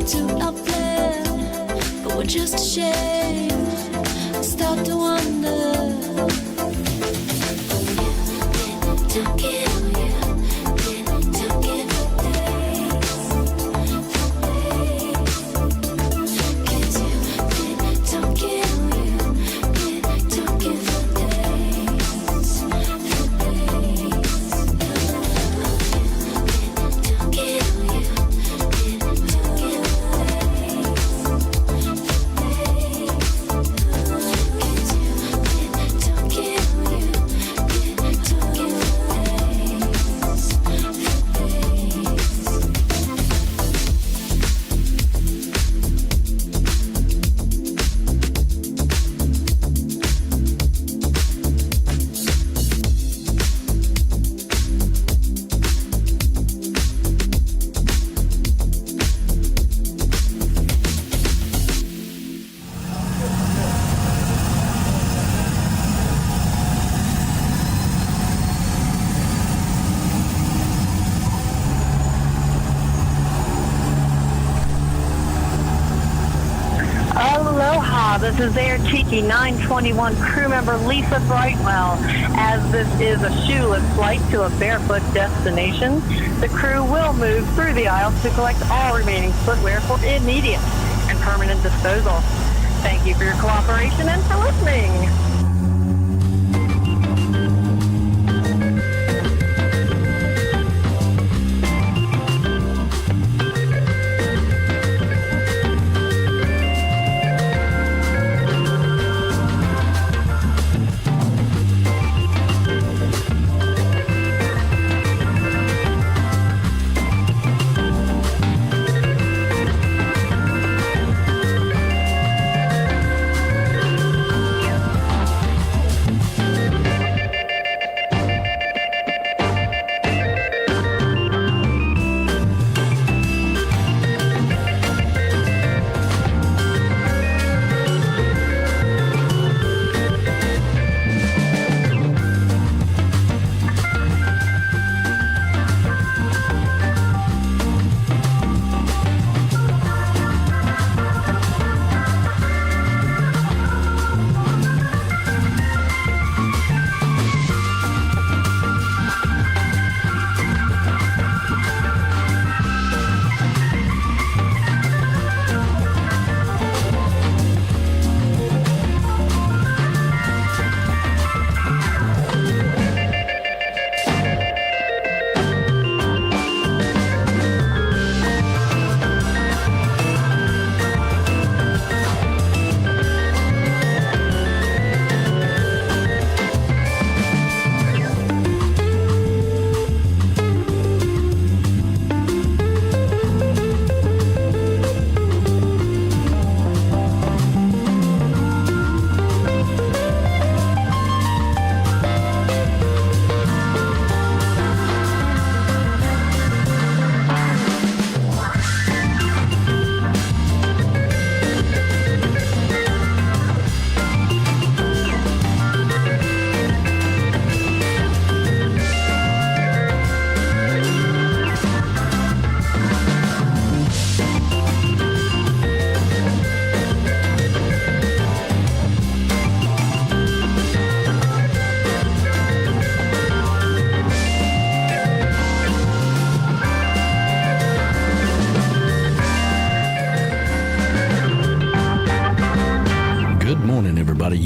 to our plan, but we're just ashamed. Start to wonder. Don't get This is Air Tiki 921 crew member Lisa Brightwell. As this is a shoeless flight to a barefoot destination, the crew will move through the aisles to collect all remaining footwear for immediate and permanent disposal. Thank you for your cooperation and for listening.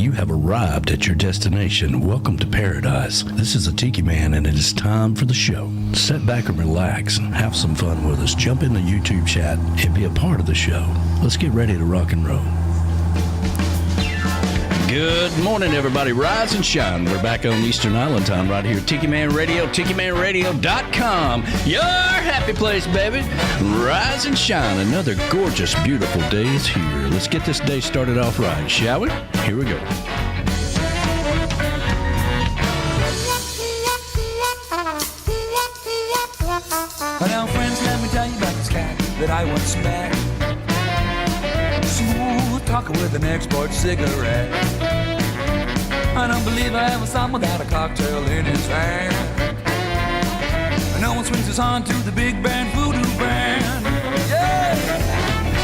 You have arrived at your destination. Welcome to paradise. This is the Tiki Man, and it is time for the show. Sit back and relax and have some fun with us. Jump in the YouTube chat and be a part of the show. Let's get ready to rock and roll. Good morning, everybody. Rise and shine. We're back on Eastern Island time right here at Tiki Man Radio, TikiManRadio.com. Your happy place, baby. Rise and shine. Another gorgeous, beautiful day is here. Let's get this day started off right, shall we? Here we go. Now, friends, let me tell you about this cat that I once met. Smooth talker with an export cigarette. I don't believe I ever saw him without a cocktail in his hand. No one swings his on to the big band voodoo band. Yeah!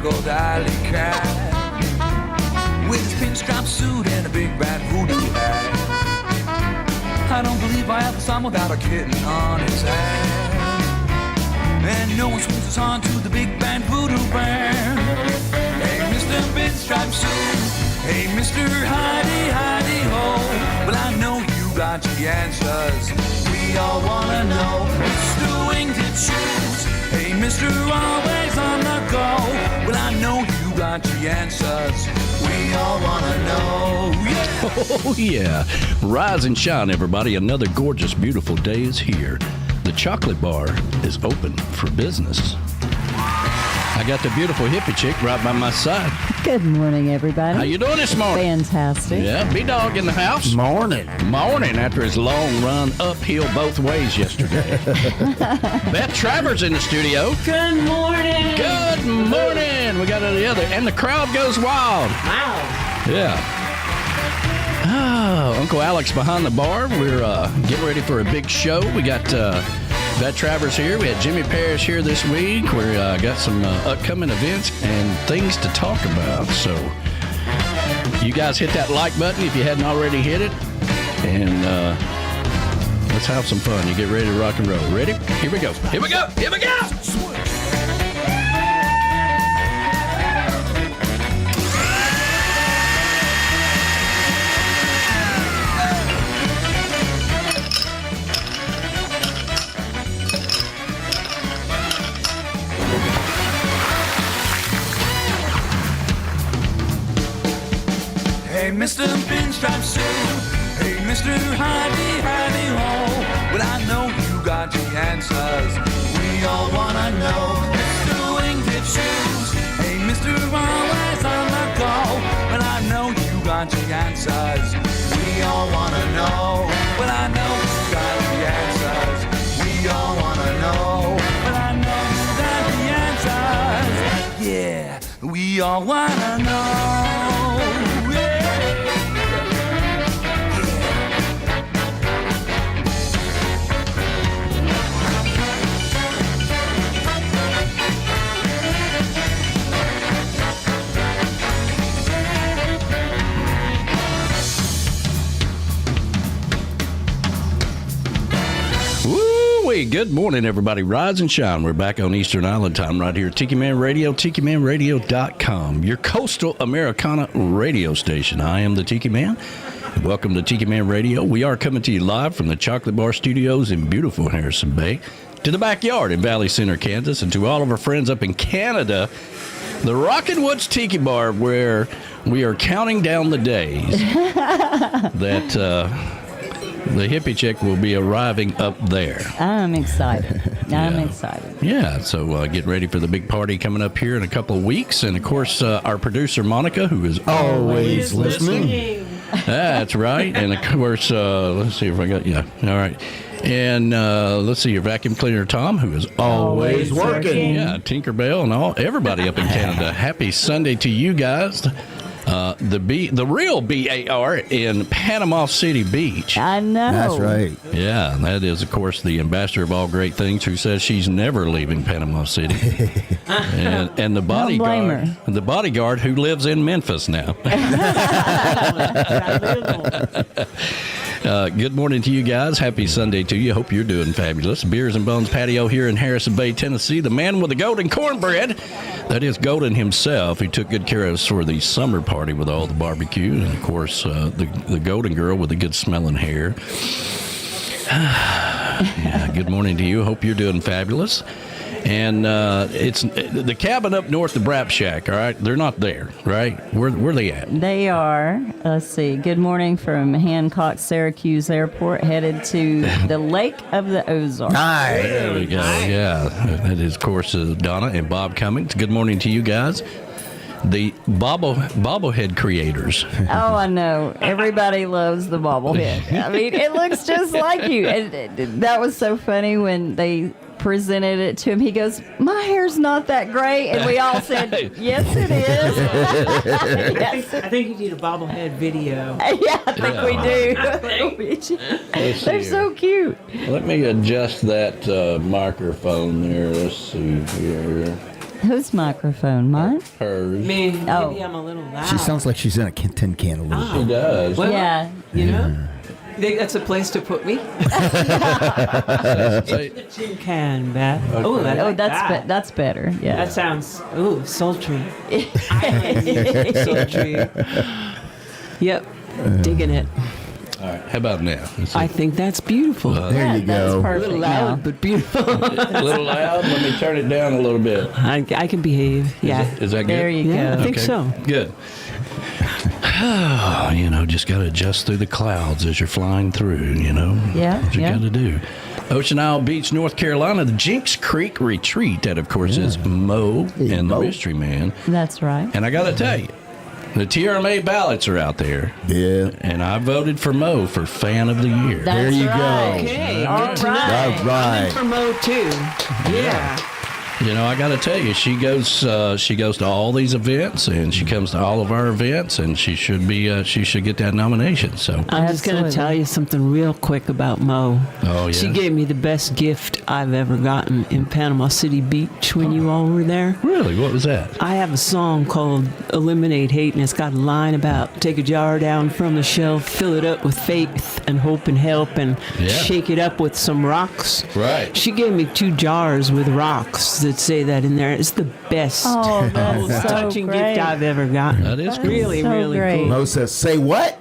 speckled alley cat with his pinstripe suit and a big bad voodoo hat. I don't believe I ever saw him without a kitten on his hand. And no one swings his horn to the big band voodoo band. Hey, Mr. Pinstripe Suit. Hey, Mr. Hidey, Hidey, ho. Well, I know you got the answers. We all wanna know. Mr. Wingtip Shoes. Hey, Mr. Always on the go. Well, I know you got the answers. We all wanna know. Yeah. Oh, yeah. Rise and shine, everybody. Another gorgeous, beautiful day is here. The chocolate bar is open for business. I got the beautiful hippie chick right by my side. Good morning, everybody. How you doing this morning? Fantastic. Yeah, B-Dog in the house. Morning. Morning after his long run uphill both ways yesterday. Beth Travers in the studio. Good morning. Good morning. We got the other, and the crowd goes wild. Wow. Yeah. Oh, Uncle Alex behind the bar. We're getting ready for a big show. We got Beth Travers here. We had Jimmy Parrish here this week. We got some upcoming events and things to talk about. So you guys hit that like button if you hadn't already hit it. And let's have some fun. You get ready to rock and roll. Ready? Here we go. Here we go. Here we go. Hey, Mr. Pinstripe Suit. Hey, Mr. Hidey, Hidey, ho. Well, I know you got the answers. We all wanna know. Mr. Wingtip Shoes. Hey, Mr. Always on the go. Well, I know you got the answers. We all wanna know. Well, I know you got the answers. We all wanna know. Well, I know you got the answers. Yeah, we all wanna know. Good morning, everybody. Rise and shine. We're back on Eastern Island time right here at Tiki Man Radio, TikiManRadio.com, your coastal Americana radio station. I am the Tiki Man. Welcome to Tiki Man Radio. We are coming to you live from the Chocolate Bar Studios in beautiful Harrison Bay, to the backyard in Valley Center, Kansas, and to all of our friends up in Canada, the Rockin' Woods Tiki Bar, where we are counting down the days that the hippie chick will be arriving up there. I'm excited. I'm excited. Yeah, so get ready for the big party coming up here in a couple of weeks. And, of course, our producer, Monica, who is always listening. That's right. And, of course, let's see if I got, yeah, all right. And let's see, your vacuum cleaner, Tom, who is always working. Yeah, Tinkerbell and everybody up in Canada. Happy Sunday to you guys. The real BAR in Panama City Beach. I know. That's right. Yeah, that is, of course, the ambassador of all great things, who says she's never leaving Panama City. and the bodyguard who lives in Memphis now. Good morning to you guys. Happy Sunday to you. Hope you're doing fabulous. Beers and Bones Patio here in Harrison Bay, Tennessee. The man with the golden cornbread. That is Golden himself. He took good care of us for the summer party with all the barbecue. And, of course, the golden girl with the good smelling hair. Yeah, good morning to you. Hope you're doing fabulous. And it's the cabin up north, the Brap Shack, all right? They're not there, right? Where they at? They are. Let's see. Good morning from Hancock Syracuse Airport, headed to the Lake of the Ozarks. Nice. There we go. Yeah, that is, of course, Donna and Bob Cummings. Good morning to you guys. The bobblehead creators. Oh, I know. Everybody loves the bobblehead. I mean, it looks just like you. And that was so funny when they presented it to him. He goes, "My hair's not that gray," and we all said, "Yes, it is." Yes. I think you need a bobblehead video. Yeah, I think we do. They're so cute. Let me adjust that microphone there. Let's see here. Whose microphone? Mine? Hers. Me, maybe Oh. I'm a little loud. She sounds like she's in a tin can a little She bit. does. Well, Yeah. You know? You think that's a place to put me? Say- The tin can, Beth. Oh, I Oh, like that's that. that's better. Yeah. That sounds, sultry. I like sultry. Yep, digging it. All right. How about now? I think that's beautiful. There you That's go. a perfect. little loud, but beautiful. A little loud. Let me turn it down a little bit. I can behave. Yeah. Is that good? There you Yeah, go. I think so. Good. Just got to adjust through the clouds as you're flying through, Yeah, What you yeah. got to do. Ocean Isle Beach, North Carolina, the Jinx Creek Retreat. That, of course, is Mo Hey, and Mo. the Mystery Man. That's right. And I got to tell you, the TRMA ballots are out there. Yeah. And I voted for Mo for Fan of the Year. That's There you go. right. Okay, All good to know. right. All right. For Mo too. Yeah. I got to tell you, she goes to all these events, and she comes to all of our events, and she should get that nomination. So, I'm just going to Absolutely. tell you something real quick about Mo. Oh, yeah? She gave me the best gift I've ever gotten in Panama City Beach when you all were there. really, what was that? I have a song called Eliminate Hate, and it's got a line about take a jar down from the shelf, fill it up with faith and hope and help, and Yeah. shake it up with some rocks. Right. She gave me 2 jars with rocks that say that in there. It's the best, Oh, that's most so touching great. gift I've ever gotten. That is cool. Really, So really great. cool. Mo says, "Say what?"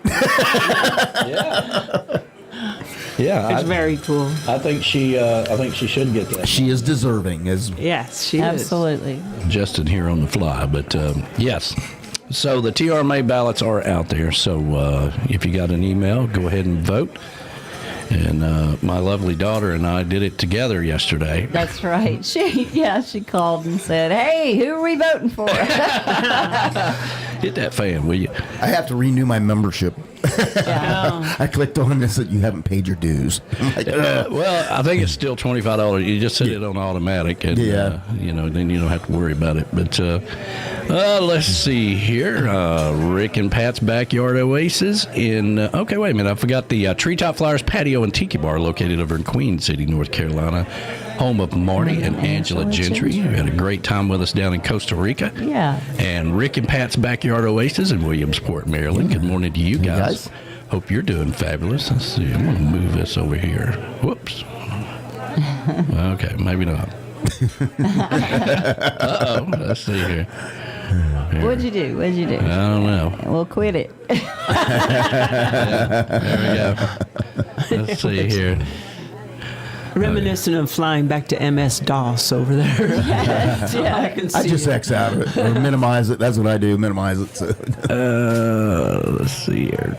Yeah, It's very cool. I think she should get that. She is deserving. As Yes, she is. Absolutely. Justin here on the fly, but yes. So the TRMA ballots are out there. So if you got an email, go ahead and vote. And my lovely daughter and I did it together yesterday. That's right. She called and said, "Hey, who are we voting for?" Hit that fan, will you? I have to renew my membership. Yeah. I clicked on this that you haven't paid your dues. I'm like, ugh. Well, I think it's still $25. You just set it on automatic, and Yeah. then you don't have to worry about it. But let's see here. Rick and Pat's Backyard Oasis in. Okay, wait a minute. I forgot the Treetop Flowers Patio and Tiki Bar located over in Queen City, North Carolina, home of Marty and Angela Gentry, who had a great time with us down in Costa Rica. Yeah. And Rick and Pat's Backyard Oasis in Williamsport, Maryland. Good morning to you guys. Hope you're doing fabulous. Let's see. I'm going to move this over here. Whoops. Okay, maybe not. Uh-oh. Let's see here. What'd you do? I don't know. Well, quit it. There we go. Let's see here. Reminiscent of flying back to MS-DOS over there. I can see I just it. X out of it or minimize it. That's what I do. Minimize it. So. Let's see here.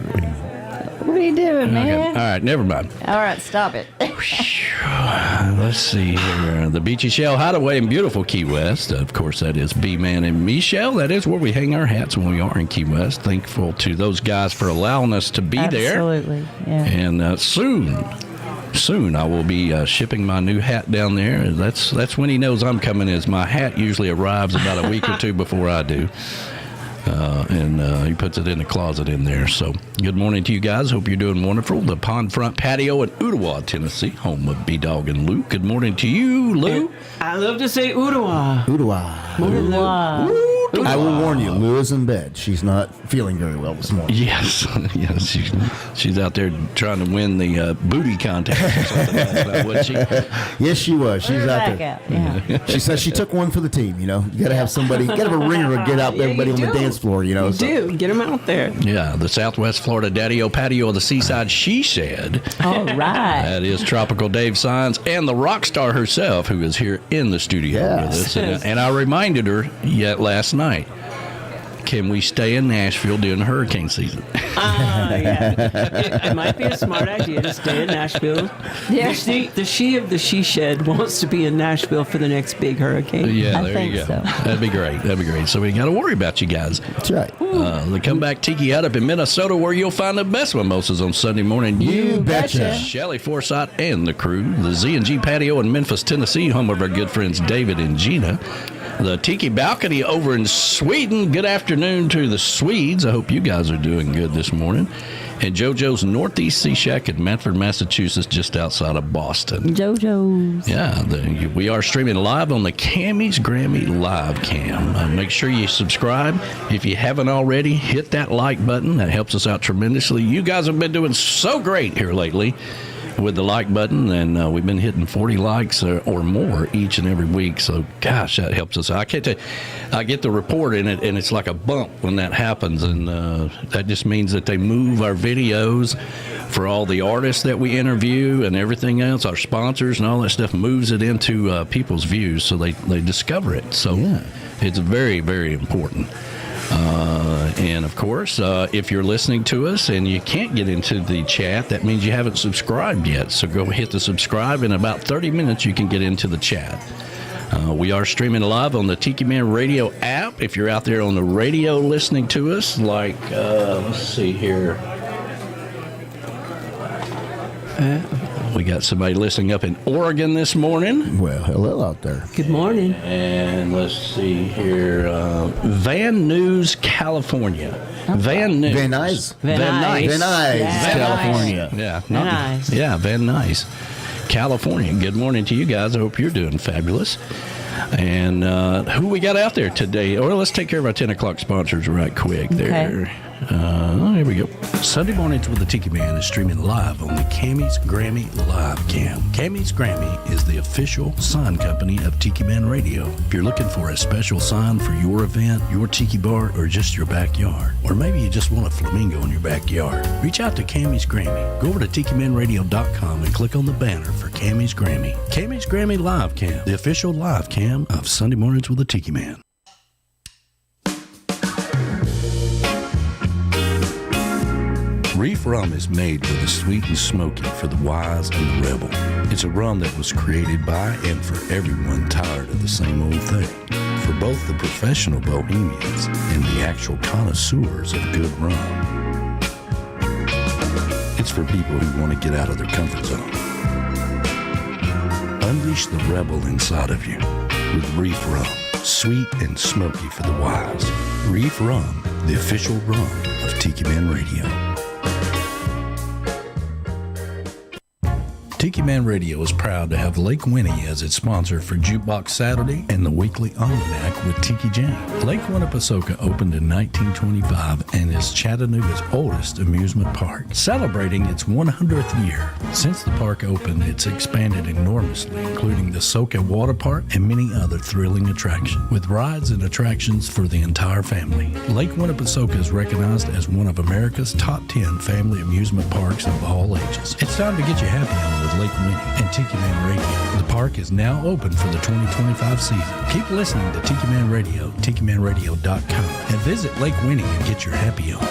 What are you doing, Okay. All man? right, never mind. All right, stop it. Let's see here. The Beachy Shell Hideaway in beautiful Key West. Of course, that is B-Man and Michelle. That is where we hang our hats when we are in Key West. Thankful to those guys for allowing us to be there. Absolutely. Yeah. And soon I will be shipping my new hat down there. That's when he knows I'm coming. Is my hat usually arrives about a week or two before I do. And he puts it in the closet in there. So good morning to you guys. Hope you're doing wonderful. The Pond Front Patio in Ottawa, Tennessee, home of B-Dog and Lou. Good morning to you, Lou. I love to say Ottawa. Ottawa. Wow. I will warn you, Lou is in bed. She's not feeling very well this morning. Yes, yes. She's out there trying to win the booty contest or something like that, wasn't she? Yes, she was. She's Put her out back there. out. Yeah. She says she took one for the team. You got to have somebody. You got to have a ringer to get out Yeah, everybody you on the do. dance floor. You So. do. Get them out there. Yeah, the Southwest Florida Daddy-O Patio of the Seaside, she said. All right. That is Tropical Dave Signs and the rock star herself, who is here in the studio Yes. with us. And I reminded her yet last night, can we stay in Nashville during hurricane season? Yeah. It might be a smart idea to stay in Nashville. Yeah. The she of the she shed wants to be in Nashville for the next big hurricane. Yeah, I there think you go. so. That'd be great. That'd be great. So we ain't got to worry about you guys. That's right. The Comeback Tiki Hut up in Minnesota, where you'll find the best mimosas on Sunday morning. You betcha. Shelly Forsythe and the crew. The Z&G Patio in Memphis, Tennessee, home of our good friends David and Gina. the Tiki Balcony over in Sweden. Good afternoon to the Swedes. I hope you guys are doing good this morning. And JoJo's Northeast Sea Shack in Medford, Massachusetts, just outside of Boston. JoJo's. Yeah, we are streaming live on the Camys Grammy live cam. Make sure you subscribe. If you haven't already, hit that like button. That helps us out tremendously. You guys have been doing so great here lately with the like button, and we've been hitting 40 likes or more each and every week. So, gosh, that helps us. I can't tell you, I get the report in it, and it's like a bump when that happens, and that just means that they move our videos for all the artists that we interview and everything else, our sponsors and all that stuff, moves it into people's views, so they discover it. So it's very, very important. And of course, if you're listening to us and you can't get into the chat, that means you haven't subscribed yet. So go hit the subscribe. In about 30 minutes, you can get into the chat. We are streaming live on the Tiki Man Radio app. If you're out there on the radio listening to us, like, let's see here. We got somebody listening up in Oregon this morning. Well, hello out there. Good morning. And let's see here. Van Nuys, California. Van Nuys. Van Nuys. Van Nuys. Van Nuys, Yeah. California. Yeah. Van Nuys. Yeah, Van Nuys, California. Good morning to you guys. I hope you're doing fabulous. And who we got out there today? Or let's take care of our 10 o'clock sponsors right quick there. Okay. Here we go. Sunday Mornings with the Tiki Man is streaming live on the Camys Grammy live cam. Camys Grammy is the official sign company of Tiki Man Radio. If you're looking for a special sign for your event, your tiki bar, or just your backyard, or maybe you just want a flamingo in your backyard, reach out to Camys Grammy. Go over to tikimanradio.com and click on the banner for Camys Grammy. Camys Grammy live cam, the official live cam of Sunday Mornings with the Tiki Man. Reif Rum is made with the sweet and smoky for the wise and the rebel. It's a rum that was created by and for everyone tired of the same old thing. For both the professional bohemians and the actual connoisseurs of good rum. It's for people who want to get out of their comfort zone. Unleash the rebel inside of you with Reif Rum. Sweet and smoky for the wise. Reif Rum, the official rum of Tiki Man Radio. Tiki Man Radio is proud to have Lake Winnie as its sponsor for Jukebox Saturday and the weekly Almanac with Tiki Jam. Lake Winnipesaukee opened in 1925 and is Chattanooga's oldest amusement park, celebrating its 100th year. Since the park opened, it's expanded enormously, including the Soka Water Park and many other thrilling attractions, with rides and attractions for the entire family. Lake Winnipesaukee is recognized as one of America's top 10 family amusement parks of all ages. It's time to get you happy on with Lake Winnie and Tiki Man Radio. The park is now open for the 2025 season. Keep listening to Tiki Man Radio, tikimanradio.com, and visit Lake Winnie and get your happy on.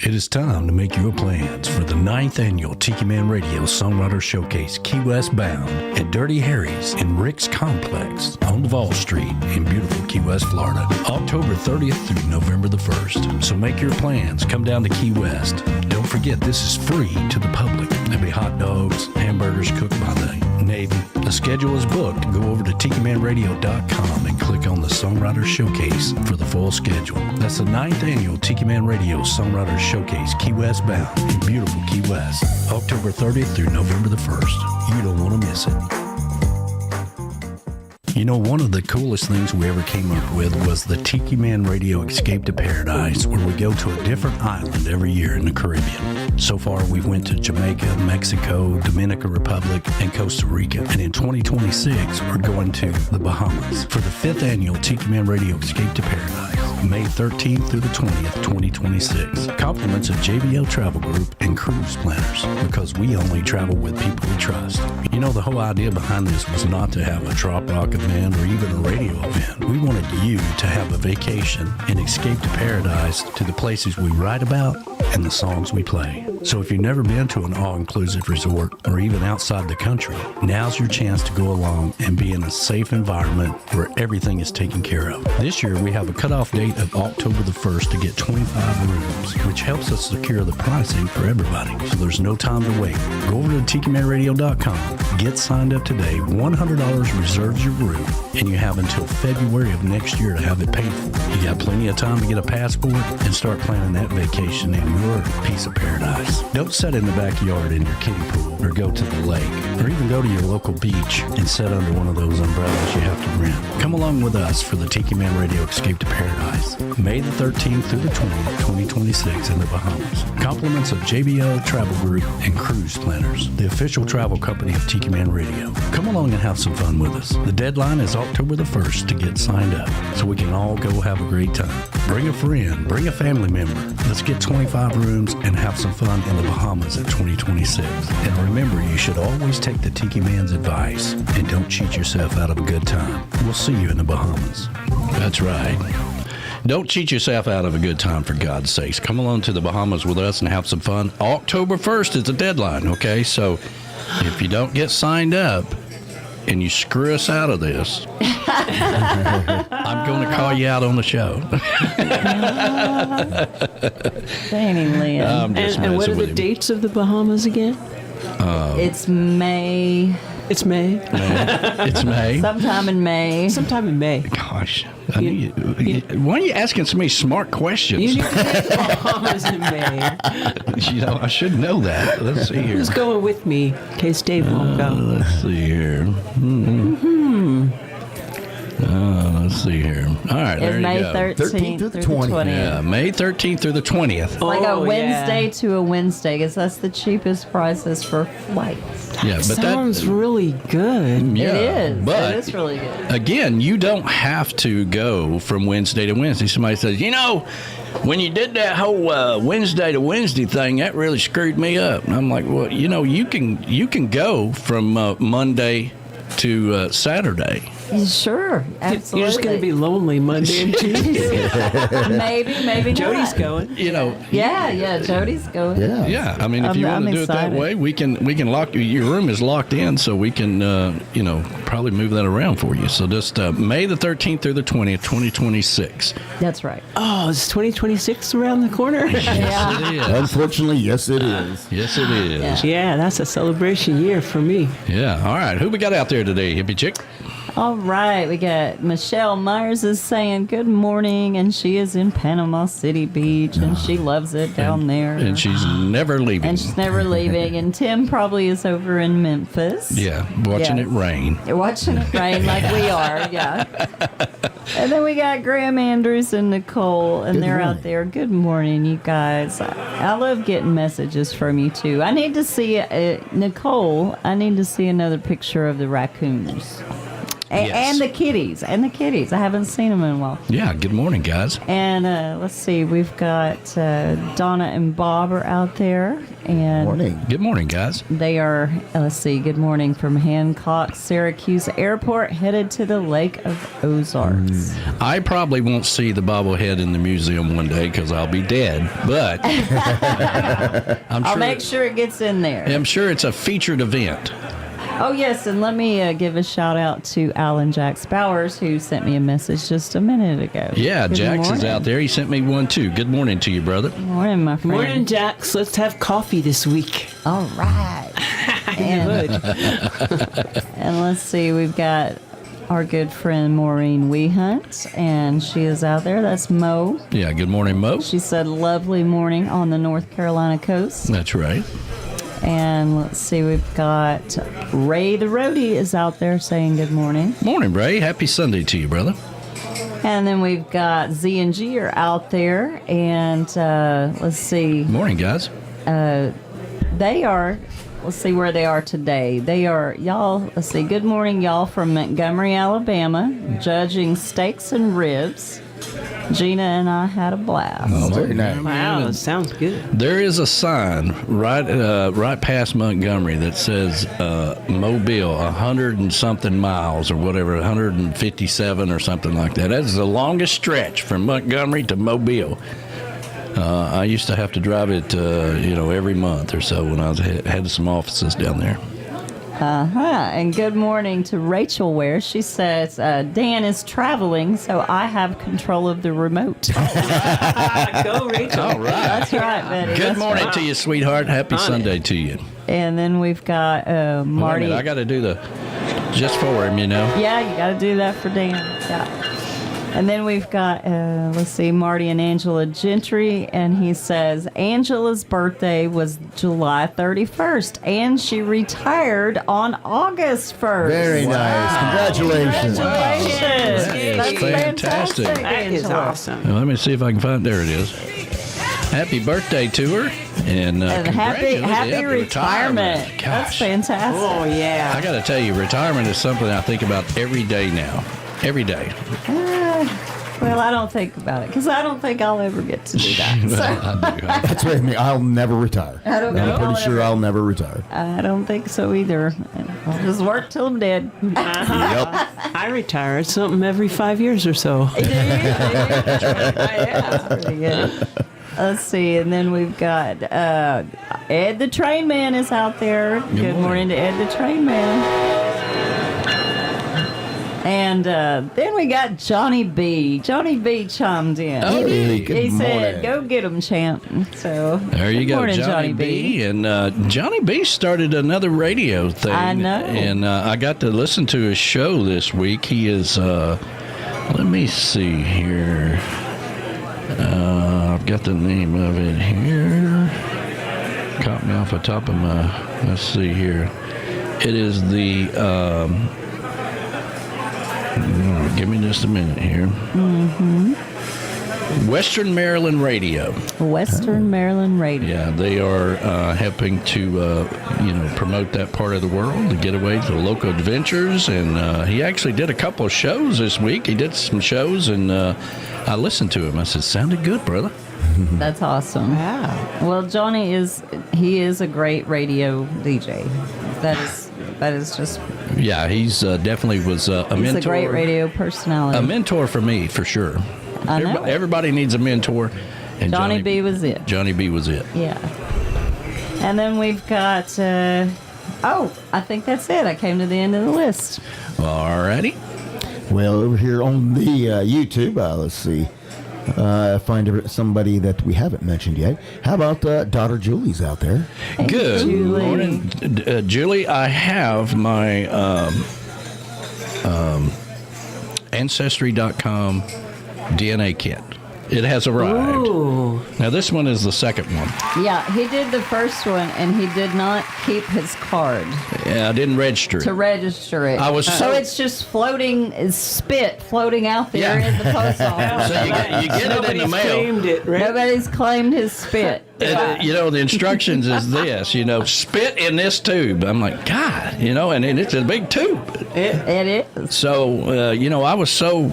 It is time to make your plans for the 9th annual Tiki Man Radio Songwriter Showcase Key West Bound at Dirty Harry's in Rick's Complex on Duval Street in beautiful Key West, Florida, October 30th through November the 1st. So make your plans. Come down to Key West. Don't forget, this is free to the public. There'll be hot dogs, hamburgers cooked by the Navy. The schedule is booked. Go over to tikimanradio.com and click on the Songwriter Showcase for the full schedule. That's the 9th annual Tiki Man Radio Songwriter Showcase Key West Bound in beautiful Key West, October 30th through November the 1st. You don't want to miss it. You know, one of the coolest things we ever came up with was the Tiki Man Radio Escape to Paradise, where we go to a different island every year in the Caribbean. So far, we went to Jamaica, Mexico, Dominican Republic, and Costa Rica. And in 2026, we're going to the Bahamas for the 5th annual Tiki Man Radio Escape to Paradise, May 13th through the 20th, 2026. Compliments of JBL Travel Group and cruise planners, because we only travel with people we trust. You know, the whole idea behind this was not to have a trop rock event or even a radio event. We wanted you to have a vacation and escape to paradise, to the places we write about and the songs we play. So if you've never been to an all-inclusive resort or even outside the country, now's your chance to go along and be in a safe environment where everything is taken care of. This year, we have a cutoff date of October the 1st to get 25 rooms, which helps us secure the pricing for everybody. So there's no time to wait. Go over to TikiManRadio.com, get signed up today. $100 reserves your room, and you have until February of next year to have it paid for. You got plenty of time to get a passport and start planning that vacation in your piece of paradise. Don't sit in the backyard in your kiddie pool or go to the lake or even go to your local beach and sit under one of those umbrellas you have to rent. Come along with us for the Tiki Man Radio Escape to Paradise, May the 13th through the 20th, 2026 in the Bahamas. Compliments of JBL Travel Group and Cruise Planners, the official travel company of Tiki Man Radio. Come along and have some fun with us. The deadline is October the 1st to get signed up so we can all go have a great time. Bring a friend, bring a family member. Let's get 25 rooms and have some fun in the Bahamas in 2026. And remember, you should always take the Tiki Man's advice and don't cheat yourself out of a good time. We'll see you in the Bahamas. That's right. Don't cheat yourself out of a good time, for God's sakes. Come along to the Bahamas with us and have some fun. October 1st is the deadline, okay? So if you don't get signed up and you screw us out of this, I'm going to call you out on the show. Dang, Lynn. And what are the dates of the Bahamas again? It's May. It's May. It's May. Sometime in May. Sometime in May. Gosh. Why are you asking so many smart questions? You need to get to the Bahamas in May. I should know that. Let's see here. Who's going with me in case Dave won't go? Let's see here. Let's see here. All right, there you May go. 13th through the 20th. Yeah, May 13th through the 20th. Like a Wednesday to a Wednesday, because that's the cheapest prices for flights. Yeah, but Sounds really good. Yeah, It is. But It is really good. again, you don't have to go from Wednesday to Wednesday. Somebody says, when you did that whole Wednesday to Wednesday thing, that really screwed me up. And I'm like, well, you can go from Monday to Saturday. Sure, absolutely. You're just going to be lonely Monday and Tuesday. maybe not. Jody's going. Yeah, Jody's going. Yeah. I mean, if you want to do it that way, we can lock your room is locked in, so we can probably move that around for you. So just May the 13th through the 20th, 2026. That's right. Oh, is 2026 around the corner? Yes, it is. Unfortunately, yes, it is. Yes, it is. Yeah, that's a celebration year for me. Yeah. All right. Who we got out there today, hippie chick? All right, we got Michelle Myers is saying good morning, and she is in Panama City Beach, and she loves it down there. And she's never leaving. And she's never leaving. And Tim probably is over in Memphis. Yeah, watching it rain. Watching it rain like we are, yeah. And then we got Graham Andrews and Nicole, and they're out there. Good morning, you guys. I love getting messages from you, too. I need to see, Nicole, I need to see another picture of the raccoons. And the kitties. I haven't seen them in a while. Yeah, good morning, guys. And let's see, we've got Donna and Bob are out there. And Morning. Good morning, guys. they are, let's see, good morning from Hancock, Syracuse Airport, headed to the Lake of Ozarks. I probably won't see the bobblehead in the museum one day because I'll be dead, but I'll make sure it gets in there. I'm sure it's a featured event. Oh, yes, and let me give a shout-out to Alan Jax Bowers, who sent me a message just a minute ago. Yeah, Good Jax is morning. out there. He sent me one, too. Good morning to you, brother. Good morning, my friend. Morning, Jax. Let's have coffee this week. All right. and, and let's see, we've got our good friend Maureen Wehunt, and she is out there. That's Mo. Yeah, good morning, Mo. She said, lovely morning on the North Carolina coast. That's right. And let's see, we've got Ray the Roadie is out there saying good morning. Morning, Ray. Happy Sunday to you, brother. And then we've got Z and G are out there, and let's see. Morning, guys. They are, let's see where they are today. They are, y'all, let's see, good morning, y'all, from Montgomery, Alabama, judging steaks and ribs. Gina and I had a blast. Oh, very nice. Wow, that sounds good. There is a sign right past Montgomery that says Mobile, 100 and something miles or whatever, 157 or something like that. That's the longest stretch from Montgomery to Mobile. I used to have to drive it, every month or so when I had some offices down there. And good morning to Rachel Ware. She says, Dan is traveling, so I have control of the remote. Go, Rachel. All right. That's right, Betty. Good That's morning right. to you, sweetheart. Happy Sunday to you. And then we've got Wait a Marty. minute, I got to do the just for him, Yeah, you got to do that for Dan. Yeah. And then we've got, Marty and Angela Gentry, and he says, Angela's birthday was July 31st, and she retired on August 1st. Very nice. Congratulations. Congratulations. That is fantastic. That is Angela. awesome. Well, let me see if I can find. There it is. Happy birthday to her, and And happy congratulations. retirement. That's Gosh, fantastic. Oh, I yeah. got to tell you, retirement is something I think about every day now. Every day. Well, I don't think about it because I don't think I'll ever get to do that. So I do. That's what I mean. I'll never retire. I don't I'm know. pretty sure I'll never retire. I don't think so either. I'll just work till I'm dead. Yep. I retire at something every 5 years or so. That's pretty good. Let's see, and then we've got Ed the Train Man is out there. Good morning to Ed the Train Man. And then we got Johnny B. Johnny B chimed in. Oh, Hey, good He said, morning. "Go get him, champ." So There you good go, morning, Johnny B. And Johnny B started another radio thing. I know. And I got to listen to his show this week. He is, let me see here. I've got the name of it here. Caught me off the top of my, let's see here. It is the, give me just a minute here. Western Maryland Radio. Western Maryland Radio. Yeah, they are helping to, promote that part of the world, the getaways, the local adventures. And he actually did a couple of shows this week. He did some shows, and I listened to him. I said, sounded good, brother. That's awesome. Wow. Well, Johnny is a great radio DJ. That is just Yeah, he's definitely was a mentor. he's a great radio personality. A mentor for me, for sure. I know. Everybody needs a mentor. And Johnny B was it. Johnny B was it. Yeah. And then we've got I think that's it. I came to the end of the list. Alrighty. Well, over here on the YouTube, let's see. Find somebody that we haven't mentioned yet. How about daughter Julie's out there? Good Julie. morning, Julie. I have my Ancestry.com DNA kit. It has arrived. Ooh. Now, this one is the second one. Yeah, he did the first one, and he did not keep his card Yeah, I didn't register to it. register it. I was so so- it's just spit floating out there Yeah. in the post office. So you get it in the Nobody's mail. claimed it, right? Nobody's claimed his spit. And, the instructions is this, spit in this tube. I'm like, God, and it's a big tube. It is. So, I was so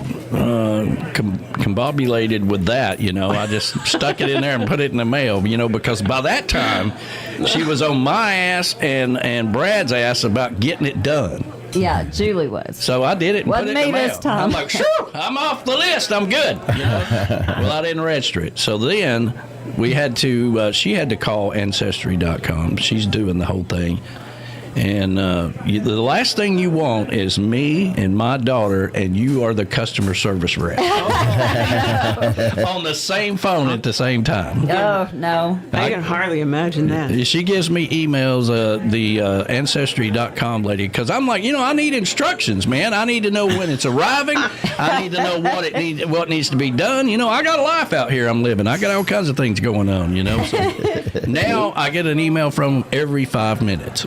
combobulated with that, I just stuck it in there and put it in the mail, because by that time, she was on my ass and Brad's ass about getting it done. Yeah, Julie was. So I did it and Wasn't put it in the me mail. this time. I'm like, sure, I'm off the list. I'm good. Well, I didn't register it. So then we had to, she had to call Ancestry.com. She's doing the whole thing. And the last thing you want is me and my daughter, and you are the customer service rep on the same phone at the same time. Oh, no. I can hardly imagine that. She gives me emails, the Ancestry.com lady, because I'm like, I need instructions, man. I need to know when it's arriving. I need to know what needs to be done. I got a life out here I'm living. I got all kinds of things going on, So now I get an email from every 5 minutes.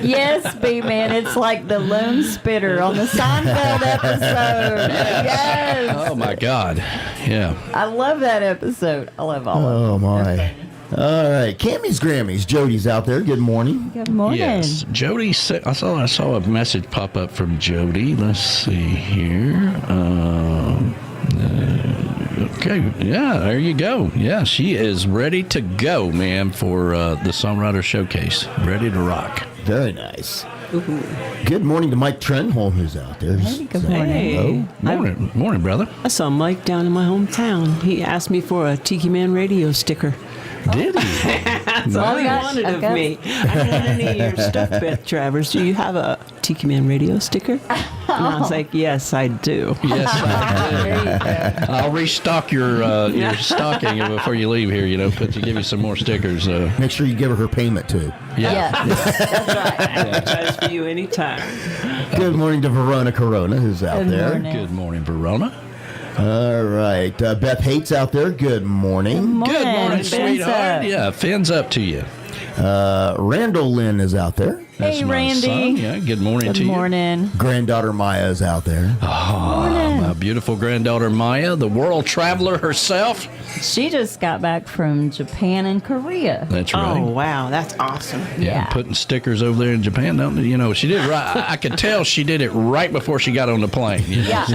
Yes, B-Man. It's like the Lone Spitter on the Seinfeld episode. Yes. Oh, my God. Yeah. I love that episode. I love all of them. Oh, my. All right. Camys Grammys. Jody's out there. Good morning. Good morning. Yes. Jody said, I saw a message pop up from Jody. Let's see here. Okay, yeah, there you go. Yeah, she is ready to go, man, for the Songwriter Showcase. Ready to rock. Very nice. Good morning to Mike Trenholm, who's out there. Hey, good morning. Hello. Morning, brother. I saw Mike down in my hometown. He asked me for a Tiki Man radio sticker. Did he? That's all he wanted of me. I don't want any of your stuff, Beth Travers. Do you have a Tiki Man radio sticker? And I was like, yes, I do. Yes, I do. I'll restock your stocking before you leave here. Give you some more stickers. Make sure you give her payment, too. Yeah, that's right. Advertise for you anytime. Good morning to Verona Corona, who's out Good there. morning. Good morning, Verona. All right. Beth Hates out there. Good morning. Good morning, Fins sweetheart. up. Yeah, fins up to you. Randall Lynn is out there. That's Hey, my Randy. son. Yeah, good morning to Good you. morning. Granddaughter Maya is out there. My beautiful granddaughter Maya, the world traveler herself. She just got back from Japan and Korea. That's right. Oh, wow. That's awesome. Yeah, putting stickers over there in Japan. She did it right. I could tell she did it right before she got on the plane. Yeah.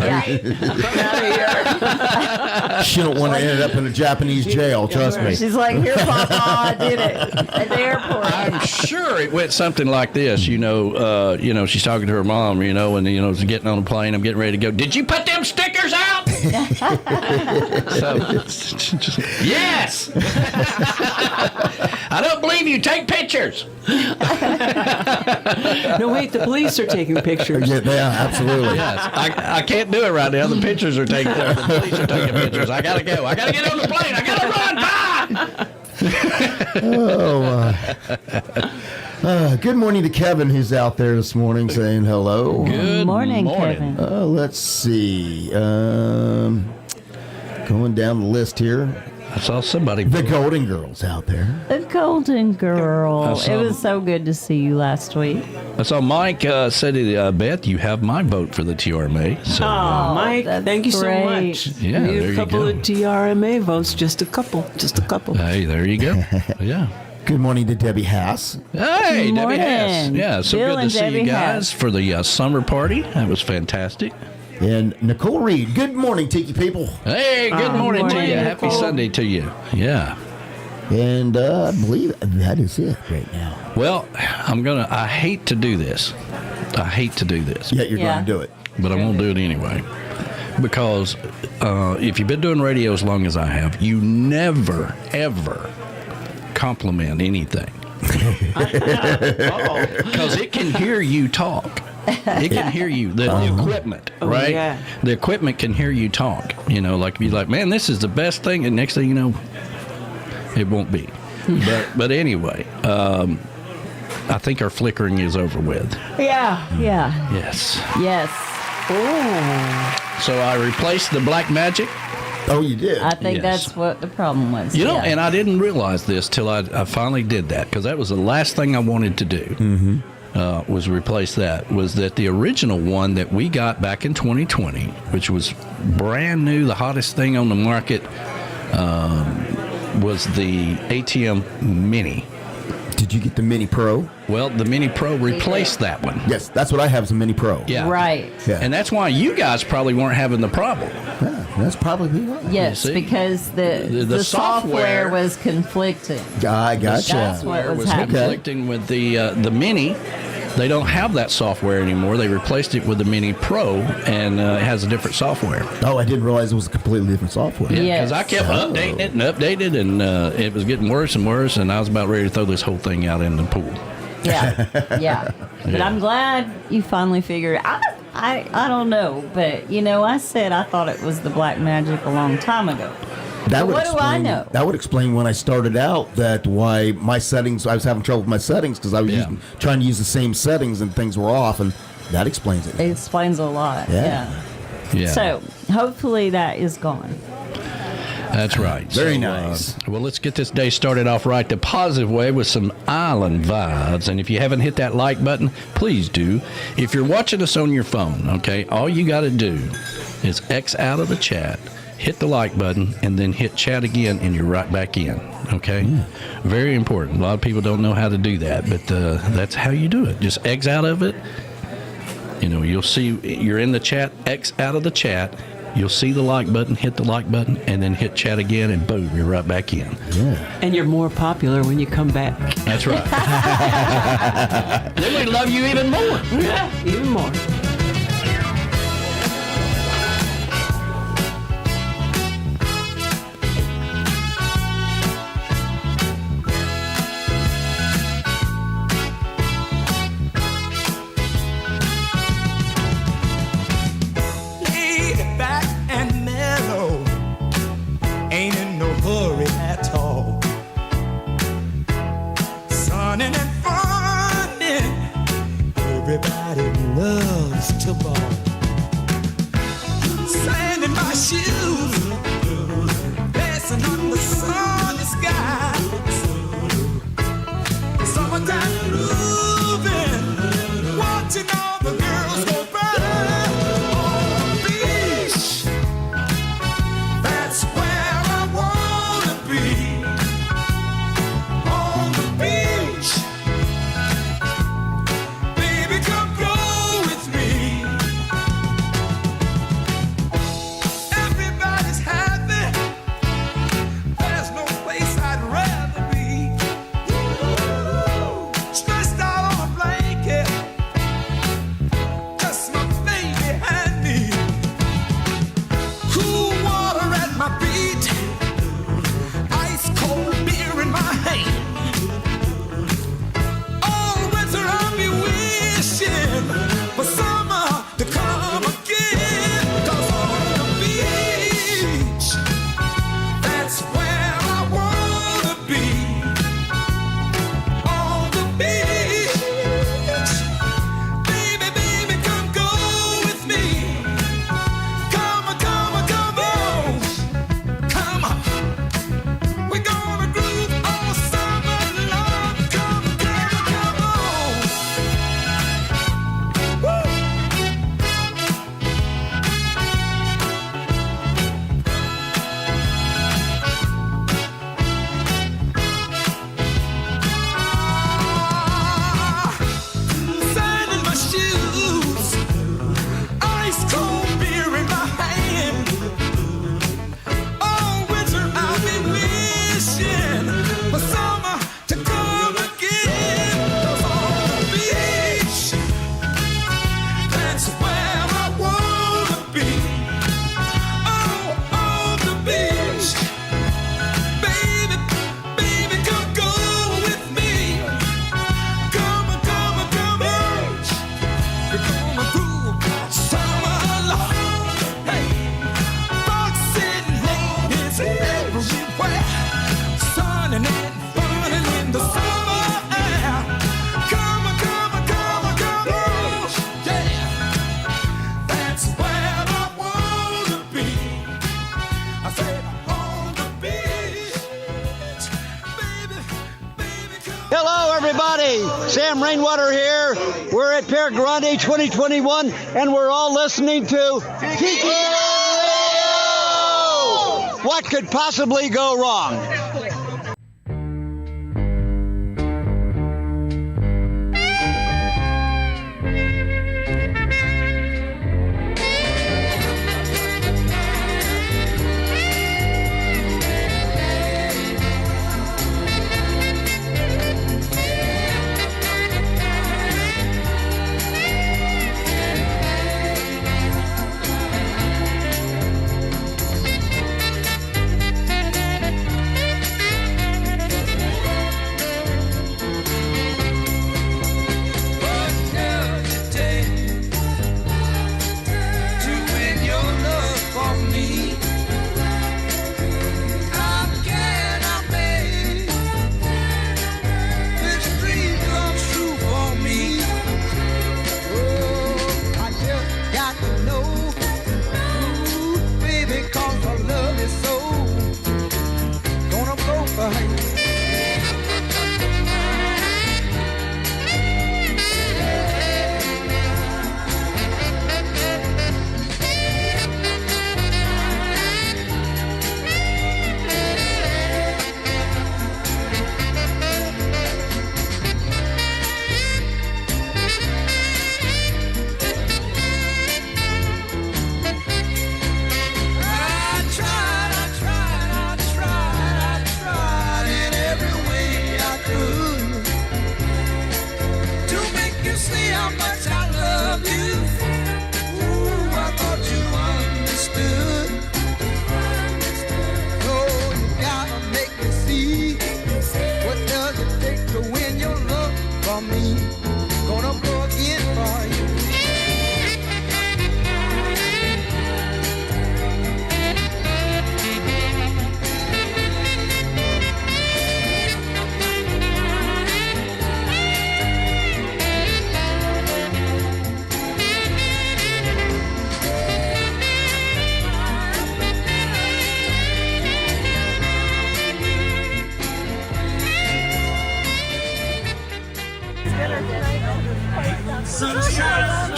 She don't want to end up in a Japanese jail, trust me. She's like, here, Papa, I did it at the airport. I'm sure it went something like this. She's talking to her mom, and getting on the plane. I'm getting ready to go. Did you put them stickers out? Yes. I don't believe you. Take pictures. No, wait, the police are taking pictures. Yeah, absolutely. Yes, I can't do it right now. The pictures are taking. The police are taking pictures. I gotta go. I gotta get on the plane. I gotta run. Bye. Good morning to Kevin, who's out there this morning saying hello. Good morning, Kevin. Let's see. Going down the list here. I saw somebody. The Golden Girls out there. The Golden Girl. I saw- It was so good to see you last week. I saw Mike said, Beth, you have my vote for the TRMA. So, Oh, Mike, that's thank you so great. much. Yeah, Need there a you couple go. of TRMA votes, just a couple. hey, there you go. Yeah. Good morning to Debbie Haas. Hey, Good Debbie Hess. morning. Yeah, so Bill good to and see Debbie you guys Hess. for the summer party. That was fantastic. And Nicole Reed. Good morning, Tiki people. Hey, good morning to morning, you. Happy Nicole. Sunday to you. Yeah. And I believe that is it right now. Well, I hate to do this. Yet you're Yeah. going to do it. But I'm going to do it anyway. Because if you've been doing radio as long as I have, you never, ever compliment anything. Because it can hear you talk. It can hear you. The equipment, right? yeah. The equipment can hear you talk. Like be like, man, this is the best thing. And next thing you know, it won't be. But anyway, I think our flickering is over with. Yeah. Yes. Yes. So I replaced the black magic. Oh, you did? I think Yes. that's what the problem was. You know, Yeah. and I didn't realize this till I finally did that, because that was the last thing I wanted to do. Was replace that. Was that the original one that we got back in 2020, which was brand new, the hottest thing on the market, was the ATM Mini. Did you get the Mini Pro? Well, the Mini Pro replaced that one. Yes, that's what I have is a Mini Pro. Yeah. Right. Yeah. And that's why you guys probably weren't having the problem. Yeah, that's probably right. Yes, You see? because the software software was conflicting. I gotcha. That's what It was was happening. conflicting with the Mini. They don't have that software anymore. They replaced it with the Mini Pro, and it has a different software. Oh, I didn't realize it was a completely different software. Yeah, Yes. because I kept updating it, and it was getting worse and worse, and I was about ready to throw this whole thing out in the pool. Yeah. But Yeah. I'm glad you finally figured it. I don't know, but I said I thought it was the black magic a long time ago. That would What do I explain- know? That would explain when I started out that why my settings, I was having trouble with my settings because I was Yeah. trying to use the same settings and things were off, and that explains it. It explains a lot. Yeah. Yeah, So hopefully that is gone. that's right. Very So, nice. Well, let's get this day started off right the positive way with some island vibes. And if you haven't hit that like button, please do. If you're watching us on your phone, okay, all you got to do is X out of the chat, hit the like button, and then hit chat again, and you're right back in. Okay? Very important. A lot of people don't know how to do that, but that's how you do it. Just X out of it. You'll see you're in the chat, X out of the chat, you'll see the like button, hit the like button, and then hit chat again, and boom, you're right back in. Yeah. And you're more popular when you come back. That's right. Then we love you even more. Yeah, even more. Sam Rainwater here. We're at Pier Grande 2021, and we're all listening to Tiki Man Radio! What could possibly go wrong?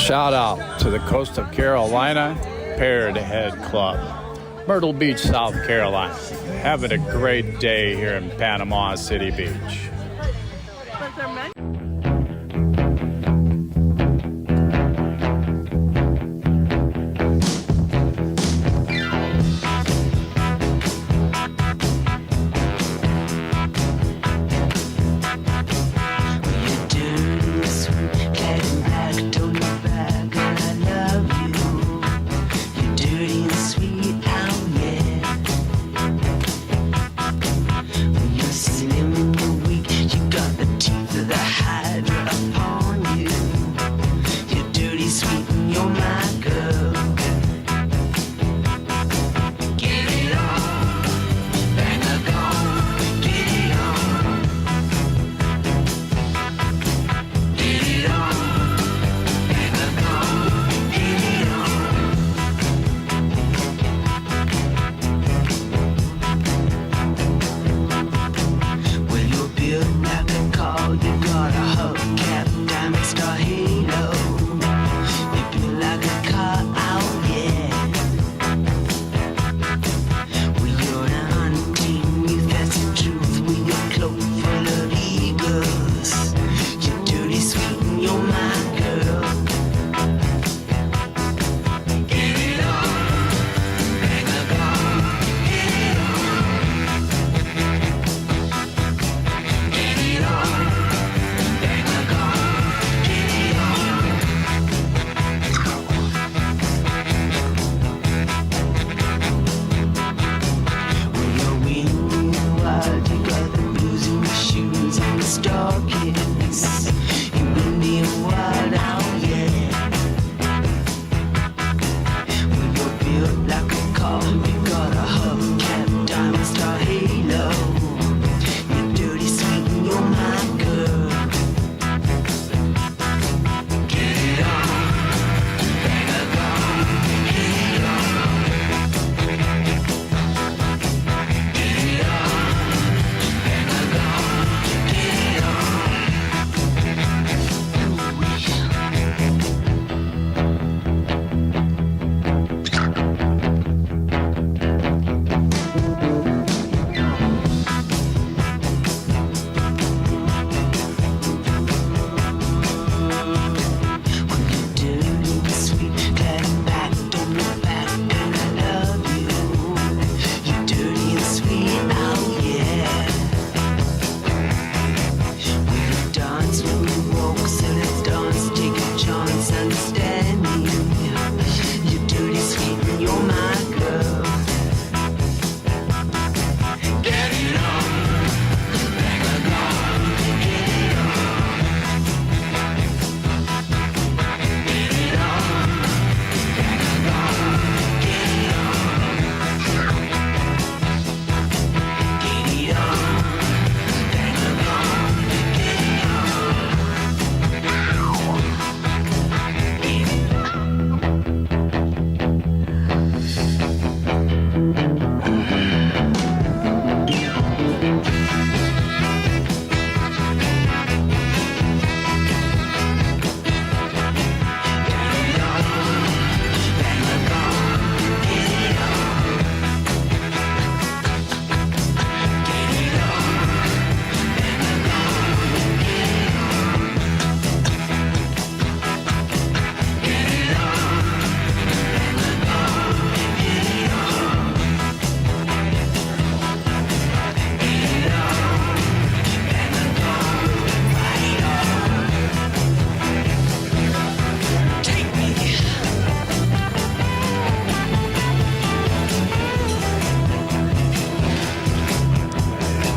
shout out to the coast of Carolina, Parrot Head Club, Myrtle Beach, South Carolina. Having a great day here in Panama City Beach.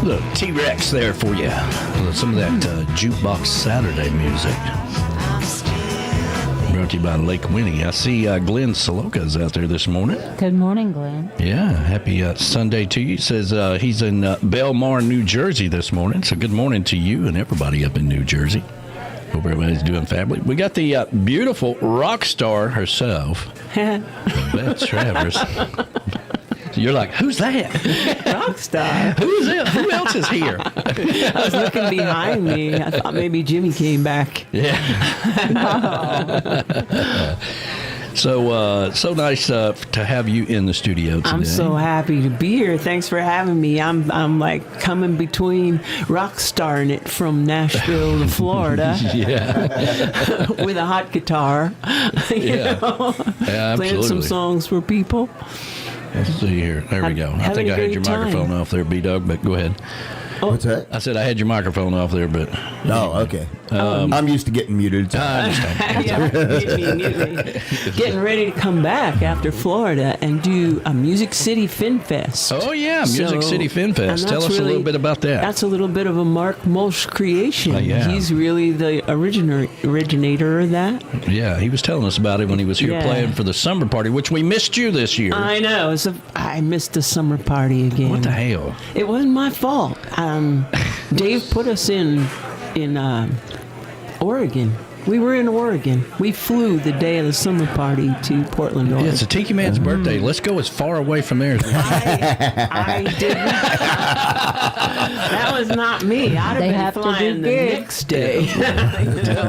The T-Rex there for you. Some of that Jukebox Saturday music. Brought to you by Lake Winnie. I see Glenn Saloka's out there this morning. Good morning, Glenn. Yeah, happy Sunday to you. He says he's in Belmar, New Jersey this morning. So good morning to you and everybody up in New Jersey. Hope everybody's doing fabulous. We got the beautiful rock star herself, Beth Travers. You're like, who's that? Rockstar. Who is it? Who else is here? I was looking behind me. I thought maybe Jimmy came back. Yeah. So nice to have you in the studio today. I'm so happy to be here. Thanks for having me. I'm like coming between rock starring it from Nashville to Florida. Yeah. With a hot guitar. you know, Yeah, playing some absolutely. songs for people. Let's see here. There we go. I Having think a I had your great microphone time. off there, B-Dog, but go ahead. What's that? I said I had your microphone off there, but Oh, okay. I'm used to getting muted. So. I understand. Yeah, getting ready to come back after Florida and do a Music City Fin Fest. Oh, yeah, Music City Fin Fest. and Tell that's us a little bit about that. That's a little bit of a Mark Molsch creation. Yeah. He's really the originator of that. Yeah, he was telling us about it when he was here Yeah. playing for the summer party, which we missed you this year. I know. I missed the summer party again. What the hell? It wasn't my fault. Dave put us in Oregon. We were in Oregon. We flew the day of the summer party to Portland, Oregon. Yeah, it's a Tiki Man's birthday. Let's go as far away from there as we can. I didn't. That was not me. I'd They have have been to do flying the gigs. next day.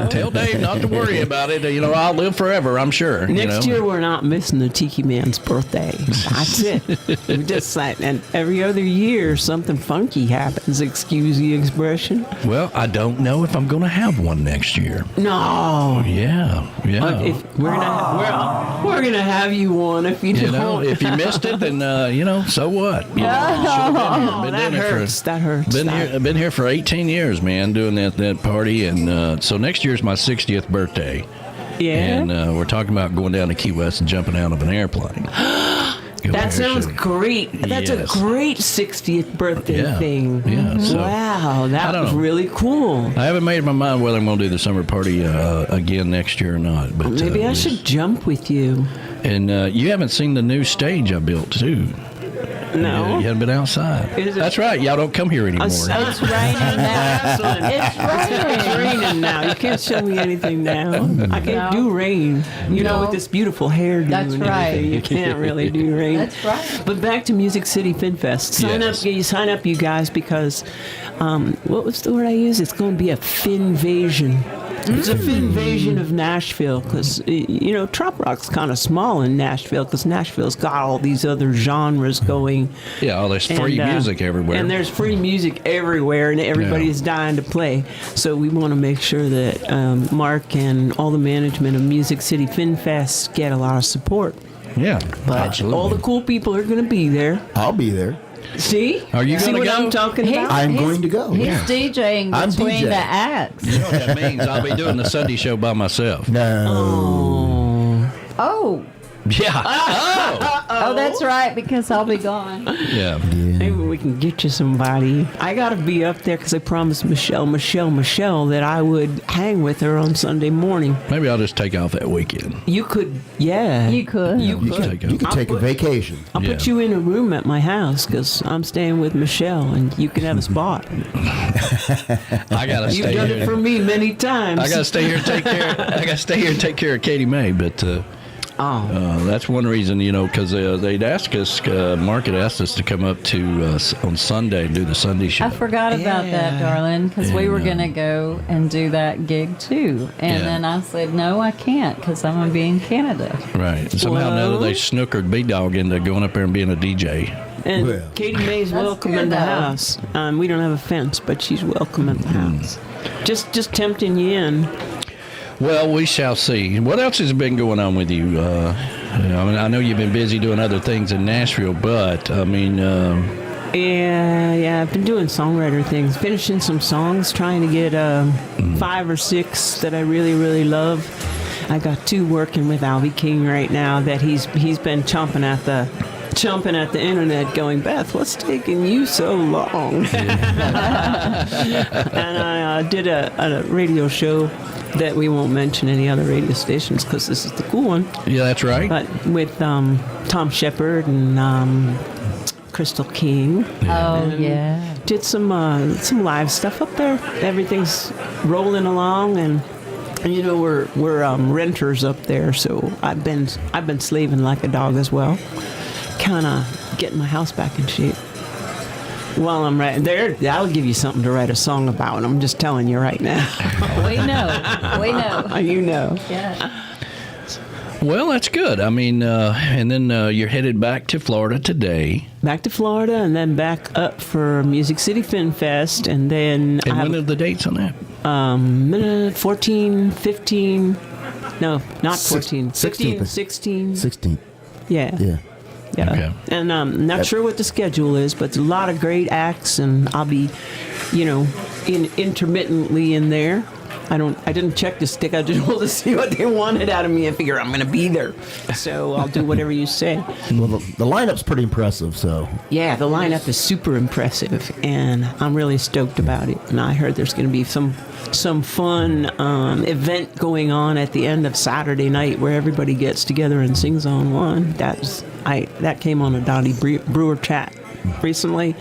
Tell Dave not to worry about it. You know, I'll live forever, I'm sure. Next you know? year, we're not missing the Tiki Man's birthday. That's it. We just like, and every other year, something funky happens. Excuse the expression. Well, I don't know if I'm going to have one next year. No. Yeah. If we're gonna have you one if you don't. You know, if you missed it, then so what? You know, Oh, that hurts. That hurts. Been here for 18 years, man, doing that party, and so next year's my 60th birthday. Yeah. And we're talking about going down to Key West and jumping out of an airplane. That sounds great. That's a Yes. great 60th birthday Yeah. thing. Yeah, so- Wow, I that don't was know. really cool. I haven't made my mind whether I'm going to do the summer party again next year or not. But Maybe I should jump with you. And you haven't seen the new stage I built too. No. You haven't been outside. Is it- That's right. Y'all don't come here anymore. It's raining now. It's raining now. You can't show me anything now. I can't do rain. You know, with this beautiful hairdo That's and right. everything, you can't really do rain. That's right. But back to Music City Fin Fest. Sign Yes. up, you guys, because what was the word I used? It's going to be a finvasion. It's a finvasion of Nashville because, trop rock's kind of small in Nashville because Nashville's got all these other genres going. Yeah, all there's free music everywhere. And there's free music everywhere, and everybody's dying to play. So we want to make sure that Mark and all the management of Music City Fin Fest get a lot of support. Yeah, But absolutely. all the cool people are going to be there. I'll be there. See? Are you See gonna what go? I'm talking about? I'm going to go. He's Yeah. DJing I'm between DJing. the acts. You know what that means? I'll be doing the Sunday show by myself. No. Oh. Yeah. Oh, that's right, because I'll be gone. Yeah. Maybe we can get you somebody. I got to be up there because I promised Michelle that I would hang with her on Sunday morning. Maybe I'll just take off that weekend. You could, yeah. You could. You You take could off. take a vacation. I'll put you in a room at my house because I'm staying with Michelle and you can have a spot. I gotta You've stay done here. it for me many times. I gotta stay here and take care. I gotta stay here and take care of Katie May, but. That's one reason, because they'd ask us, Mark had asked us to come up to on Sunday and do the Sunday show. I forgot about that, darling, because we were going to go and do that gig too. And Yeah. then I said, no, I can't because I'm going to be in Canada. Right. Somehow or another, they snookered B-Dog into going up there and being a DJ. And Well. Katie May's That's welcome good, in the though. house. We don't have a fence, but she's welcome in the house. Just tempting you in. Well, we shall see. What else has been going on with you? I know you've been busy doing other things in Nashville, but Yeah, I've been doing songwriter things, finishing some songs, trying to get 5 or 6 that I really, really love. I got 2 working with Albie King right now that he's been chomping at the internet going, Beth, what's taking you so long? And I did a radio show that we won't mention any other radio stations because this is the cool one. yeah, that's right. But with Tom Shepard and Crystal King. Oh, yeah. Did some live stuff up there. Everything's rolling along, and we're renters up there, so I've been slaving like a dog as well. Kind of getting my house back in shape. While I'm writing there, I'll give you something to write a song about. I'm just telling you right now. We know. You know. Yeah. Well, that's good. I mean, and then you're headed back to Florida today. Back to Florida, and then back up for Music City Fin Fest, and then... And when are the dates on that? 14, 15... No, not 14. 16th. 16. 16th. Yeah. Yeah. Yeah. Okay. And I'm not sure what the schedule is, but a lot of great acts, and I'll be, intermittently in there. I didn't check the stick. I just wanted to see what they wanted out of me. I figure I'm going to be there, so I'll do whatever you say. Well, the lineup's pretty impressive, so. Yeah, the lineup is super impressive, and I'm really stoked about it. And I heard there's going to be some fun event going on at the end of Saturday night where everybody gets together and sings on one. That came on a Dottie Brewer chat recently.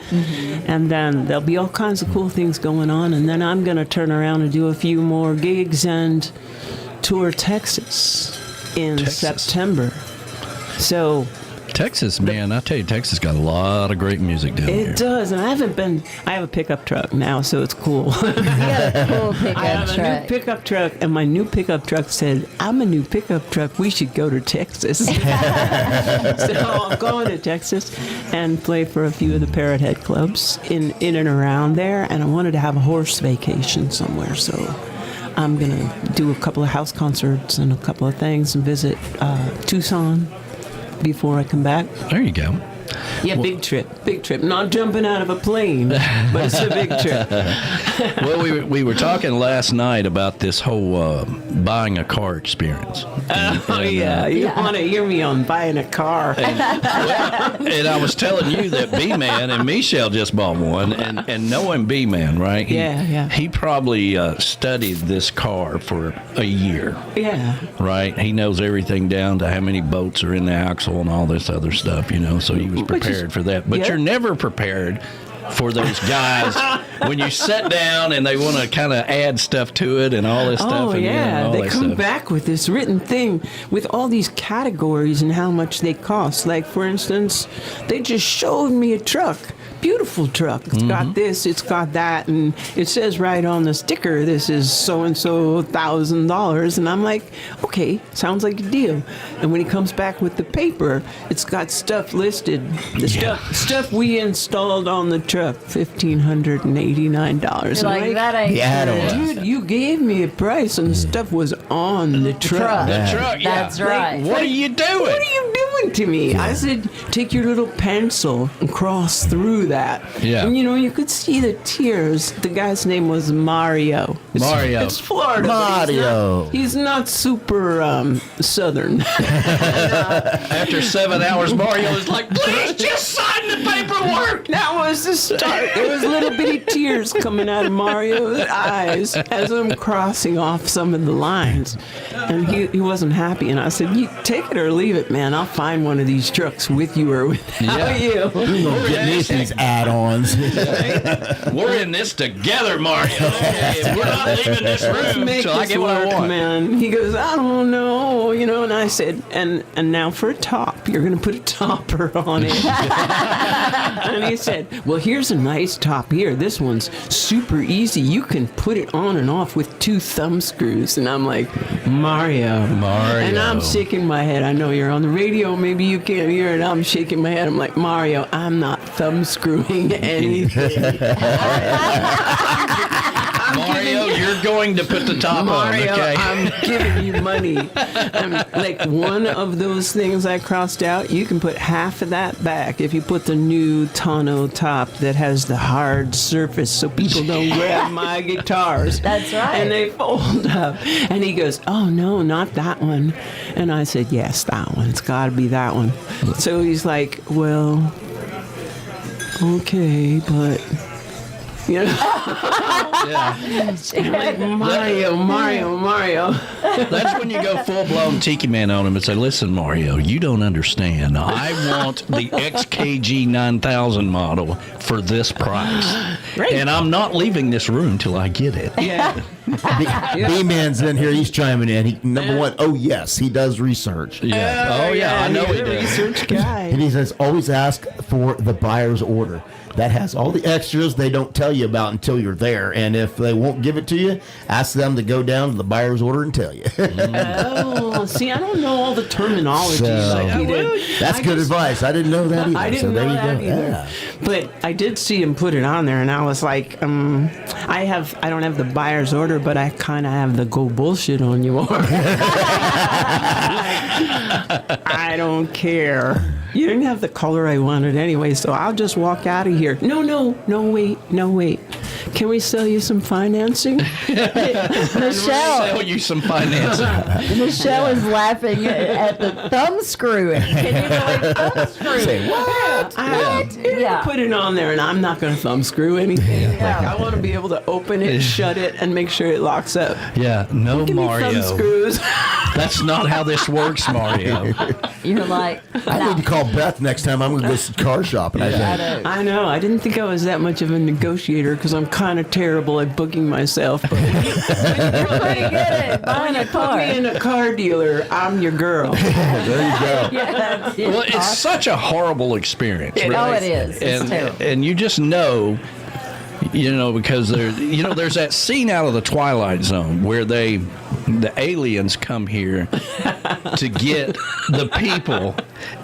And then there'll be all kinds of cool things going on, and then I'm going to turn around and do a few more gigs and tour Texas in September. So Texas, man, I tell you, Texas got a lot of great music down here. it does, and I have a pickup truck now, so it's cool. You got a cool pickup I have a truck. new pickup truck, and my new pickup truck said, "I'm a new pickup truck. We should go to Texas." So I'm going to Texas and play for a few of the Parrot Head clubs in and around there. And I wanted to have a horse vacation somewhere, so I'm gonna do a couple of house concerts and a couple of things and visit Tucson before I come back. There you go. Yeah, big trip. Not jumping out of a plane, but it's a big trip. Well, we were talking last night about this whole buying a car experience. You want to hear me on buying a car. And I was telling you that B-Man and Michelle just bought one, and knowing B-Man, right? He probably studied this car for a year. Yeah. Right? He knows everything down to how many bolts are in the axle and all this other stuff, so he was prepared for that. But you're never prepared for those guys when you sit down and they want to kind of add stuff to it and all this stuff. And, they come back with this written thing with all these categories and how much they cost. Like, for instance, they just showed me a truck. Beautiful truck. It's got this, it's got that, and it says right on the sticker, this is so-and-so $1,000. And I'm like, okay, sounds like a deal. And when he comes back with the paper, it's got stuff listed. The stuff we installed on the truck, $1,589. Like, that ain't Dude, you gave me a price, and the stuff was on the truck. The truck, yeah. That's right. What are you doing? What are you doing to me? I said, take your little pencil and cross through that. Yeah. And you could see the tears. The guy's name was Mario. It's Florida. Mario. He's not super southern. After 7 hours, Mario was like, please just sign the paperwork. That was the start. There was little bitty tears coming out of Mario's eyes as I'm crossing off some of the lines. And he wasn't happy. And I said, you take it or leave it, man. I'll find one of these trucks with you or without you. You're going to get me these add-ons. We're in this together, Mario. We're not leaving this room until I get what I want. Man. He goes, I don't know, and I said, and now for a top, you're going to put a topper on it. And he said, well, here's a nice top here. This one's super easy. You can put it on and off with 2 thumb screws. And I'm like, Mario. And I'm shaking my head. I know you're on the radio. Maybe you can't hear it. I'm shaking my head. I'm like, Mario, I'm not thumb screwing anything. Mario, you're going to put the top Mario, on, okay? I'm giving you money. Like one of those things I crossed out, you can put half of that back if you put the new tonneau top that has the hard surface so people don't grab my guitars. That's right. And they fold up. And he goes, oh, no, not that one. And I said, yes, that one. It's got to be that one. So he's like, well, okay, but... Yeah. Like, Mario. That's when you go full-blown Tiki Man on him and say, listen, Mario, you don't understand. I want the XKG 9000 model for this price. Right. And I'm not leaving this room till I get it. Yeah. B-Man's in here. He's chiming in. Number one, oh, yes, he does research. Yeah. Oh, yeah, I know he he's a does. research guy. And he says, always ask for the buyer's order. That has all the extras they don't tell you about until you're there. And if they won't give it to you, ask them to go down to the buyer's order and tell you. Oh, see, I don't know all the terminology like he did. That's good advice. I didn't know that either. I didn't know that either. Yeah. But I did see him put it on there, and I was like, I don't have the buyer's order, but I kind of have the go bullshit on you order. I don't care. You didn't have the color I wanted anyway, so I'll just walk out of here. No, wait. Can we sell you some financing? Michelle. Sell you some financing. Michelle is laughing at the thumb screwing. Can you believe thumb screwing? Say, what? Yeah. Put it on there, and I'm not going to thumb screw anything. Like, I want to be able to open it, shut it, and make sure it locks up. Yeah, no, Give me Mario. thumb screws. That's not how this works, Mario. You're like, I need to call Beth next time I'm going to go car shopping. I think. I know. I didn't think I was that much of a negotiator because I'm kind of terrible at booking myself. But you're pretty good at buying a put car. me in a car dealer, I'm your girl. There you go. Yeah, Well, it's such a horrible experience. It Oh, it is. It's terrible. And you just know, because there's that scene out of the Twilight Zone where the aliens come here to get the people,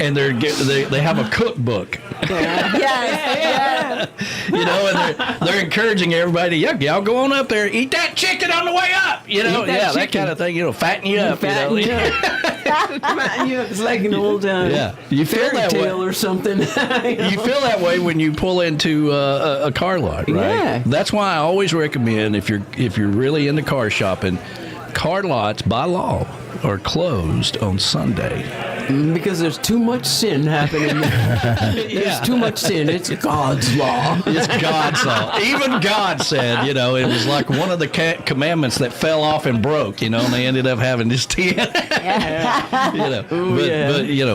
and they have a cookbook. Yes. And they're encouraging everybody, y'all go on up there, eat that chicken on the way up. That kind of thing. Fatten you up. Fatten you up. It's like an old You feel fairy that tale way. or something. You feel that way when you pull into a car lot, right? Yeah. That's why I always recommend if you're really into car shopping, car lots by law are closed on Sunday. Because there's too much sin happening there. There's too much sin. It's God's law. It's God's law. Even God said, it was like one of the commandments that fell off and broke, and they ended up having this 10. But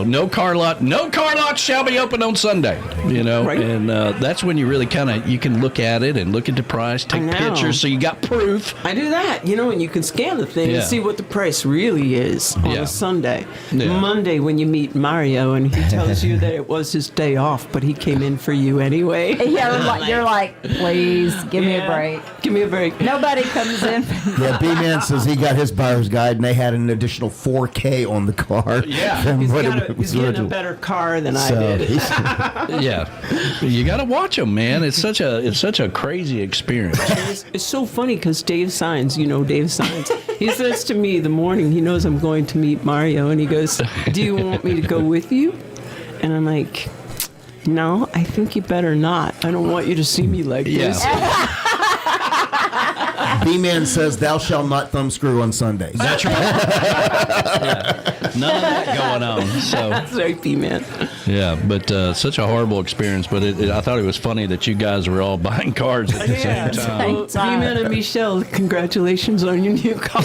no car lot shall be open on Sunday, Right. and that's when you really you can look at it and look at the price, take pictures, so you got proof. I do that, and you can scan the thing and see what the price really is on a Sunday. Yeah. Monday, when you meet Mario and he tells you that it was his day off, but he came in for you anyway. Yeah, you're like, please give me a break. Give me a break. Nobody comes in. Yeah, B-Man says he got his buyer's guide, and they had an additional $4K on the car. Yeah. from He's what it was getting a original. better car than I So did. You got to watch them, man. It's such a crazy experience. It's so funny because Dave Signs, Dave Signs, he says to me the morning, he knows I'm going to meet Mario, and he goes, do you want me to go with you? And I'm like, no, I think you better not. I don't want you to see me like this. B-Man says, thou shalt not thumb screw on Sundays. That's right. None of that going on. So That's right, B-Man. yeah, but such a horrible experience. But I thought it was funny that you guys were all buying cars at the same time. So, B-Man and Michelle, congratulations on your new car.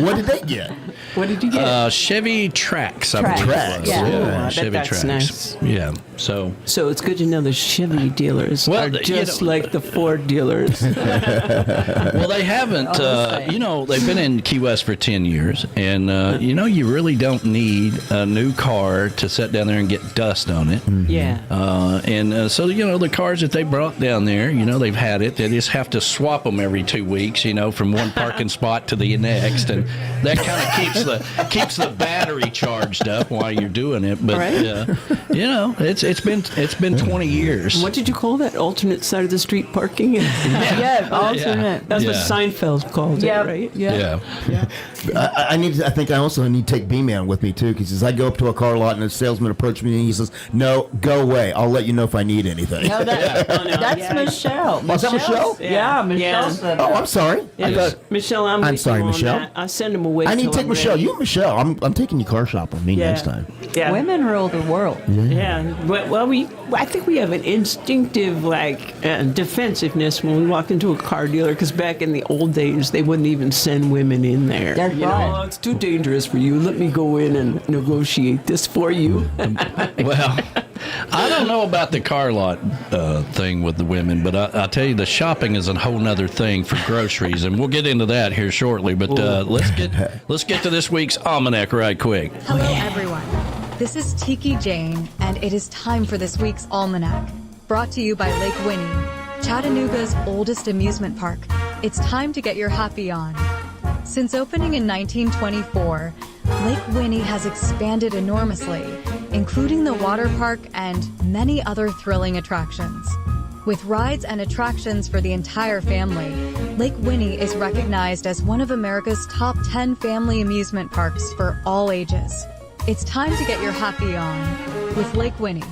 What did they get? What did you get? Chevy Trax, I Trax, believe it Trax, was. yeah. Oh, I bet Chevy that's Trax. nice. Yeah. So So it's good to know the Chevy dealers Well, are you just know- like the Ford dealers. well, they haven't. They've been in Key West for 10 years, and you really don't need a new car to sit down there and get dust on it. Yeah. So the cars that they brought down there, they've had it. They just have to swap them every 2 weeks, from one parking spot to the next, and that kind of keeps the battery charged up while you're doing it. But Right. it's been 20 years. What did you call that? Alternate side of the street parking? Yeah, alternate. That's what Yeah. Seinfeld called Yeah. it, right? Yeah. I think I also need to take B-Man with me, too, because he says, I go up to a car lot and a salesman approaches me and he says, no, go away. I'll let you know if I need anything. No, that's Michelle. Was that Michelle? Yeah, Michelle said Oh, that. I'm sorry. I thought, Michelle, I'm with sorry, you on Michelle. that. I'll send him away. I need till to take I'm Michelle. ready. You and Michelle. I'm taking you car shopping with me next time. Yeah. Women rule the world. Yeah. Well, I think we have an instinctive defensiveness when we walk into a car dealership. dealer because back in the old days, they wouldn't even send women in there. That's right. "Oh, it's too dangerous for you. Let me go in and negotiate this for you." Well, I don't know about the car lot thing with the women, but I tell you, the shopping is a whole nother thing for groceries, and we'll get into that here shortly. But let's get to this week's Almanac right quick. Hello, everyone. This is Tiki Jane, and it is time for this week's Almanac. Brought to you by Lake Winnie, Chattanooga's oldest amusement park. It's time to get your happy on. Since opening in 1924, Lake Winnie has expanded enormously, including the water park and many other thrilling attractions. With rides and attractions for the entire family, Lake Winnie is recognized as one of America's top 10 family amusement parks for all ages. It's time to get your happy on with Lake Winnie.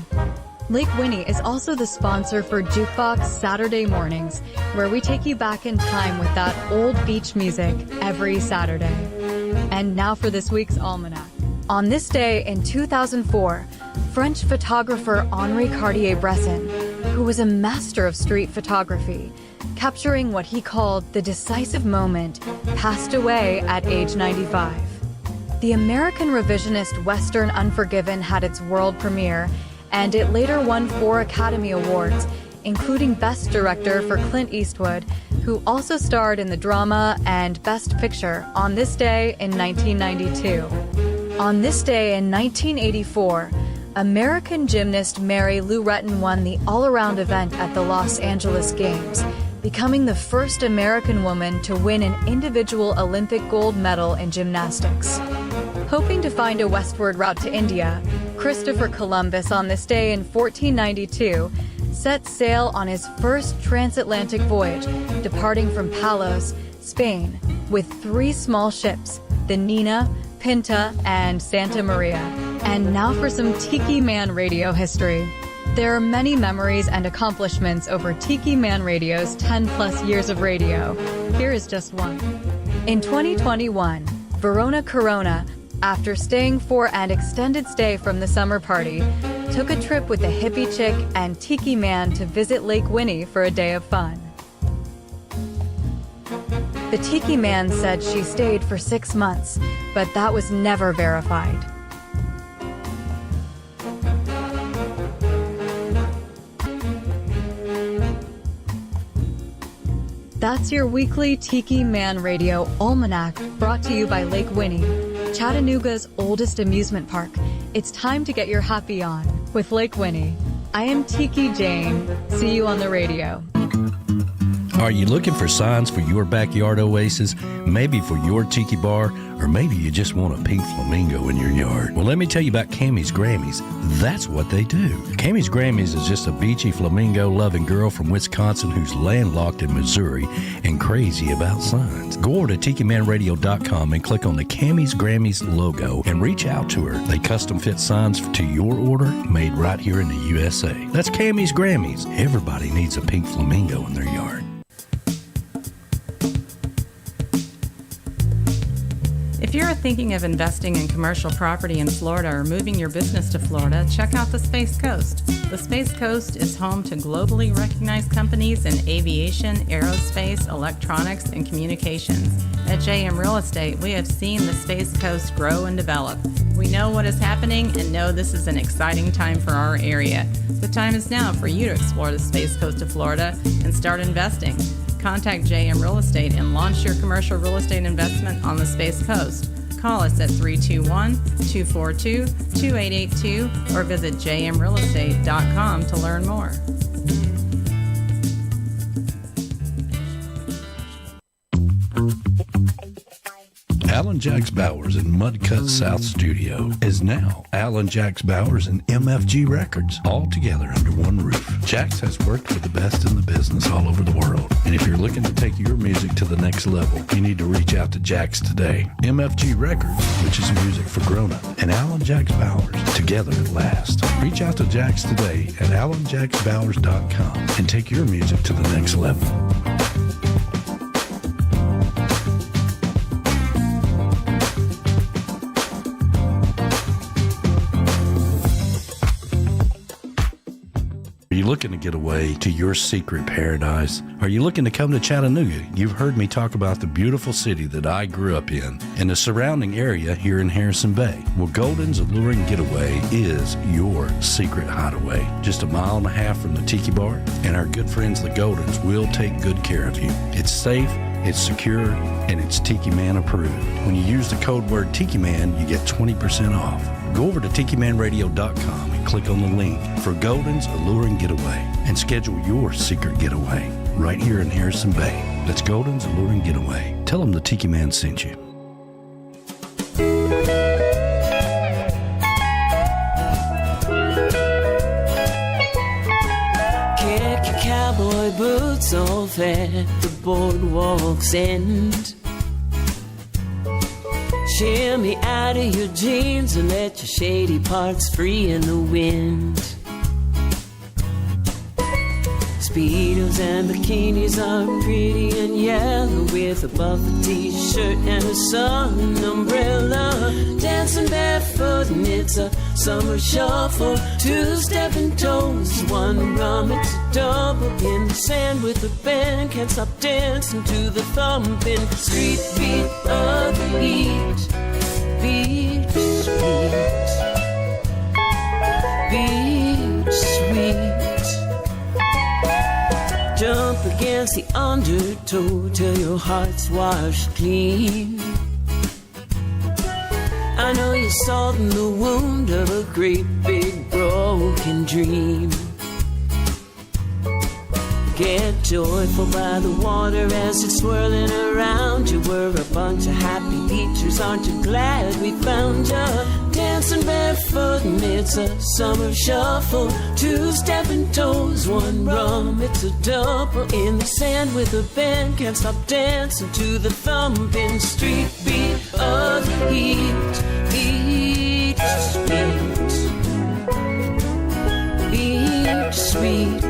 Lake Winnie is also the sponsor for Jukebox Saturday Mornings, where we take you back in time with that old beach music every Saturday. And now for this week's Almanac. On this day in 2004, French photographer Henri Cartier-Bresson, who was a master of street photography, capturing what he called the decisive moment, passed away at age 95. The American revisionist Western Unforgiven had its world premiere, and it later won 4 Academy Awards, including Best Director for Clint Eastwood, who also starred in the drama, and Best Picture on this day in 1992. On this day in 1984, American gymnast Mary Lou Retton won the all-around event at the Los Angeles Games, becoming the first American woman to win an individual Olympic gold medal in gymnastics. Hoping to find a westward route to India, Christopher Columbus on this day in 1492 set sail on his first transatlantic voyage, departing from Palos, Spain, with 3 small ships, the Nina, Pinta, and Santa Maria. And now for some Tiki Man Radio history. There are many memories and accomplishments over Tiki Man Radio's 10-plus years of radio. Here is just one. In 2021, Verona Corona, after staying for an extended stay from the summer party, took a trip with the hippie chick and Tiki Man to visit Lake Winnie for a day of fun. The Tiki Man said she stayed for 6 months, but that was never verified. That's your weekly Tiki Man Radio Almanac, brought to you by Lake Winnie, Chattanooga's oldest amusement park. It's time to get your happy on with Lake Winnie. I am Tiki Jane. See you on the radio. Are you looking for signs for your backyard oasis? Maybe for your tiki bar, or maybe you just want a pink flamingo in your yard. Well, let me tell you about Camys Grammys. That's what they do. Camys Grammys is just a beachy flamingo-loving girl from Wisconsin who's landlocked in Missouri and crazy about signs. Go over to TikiManRadio.com and click on the Camys Grammys logo and reach out to her. They custom fit signs to your order, made right here in the USA. That's Camys Grammys. Everybody needs a pink flamingo in their yard. If you're thinking of investing in commercial property in Florida or moving your business to Florida, check out the Space Coast. The Space Coast is home to globally recognized companies in aviation, aerospace, electronics, and communications. At JM Real Estate, we have seen the Space Coast grow and develop. We know what is happening and know this is an exciting time for our area. The time is now for you to explore the Space Coast of Florida and start investing. Contact JM Real Estate and launch your commercial real estate investment on the Space Coast. Call us at 321-242-2882 or visit jmrealestate.com to learn more. Alan Jacks Bowers in Mudcut South Studio is now Alan Jacks Bowers and MFG Records, all together under one roof. Jacks has worked with the best in the business all over the world. And if you're looking to take your music to the next level, you need to reach out to Jacks today. MFG Records, which is music for grown-up, and Alan Jacks Bowers, together at last. Reach out to Jacks today at alanjacksbowers.com and take your music to the next level. Are you looking to get away to your secret paradise? Are you looking to come to Chattanooga? You've heard me talk about the beautiful city that I grew up in and the surrounding area here in Harrison Bay. Well, Golden's A-lure-ing Getaway is your secret hideaway. Just a mile and a half from the Tiki Bar, and our good friends the Goldens will take good care of you. It's safe, it's secure, and it's Tiki Man approved. When you use the code word Tiki Man, you get 20% off. Go over to TikiManRadio.com and click on the link for Golden's A-lure-ing Getaway and schedule your secret getaway right here in Harrison Bay. That's Golden's A-lure-ing Getaway. Tell them the Tiki Man sent you. Kick your cowboy boots off at the boardwalk's end. Shimmy out of your jeans and let your shady parts free in the wind. Speedos and bikinis are pretty and yellow with a buffer t-shirt and a sun umbrella. Dancing barefoot and it's a summer shuffle. Two-stepping toes, one rum, it's a double. In the sand with the band, can't stop dancing to the thumping street beat of the heat. Beach sweet, beach sweet. Jump against the undertow till your heart's washed clean. I know you're salting the wound of a great big broken dream. Get joyful by the water as it's swirling around you. We're a bunch of happy beachers, aren't you glad we found you? Dancing barefoot and it's a summer shuffle. Two-stepping toes, one rum, it's a double. In the sand with a band, can't stop dancing to the thumping street beat of the heat. Beach sweet, beach sweet.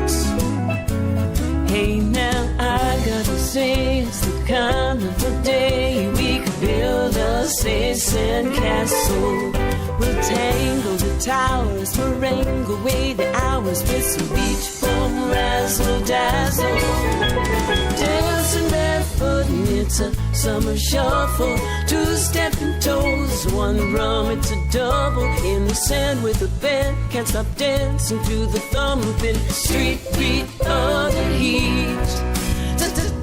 Hey now, I gotta say, it's the kind of a day we could build a sand castle. We'll tangle the towers, wrangle away the hours with some beach bum razzle dazzle. Dancing barefoot and it's a summer shuffle. Two-stepping toes, one rum, it's a double. In the sand with a band, can't stop dancing to the thumping street beat of the heat.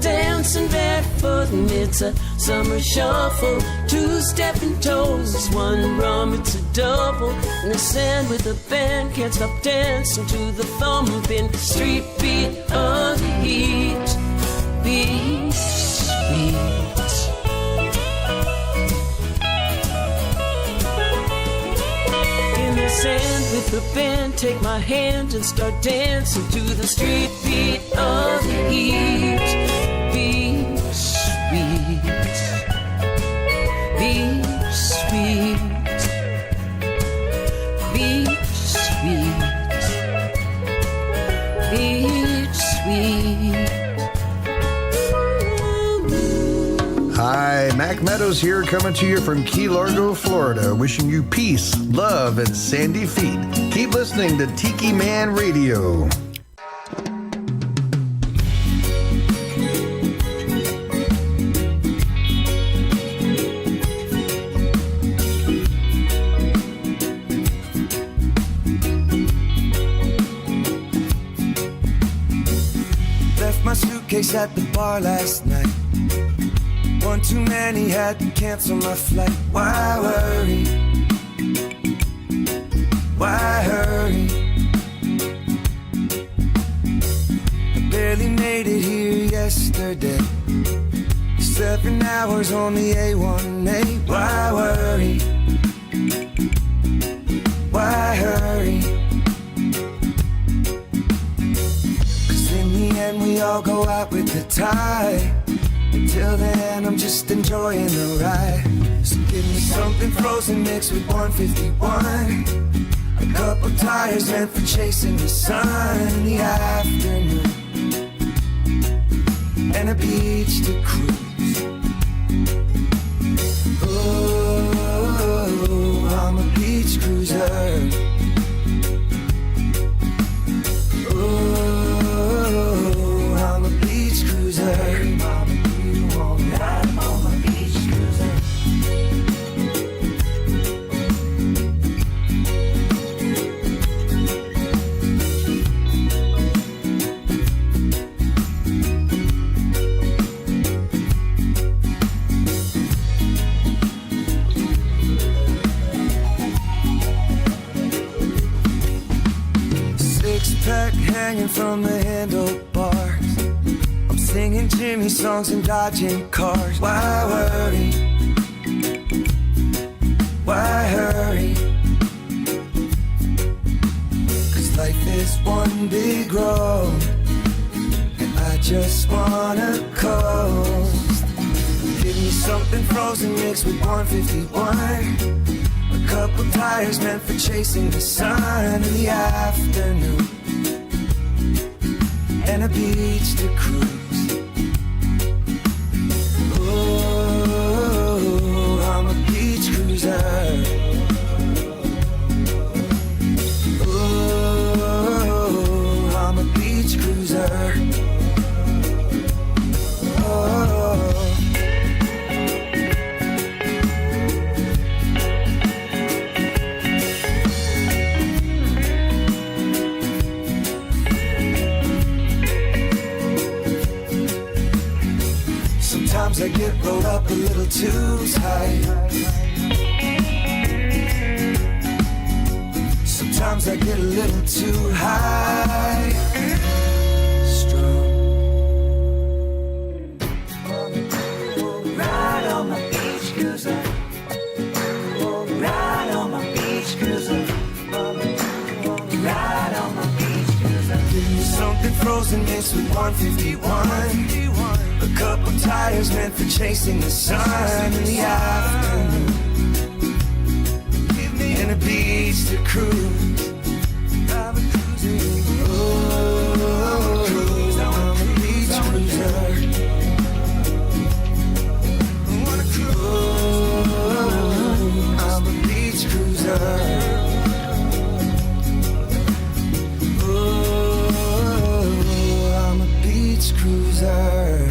Dancing barefoot and it's a summer shuffle. Two-stepping toes, one rum, it's a double. In the sand with a band, can't stop dancing to the thumping street beat of the heat. Beach sweet. In the sand with the band, take my hand and start dancing to the street beat of the heat. Beach sweet, beach sweet, beach sweet, beach sweet. Hi, Mac Meadows here, coming to you from Key Largo, Florida, wishing you peace, love, and sandy feet. Keep listening to Tiki Man Radio. Left my suitcase at the bar last night. One too many, had to cancel my flight. Why worry? Why hurry? I barely made it here yesterday. 7 hours on the A1A. Why worry? Why hurry? 'Cause in the end we all go out with the tide. Until then, I'm just enjoying the ride. So give me something frozen mixed with 151. A couple tires meant for chasing the sun in the afternoon. And a beach to cruise. Oh, I'm a beach cruiser. Oh, six-pack hanging from the handlebars. I'm singing Jimmy songs and dodging cars. Why worry? Why hurry? 'Cause life is one big road, and I just wanna coast. Give me something frozen mixed with 151. A couple tires meant for chasing the sun in the afternoon, and a beach to cruise. Oh, I'm a beach cruiser. Oh, I'm a beach cruiser. Oh. Sometimes I get rolled up a little too tight. Sometimes I get a little too high. Strong. Ride on my beach cruiser. Ride on my beach cruiser. Ride on my beach cruiser. Give me something frozen mixed with 151. A couple tires meant for chasing the sun in the afternoon, and a beach to cruise. I'm a cruiser. Oh, I'm a beach cruiser. Oh, I'm a beach cruiser. Oh, I'm a beach cruiser.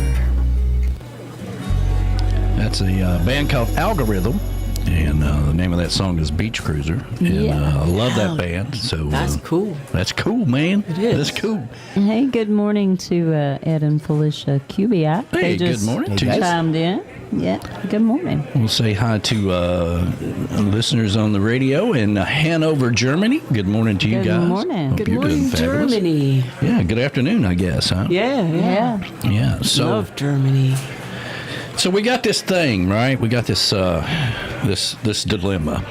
That's a band called Algorithm, and the name of that song is Beach Cruiser. And I love that band. So That's cool. That's cool, man. It is. That's cool. Hey, good morning to Ed and Felicia Kubiak. Hey, They good just morning to you. chimed in. Yeah, good morning. We'll say hi to listeners on the radio in Hanover, Germany. Good morning to you Good guys. morning. Hope Good you're morning, doing fabulous. Germany. Yeah, good afternoon, I guess, huh? Yeah. Yeah. So Love Germany. So we got this thing, right? We got this this dilemma,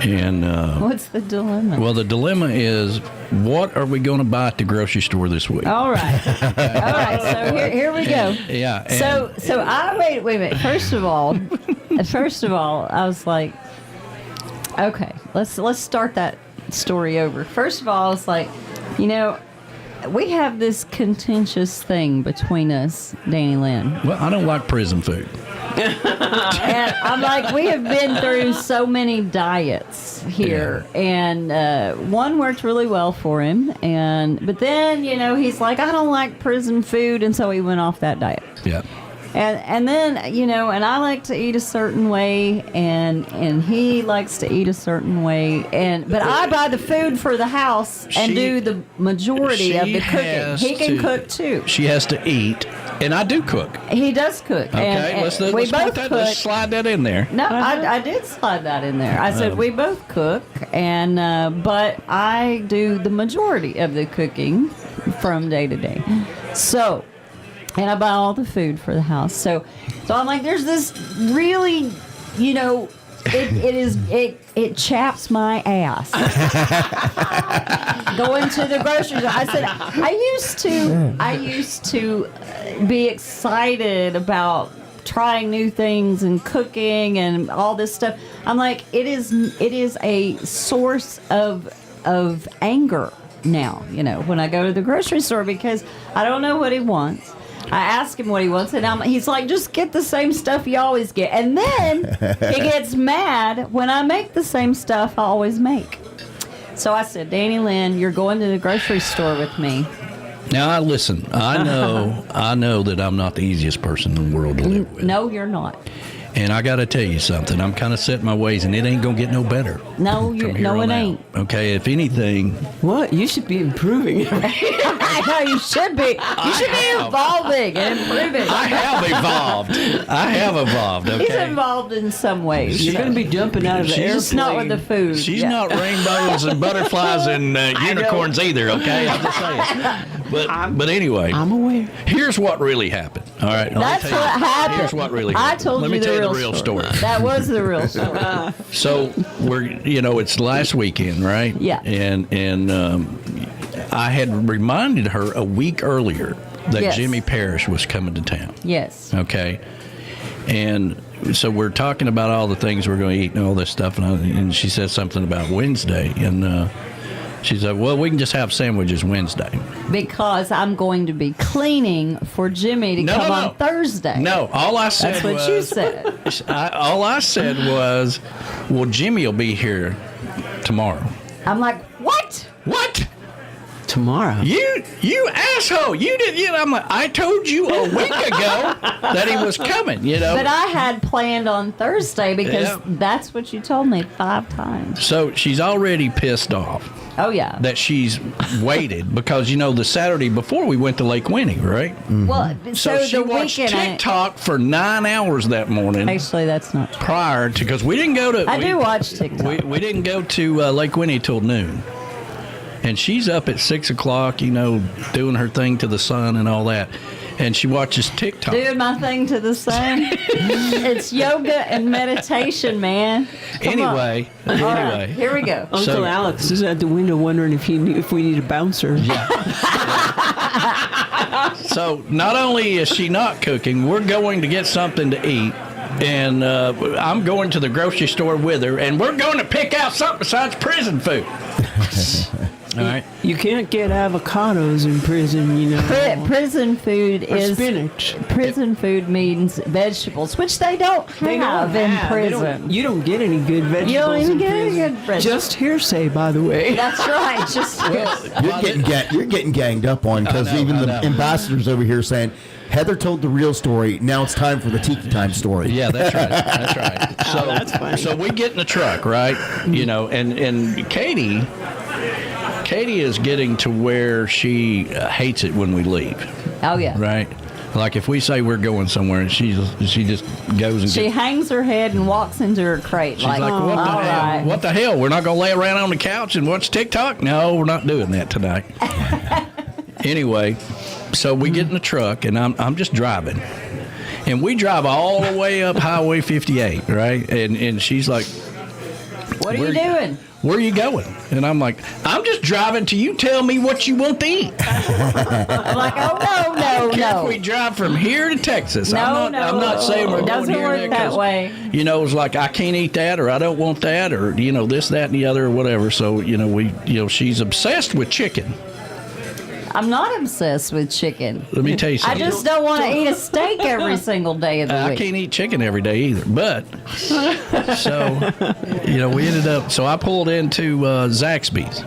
and What's the dilemma? well, the dilemma is, what are we going to buy at the grocery store this week? All right. All right. So here we go. Yeah. and- So I wait a minute. First of all, I was like, okay, let's start that story over. First of all, it's like, we have this contentious thing between us, Danny Lynn. well, I don't like prison food. And I'm like, we have been through so many diets here, and one worked really well for him, but then he's like, I don't like prison food, and so he went off that diet. Yeah. And then and I like to eat a certain way, and he likes to eat a certain way, but I buy the food for the house and do the majority of the cooking. He can cook too. She has to eat, and I do cook. He does cook. Okay, and let's we put both that, cook. let's slide that in there. No, I did slide that in there. I said we both cook, and but I do the majority of the cooking from day to day. So, and I buy all the food for the house. So I'm like, there's this really, it chaps my ass. Going to the grocery store. I said, I used to be excited about trying new things and cooking and all this stuff. I'm like, it is a source of anger now, when I go to the grocery store, because I don't know what he wants. I ask him what he wants, and he's like, just get the same stuff you always get. And then he gets mad when I make the same stuff I always make. So I said, Danny Lynn, you're going to the grocery store with me. Now, listen, I know that I'm not the easiest person in the world to live with. No, you're not. And I got to tell you something. I'm kind of set in my ways, and it ain't going to get no better. No, it ain't. Okay, if anything. What? You should be improving. I know you should be. You should be evolving and improving. I have evolved. Okay. He's involved in some ways. You're going to be jumping out of the airplane. Just not with the food. She's not rainbows and butterflies and unicorns either. Okay, I'm just saying. But anyway, I'm aware. Here's what really happened. All right, That's what happened. Here's what really happened. I told Let you me tell you the the real story. That was the real story. So it's last weekend, right? Yeah. And I had reminded her a week earlier that Yes. Jimmy Parrish was coming to town. Yes. Okay. And so we're talking about all the things we're going to eat and all this stuff, and she said something about Wednesday, and she said, "Well, we can just have sandwiches Wednesday." Because I'm going to be cleaning for Jimmy to come on Thursday. No, all I said That's what was, you said. all I said was, "Well, Jimmy will be here tomorrow." I'm like, what? What? Tomorrow. You asshole! You did. I'm like, I told you a week ago that he was coming. But I had planned on Thursday because Yeah. that's what you told me 5 times. So she's already pissed off. Oh yeah. That she's waited because the Saturday before we went to Lake Winnie, right? Well, So she the watched weekend. TikTok for 9 hours that morning. Actually, that's not true. Prior to, because we didn't go to. I do watch TikTok. We didn't go to Lake Winnie till noon. And she's up at 6 o'clock, doing her thing to the sun and all that. And she watches TikTok. Doing my thing to the sun. It's yoga and meditation, man. Come on. Anyway, All right, here we go. Uncle Alex is at the window wondering if we need a bouncer. Yeah. So not only is she not cooking, we're going to get something to eat. And I'm going to the grocery store with her, and we're going to pick out something besides prison food. All right. You can't get avocados in prison, Prison food Or is spinach. Prison food means vegetables, which they don't have in prison. You don't get any good vegetables. You don't even in get any prison. good vegetables. Just hearsay, by the way. That's right. Just You're getting ganged up on because even the ambassadors over here saying, Heather told the real story. Now it's time for the Tiki Time story. Yeah, that's right. That's right. So, that's funny. So we get in the truck, right? And Katie is getting to where she hates it when we leave. Oh yeah. Right. Like if we say we're going somewhere, and she just goes and She hangs her head and walks into her crate. she's like, what the all hell? right. What the hell? We're not gonna lay around on the couch and watch TikTok? No, we're not doing that tonight. Anyway, so we get in the truck and I'm just driving. And we drive all the way up Highway 58, right? And she's like, What are you doing? where are you going? And I'm like, I'm just driving till you tell me what you want to eat. I'm like, oh no. If we drive from here to Texas, No, I'm not saying we're it going doesn't here work there that 'cause, way. it's like I can't eat that or I don't want that or this, that, and the other or whatever. So she's obsessed with chicken. I'm not obsessed with chicken. Let me tell you I something. just don't want to eat a steak every single day of the I week. can't eat chicken every day either. But so we ended up. So I pulled into Zaxby's.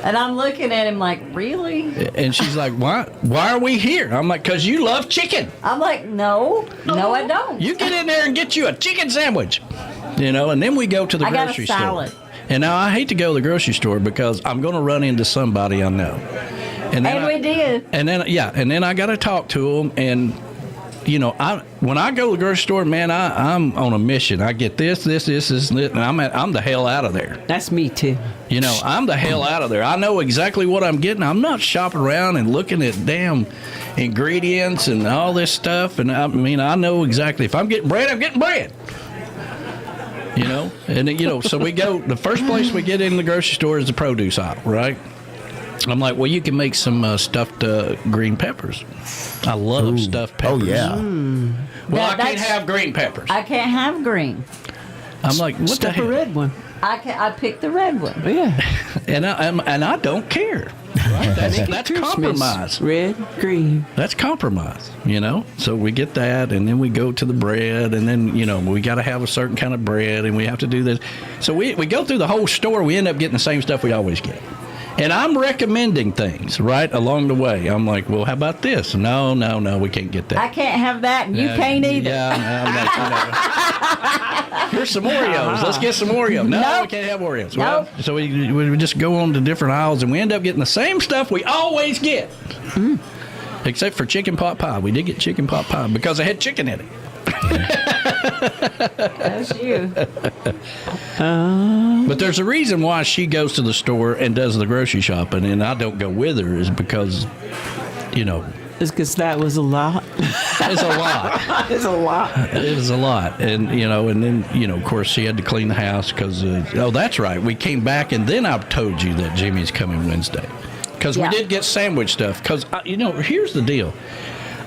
And I'm looking at him like, really? And she's like, why are we here? I'm like, because you love chicken. I'm like, no, I don't. You get in there and get you a chicken sandwich. And then we go to the I got a grocery salad. store. And now I hate to go to the grocery store because I'm going to run into somebody I know. And we did. And then I got to talk to them. And, when I go to the grocery store, man, I'm on a mission. I get this, and I'm the hell out of there. That's me, too. I'm the hell out of there. I know exactly what I'm getting. I'm not shopping around and looking at damn ingredients and all this stuff. And, I know exactly. If I'm getting bread, I'm getting bread. And, so we go, the first place we get in the grocery store is the produce aisle, right? I'm like, well, you can make some stuffed green peppers. I love stuffed peppers. Oh, yeah. Well, I can't have green peppers. I can't have green. I'm like, what the Stuff hell? a red one. I picked the red one. Yeah. And I don't care. Right? That's compromise. Red, green. That's compromise, So we get that, and then we go to the bread, and then, we got to have a certain kind of bread, and we have to do this. So we go through the whole store. We end up getting the same stuff we always get. And I'm recommending things right along the way. I'm like, well, how about this? No, we can't get that. I can't have that, and you can't either. Yeah, I'm like, Here's some Oreos. Let's get some Oreos. No, Nope. we can't have Oreos. Nope. Well, so we just go on to different aisles, and we end up getting the same stuff we always get. Except for chicken pot pie. We did get chicken pot pie because it had chicken in it. That's you. But there's a reason why she goes to the store and does the grocery shopping, and I don't go with her, is because, It's because that was a lot. it's a lot. It's a lot. It was a lot. And, and then, of course, she had to clean the house because, that's right. We came back, and then I told you that Jimmy's coming Wednesday. Because we did get sandwich stuff. Because, here's the deal.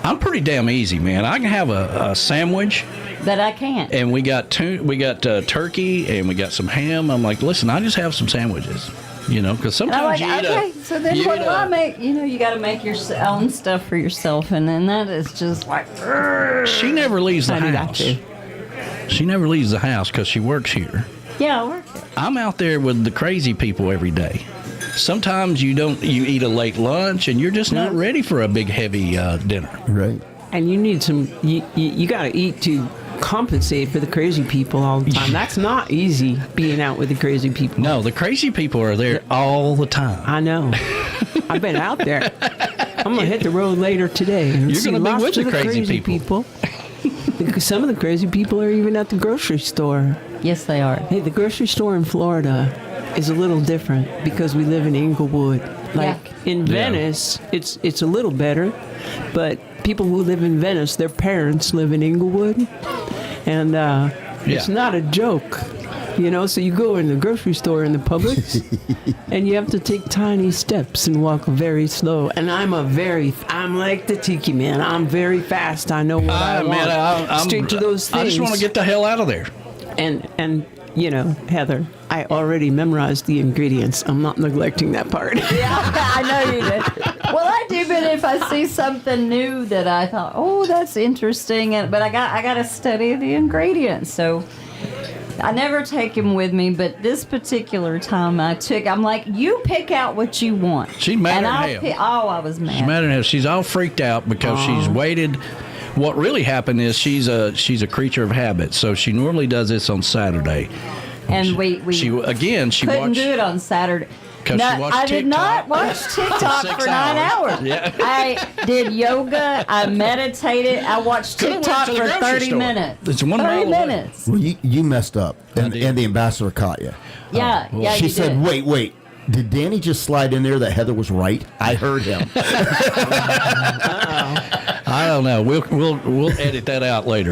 I'm pretty damn easy, man. I can have a sandwich. But I can't. And we got turkey, and we got some ham. I'm like, listen, I just have some sandwiches. Because sometimes so then what do I make? You got to make your own stuff for yourself, and then that is just like. She never leaves the house. She never leaves the house because she works here. Yeah, I work here. I'm out there with the crazy people every day. Sometimes you eat a late lunch, and you're just not ready for a big, heavy dinner. Right. And you need you got to eat to compensate for the crazy people all the time. That's not easy, being out with the crazy people. No, the crazy people are there all the time. I know. I've been out there. I'm going to hit the road later today. And You're going to be with the crazy people. Because some of the crazy people are even at the grocery store. Yes, they are. Hey, the grocery store in Florida is a little different because we live in Inglewood. In Venice, it's a little better, but people who live in Venice, their parents live in Inglewood, and it's not a joke. So you go in the grocery store in the Publix, and you have to take tiny steps and walk very slow. And I'm like the Tiki Man. I'm very fast. I know what I want. I'm straight to those things. I just want to get the hell out of there. And Heather, I already memorized the ingredients. I'm not neglecting that part. Yeah, I know you did. Well, I do, but if I see something new that I thought, oh, that's interesting, but I got to study the ingredients. So I never take him with me, but this particular time I'm like, you pick out what you want. She's mad at hell. I was mad. She's mad at hell. She's all freaked out because she's waited. What really happened is she's a creature of habit. So she normally does this on Saturday. And we couldn't do it on Saturday. No, I did not watch TikTok for 9 hours. Yeah. I did yoga. I meditated. I watched TikTok for 30 minutes. It's 1 mile 30 minutes. Well, you messed up, and the ambassador caught you. Yeah, yeah. She said, "Wait. Did Danny just slide in there that Heather was right? I heard him." I don't know. We'll edit that out later.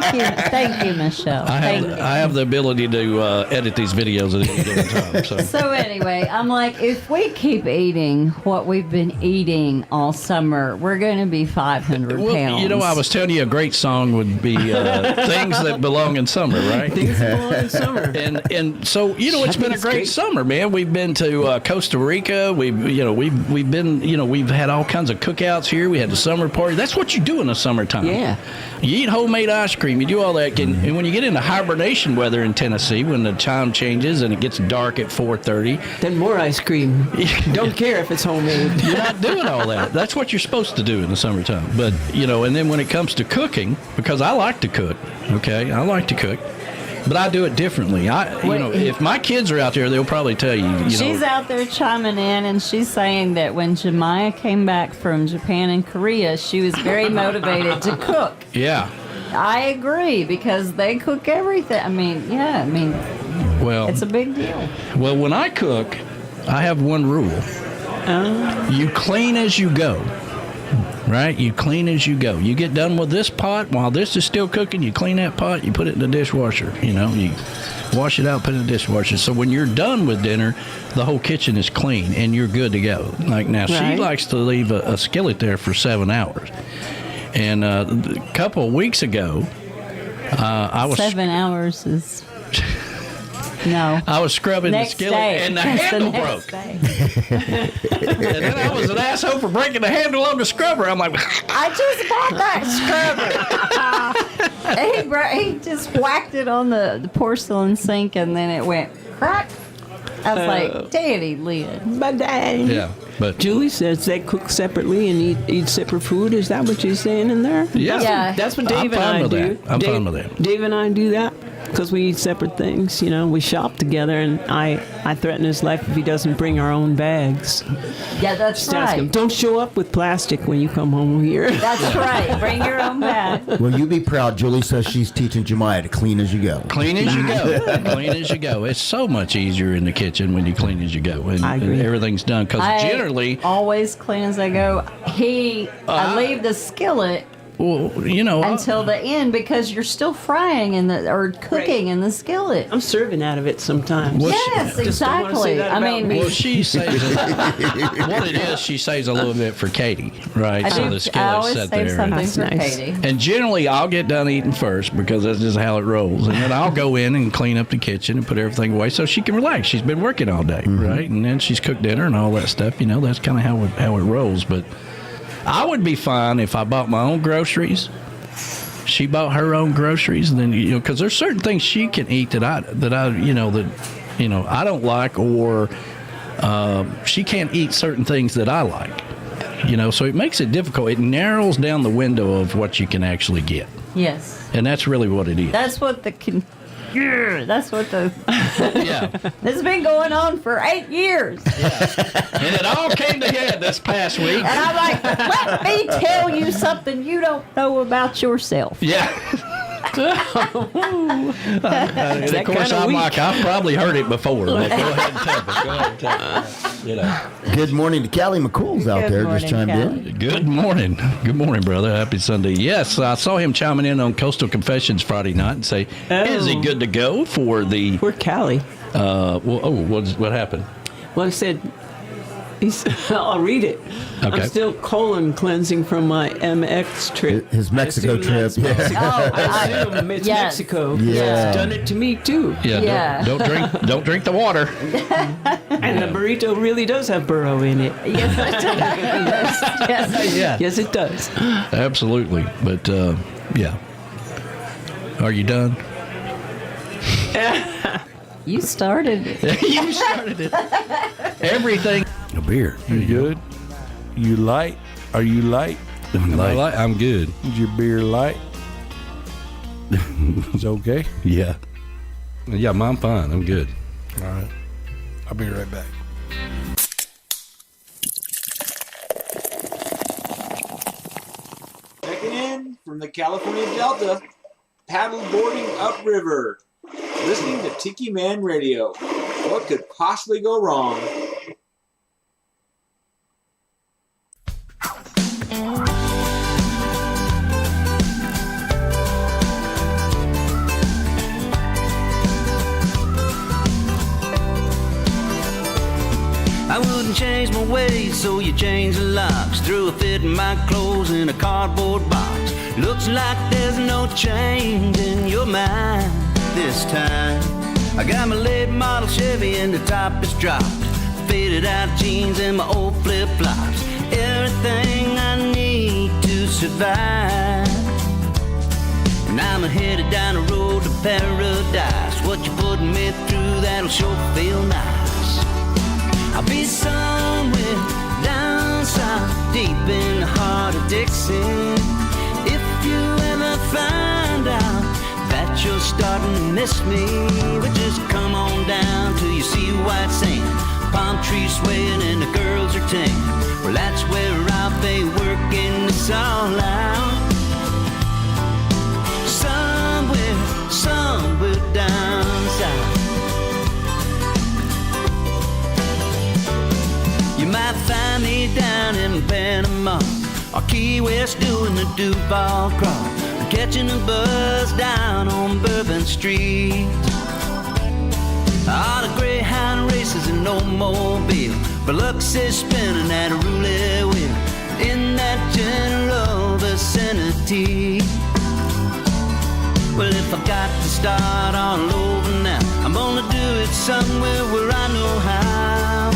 Thank you, Michelle. I have the ability to edit these videos at any given time. So anyway, I'm like, if we keep eating what we've been eating all summer, we're going to be 500 pounds. I was telling you a great song would be "Things That Belong in Summer," right? Things that belong in summer. And so it's been a great summer, man. We've been to Costa Rica. We've been we've had all kinds of cookouts here. We had the summer party. That's what you do in the summertime. Yeah. You eat homemade ice cream. You do all that. And when you get into hibernation weather in Tennessee, when the time changes and it gets dark at 4:30, then more ice cream. Don't care if it's homemade. You're not doing all that. That's what you're supposed to do in the summertime. But and then when it comes to cooking, because I like to cook. Okay, I like to cook. But I do it differently. If my kids are out there, they'll probably tell you. She's out there chiming in, and she's saying that when Jemiah came back from Japan and Korea, she was very motivated to cook. Yeah. I agree, because they cook everything. Well, it's a big deal. Well, when I cook, I have one rule. You clean as you go. Right? You clean as you go. You get done with this pot, while this is still cooking, you clean that pot, you put it in the dishwasher. You wash it out, put it in the dishwasher. So when you're done with dinner, the whole kitchen is clean and you're good to go. Like now, She likes to leave a skillet there for 7 hours. And a couple of weeks ago, I was 7 hours is. No. I was scrubbing the skillet and the handle broke. And then I was an asshole for breaking the handle on the scrubber. I'm like, I just bought that scrubber. He just whacked it on the porcelain sink, and then it went crack. I was like, Daddy Lynn. My dad. Yeah, but Julie says they cook separately and eat separate food. Is that what you're saying in there? Yeah. That's what I'm Dave and fine I with do. that. I'm fine with that. Dave and I do that because we eat separate things. You know, we shop together, and I threaten his life if he doesn't bring our own bags. Yeah, that's Just ask him, right. don't show up with plastic when you come home here. That's right. Bring your own bag. Well, you be proud. Julie says she's teaching Jemiah to clean as you go. Clean as you go. Clean as you go. It's so much easier in the kitchen when you clean as you go. And, I agree. and everything's done. Because generally, always clean as I go. I leave the skillet well, you know, until the end because you're still frying or cooking in the skillet. I'm serving out of it sometimes. Yes, exactly. I mean, well, she saves what it is. She saves a little bit for Katie, right? I the skillet's always set save there. something for nice. Katie. And generally, I'll get done eating first because that's just how it rolls. And then I'll go in and clean up the kitchen and put everything away so she can relax. She's been working all day, right? And then she's cooked dinner and all that stuff. You know, that's kind of how it rolls. But I would be fine if I bought my own groceries. She bought her own groceries, and then because there's certain things she can eat that I don't like, or she can't eat certain things that I like. So it makes it difficult. It narrows down the window of what you can actually get. Yes. And that's really what it is. That's what that's what the. Yeah. This has been going on for 8 years. And it all came to head this past week. And I'm like, let me tell you something you don't know about yourself. Yeah. And of course, I'm like, I've probably heard it before. But go ahead and tell me. Good morning to Callie McCool's out there just chimed in. Good morning. Good morning, brother. Happy Sunday. Yes, I saw him chiming in on Coastal Confessions Friday night and say, is he good to go for the... We're Callie. What happened? Well, I said, I'll read it. Okay. I'm still colon cleansing from my MX trip. His Mexico trip. Yeah. I assume it's Mexico. Yeah. It's done it to me too. Yeah. Don't drink the water. And the burrito really does have burro in it. Yes, it does. Yes. Yeah. Yes, it does. Absolutely. But yeah. Are you done? You started it. You started it. Everything. A beer. You good? You light? Are you light? I'm good. Is your beer light? It's okay? Yeah. Yeah, I'm fine. I'm good. All right. I'll be right back. Checking in from the California Delta, paddle boarding upriver, listening to Tiki Man Radio. What could possibly go wrong? I wouldn't change my ways, so you change the locks. Threw a fit in my clothes in a cardboard box. Looks like there's no change in your mind this time. I got my late model Chevy and the top is dropped. Faded out jeans and my old flip-flops. Everything I need to survive. And I'm headed down the road to paradise. What you're putting me through, that'll sure feel nice. I'll be somewhere down south, deep in the heart of Dixie. If you ever find out that you're starting to miss me, but just come on down till you see white sand, palm trees swaying and the girls are tan. Well, that's where I'll be working this all out. Somewhere down south. You might find me down in Panama or Key West doing the Duval Cross, or catching a bus down on Bourbon Street. All the Greyhound races in no mobile, but luck says spinning that roulette wheel in that general vicinity. Well, if I got to start all over now, I'm gonna do it somewhere where I know how.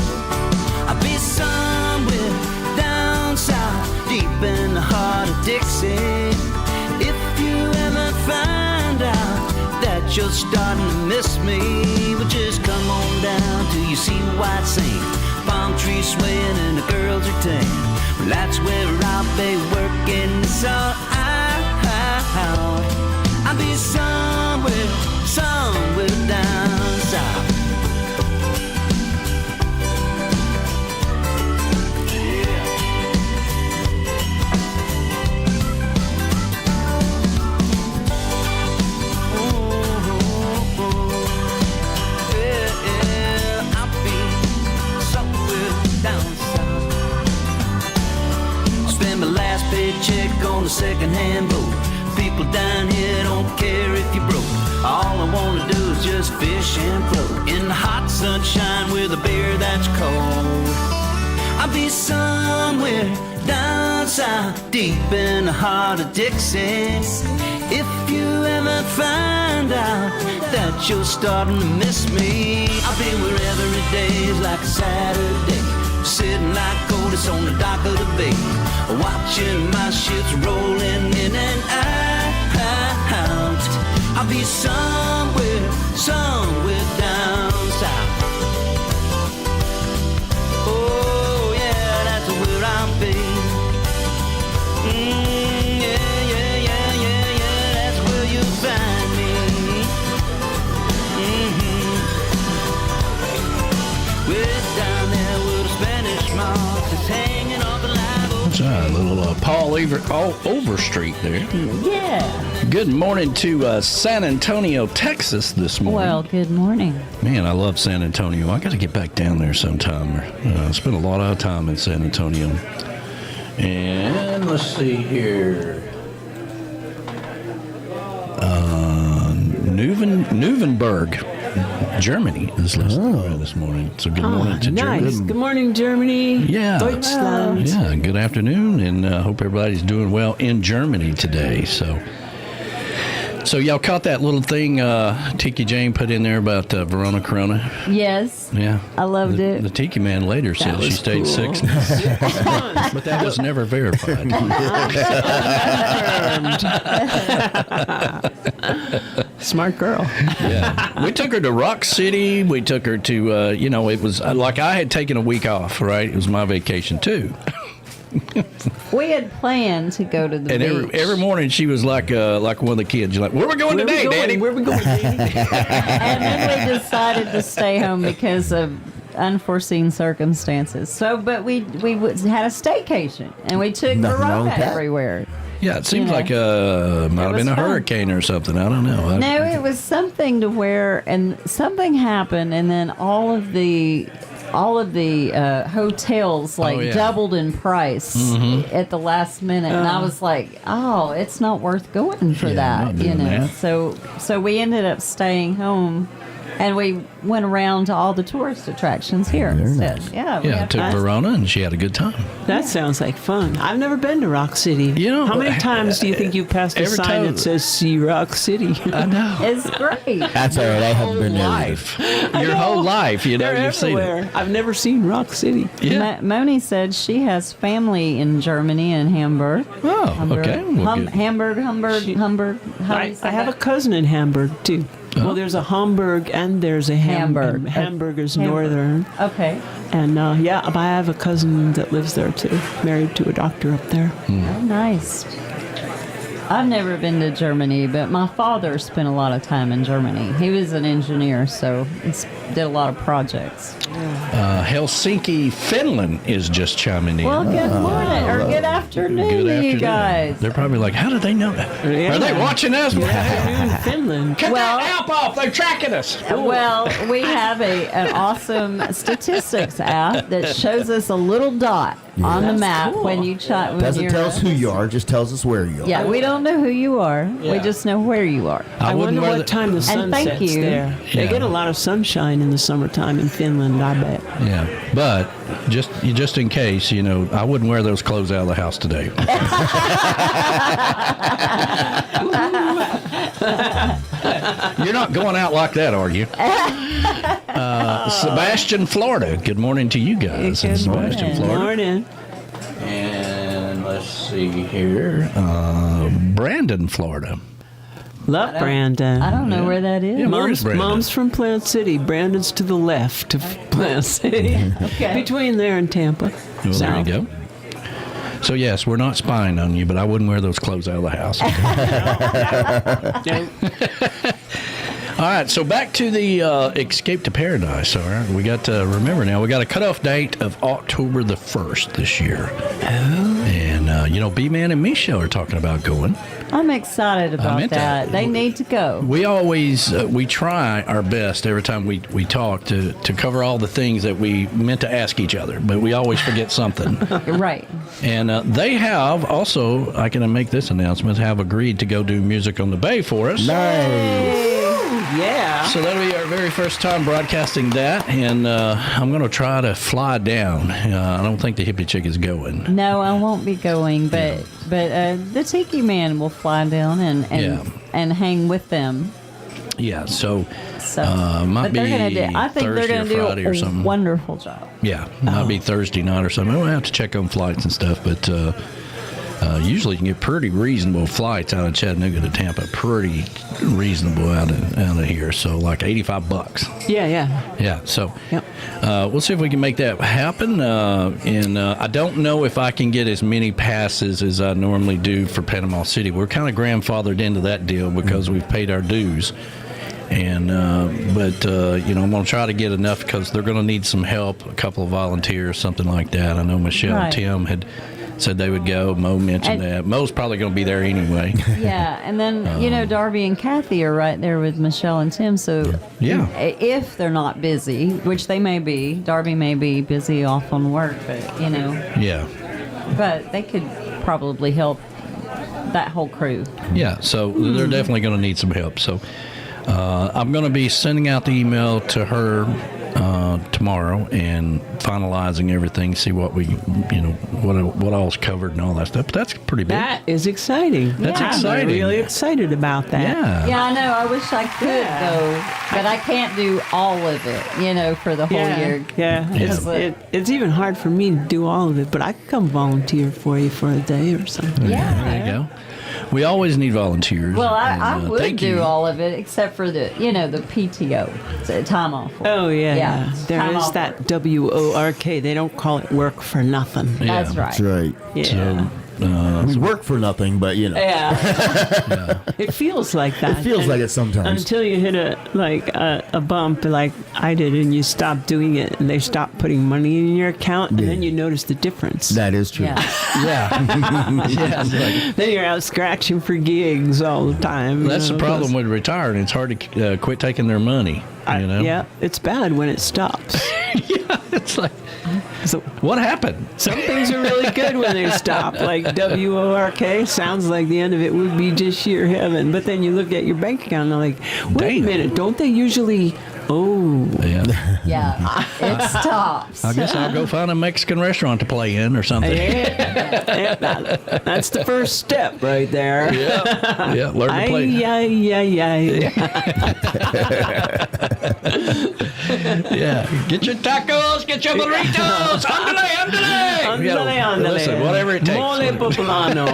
I'll be somewhere down south, deep in the heart of Dixie. If you ever find out that you're starting to miss me, well, just come on down till you see white sand. Palm trees swaying and the girls are tan. Well, that's where I'll be working this all out. I'll be somewhere down south. Paycheck on the second-hand boat. People down here don't care if you're broke. All I wanna do is just fish and float in the hot sunshine with a beer that's cold. I'll be somewhere down south, deep in the heart of Dixie. If you ever find out that you're starting to miss me, I'll be wherever it is like a Saturday, sitting like Otis on the dock of the bay, watching my ships rolling in and out. I'll be somewhere down south. Oh yeah, that's where I'll be. Yeah, that's where you'll find me. We're down there with the Spanish moss is hanging off the live. A little Paul Overstreet there. Yeah. Good morning to San Antonio, Texas this morning. Well, good morning. Man, I love San Antonio. I got to get back down there sometime. I spent a lot of time in San Antonio. And let's see here. Neuvenberg, Germany is listening this morning. So good morning to nice. Germany. Good morning, Germany. Yeah. Deutschland. Yeah, good afternoon, and hope everybody's doing well in Germany today. So y'all caught that little thing Tiki Jane put in there about Verona Corona? Yes. Yeah. I loved it. The Tiki Man later said she stayed cool. 6 months. But that was never verified. Smart girl. Yeah. We took her to Rock City. We took her to, it was like I had taken a week off, right? It was my vacation, too. We had planned to go to the and beach. every morning she was like one of the kids. You're like, where are we going today, Daddy? Where are we going, Daddy? And then we decided to stay home because of unforeseen circumstances. But we had a staycation, and we took Verona everywhere. Yeah, it seems like might have been a hurricane or something. I don't know. No, it was something to where, and something happened, and then all of the hotels doubled in price at the last minute, and I was like, "Oh, it's not worth going for that," that. So we ended up staying home, and we went around to all the tourist attractions here instead. Nice. Yeah, took Verona, and she had a good time. That sounds like fun. I've never been to Rock City. How many times do you think you've passed a sign that says "See Rock City"? I know. It's great. That's all right. I haven't been there. Your whole life, They're you've seen everywhere. it. I've never seen Rock City. Yeah. Moni said she has family in Germany and Hamburg. Oh, Hamburg. okay. Well, good. Hamburg. I have a cousin in Hamburg too. Well, there's a Hamburg and there's a Hamburg. Hamburg is northern. Okay. And but I have a cousin that lives there too, married to a doctor up there. Oh, nice. I've never been to Germany, but my father spent a lot of time in Germany. He was an engineer, so he did a lot of projects. Helsinki, Finland is just chiming in. Well, good morning or good afternoon to you guys. They're probably like, how did they know that? Yeah. Are they watching us? Good afternoon, Finland. Cut that app off. They're tracking us. Well, we have an awesome statistics app that shows us a little dot on the map when you chime. Doesn't tell us who you are, just tells us where you are. Yeah, we don't know who you are. We Yeah. just know where you are. I wonder what time the sun and thank sets you. there. They Yeah. get a lot of sunshine in the summertime in Finland, I bet. Yeah, but just in case, I wouldn't wear those clothes out of the house today. You're not going out like that, are you? Sebastian, Florida. Good morning to you guys. Good Sebastian, morning. Florida. Morning. And let's see here. Brandon, Florida. Love Brandon. I don't know where that is. Yeah, where is Brandon? Mom's from Plant City. Brandon's to the left of Plant City. Okay. Between there and Tampa. Well, there you go. So, yes, we're not spying on you, but I wouldn't wear those clothes out of the house. All right, so back to the Escape to Paradise. All right, we got to remember now, we got a cutoff date of October the 1st this year. Oh. And, B-Man and Michelle are talking about going. I'm excited about that. They need to go. We always, we try our best every time we talk to cover all the things that we meant to ask each other, but we always forget something. Right. And they have also, I can make this announcement, have agreed to go do Music on the Bay for us. Nice. Yeah. So that'll be our very first time broadcasting that, and I'm going to try to fly down. I don't think the hippie chick is going. No, I won't be going, but the Tiki Man will fly down and hang with them. Yeah, so but might be they're gonna do, I think Thursday they're going to do Friday or something. a wonderful job. Yeah, might be Thursday night or something. We'll have to check on flights and stuff, but usually you can get pretty reasonable flights out of Chattanooga to Tampa. Pretty reasonable out of here. So like $85. Yeah. So we'll see if we can make that happen. And I don't know if I can get as many passes as I normally do for Panama City. We're kind of grandfathered into that deal because we've paid our dues. And I'm going to try to get enough because they're going to need some help, a couple of volunteers, something like that. I know Michelle and Tim had said they would go. Mo mentioned that. Mo's probably going to be there anyway. Yeah, and then, Darby and Kathy are right there with Michelle and Tim. So if they're not busy, which they may be, Darby may be busy off on work, but, Yeah. But they could probably help that whole crew. Yeah, so they're definitely going to need some help. So I'm going to be sending out the email to her tomorrow and finalizing everything, see what we, what all's covered and all that stuff. But that's pretty big. That is exciting. That's exciting. I'm really excited about that. Yeah, I know. I wish I could go, but I can't do all of it, for the whole year. Yeah, it's even hard for me to do all of it, but I could come volunteer for you for a day or something. Yeah. There you go. We always need volunteers. Well, I would do all of it except for the PTO, so time off. Oh, yeah. There Time is off that WORK. They don't call it work for nothing. Yeah. That's right. That's right. Yeah. We work for nothing, but Yeah. It feels like that. It feels like it sometimes. Until you hit a bump like I did and you stop doing it and they stop putting money in your account and then you notice the difference. That is true. Then you're out scratching for gigs all the time. That's the problem with retiring. It's hard to quit taking their money. Yeah, it's bad when it stops. It's like, so what happened? Some things are really good when they stop, like WORK. Sounds like the end of it would be just sheer heaven. But then you look at your bank account and you're like, wait a minute, don't they usually... Oh. Yeah, it stops. I guess I'll go find a Mexican restaurant to play in or something. That's the first step right there. Yeah, learn to play. Yeah, get your tacos, get your burritos. Ándale. Listen, whatever it takes. Mole poblano.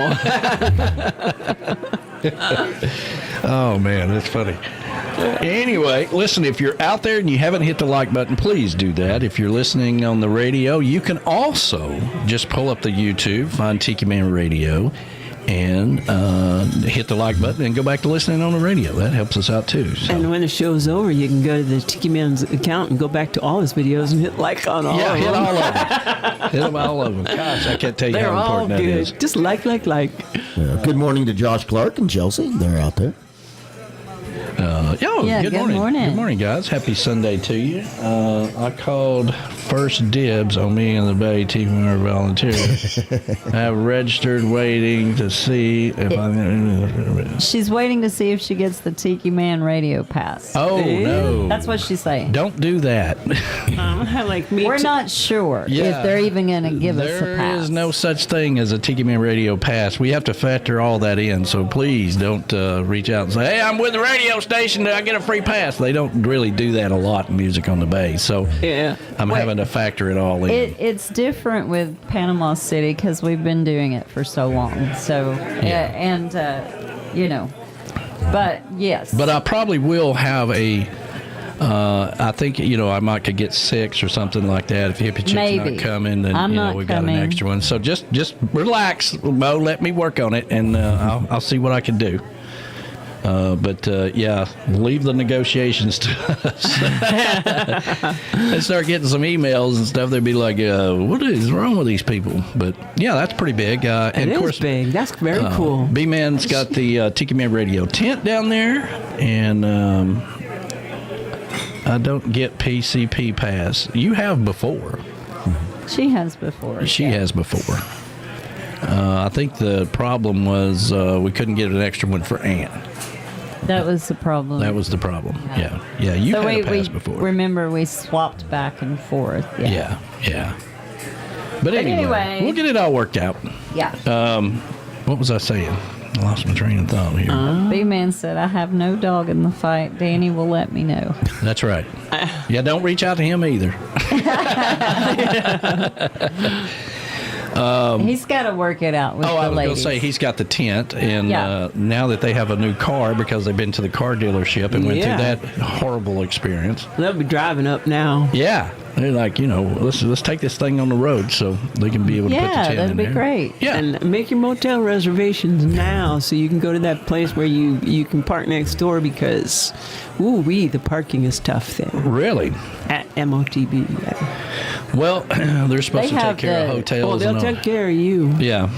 Oh, man, that's funny. Anyway, listen, if you're out there and you haven't hit the like button, please do that. If you're listening on the radio, you can also just pull up the YouTube, find Tiki Man Radio, and hit the like button and go back to listening on the radio. That helps us out, too. So. And when the show's over, you can go to the Tiki Man's account and go back to all his videos and hit like on all of them. Yeah, hit all of them. Hit them all of them. Gosh, I can't tell you how important that is. Just like. Good morning to Josh Clark and Chelsea. They're out there. Good morning. Good morning, guys. Happy Sunday to you. I called first dibs on me and the Bay team are volunteers. I have registered waiting to see if She's waiting to see if she gets the Tiki Man Radio pass. Oh, no. That's what she's saying. Don't do that. We're not sure if they're even going to give us a pass. There is no such thing as a Tiki Man Radio pass. We have to factor all that in, so please don't reach out and say, hey, I'm with the radio station. Do I get a free pass? They don't really do that a lot in Music on the Bay, so I'm having to factor it all in. It's different with Panama City because we've been doing it for so long. So, But yes. But I probably will have a. I think I might could get 6 or something like that. If Hippie Chick's not coming, then we've got an extra one. So just relax, Mo. Let me work on it, and I'll see what I can do. But leave the negotiations to us. And start getting some emails and stuff. They'd be like, "What is wrong with these people?" But yeah, that's pretty big. It is big. That's very cool. B-Man's got the Tiki Man Radio tent down there, and I don't get PCP pass. You have before. She has before. She has before. I think the problem was we couldn't get an extra one for Ann. That was the problem. That was the problem. Yeah. You had a pass before. Remember, we swapped back and forth. Yeah. But anyway, we'll get it all worked out. Yeah. What was I saying? I lost my train of thought here. B-Man said, I have no dog in the fight. Danny will let me know. That's right. Yeah, don't reach out to him either. He's got to work it out with the ladies. I was going to say, he's got the tent, and now that they have a new car because they've been to the car dealership and went through that horrible experience. They'll be driving up now. Yeah. They're like, let's take this thing on the road so they can be able to put the tent in there. Yeah, that'd be great. Yeah. And make your motel reservations now so you can go to that place where you can park next door because, the parking is tough there. Really? At MOTB, Well, they're supposed to take care of hotels. They'll take care of you. Yeah.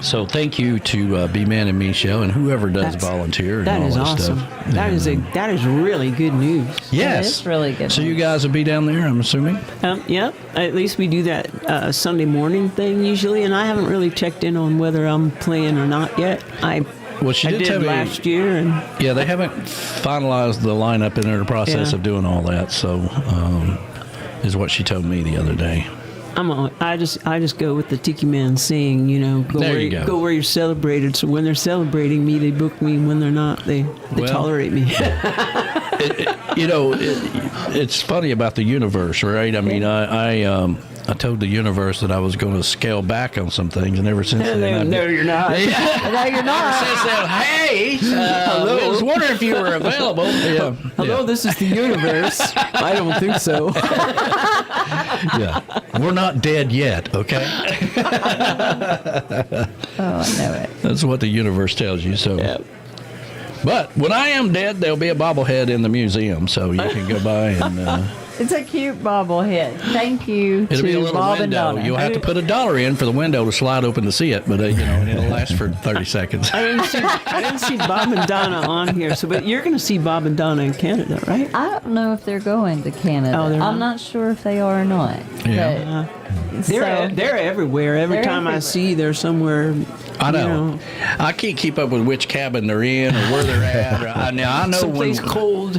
So thank you to B-Man and Michelle and whoever does volunteer and all that awesome. stuff. That is really good news. Yes. It's really good So news. you guys will be down there, I'm assuming? Yep. At least we do that Sunday morning thing usually, and I haven't really checked in on whether I'm playing or not yet. She did tell me last year, and they haven't finalized the lineup, and they're in the process of doing all that. So, is what she told me the other day. I just go with the Tiki Man saying, go where you're celebrated. So when they're celebrating me, they book me. When they're not, they tolerate me. It's funny about the universe, right? I mean, I told the universe that I was going to scale back on some things, and ever since then... No, you're not. No, you're not. Ever since then, hey, I was wondering if you were available. Hello, this is the universe. I don't think so. We're not dead yet, okay? I know it. That's what the universe tells you, so... Yeah. But when I am dead, there'll be a bobblehead in the museum, so you can go by and... It's a cute bobblehead. Thank you It'll be a to little Bob and window. Donna. You'll have to put $1 in for the window to slide open to see it, but it'll last for 30 seconds. I didn't see Bob and Donna on here. But you're going to see Bob and Donna in Canada, right? I don't know if they're going to Canada. I'm not sure if they are or not. Yeah. They're everywhere. Every time I see they're somewhere. I know. I can't keep up with which cabin they're in or where they're at. Now I know someplace cold.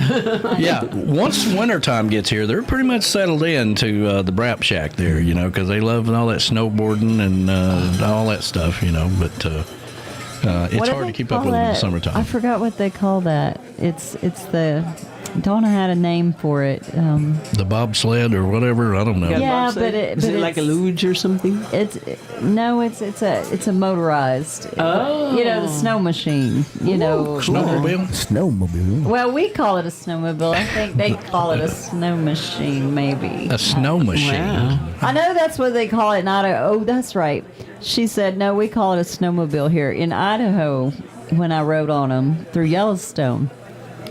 Once wintertime gets here, they're pretty much settled into the Brap Shack there, because they love all that snowboarding and all that stuff, But it's hard to keep up with them in the summertime. I forgot what they call that. It's the... Donna had a name for it. The bobsled or whatever. I don't know. Yeah, but is it like a luge or something? It's a motorized. Oh, the snow machine. Snowmobile. Snowmobile. Well, we call it a snowmobile. I think they call it a snow machine, maybe. A snow machine. Wow. I know that's what they call it in Idaho. Oh, that's right. She said, no, we call it a snowmobile here in Idaho. When I rode on them through Yellowstone.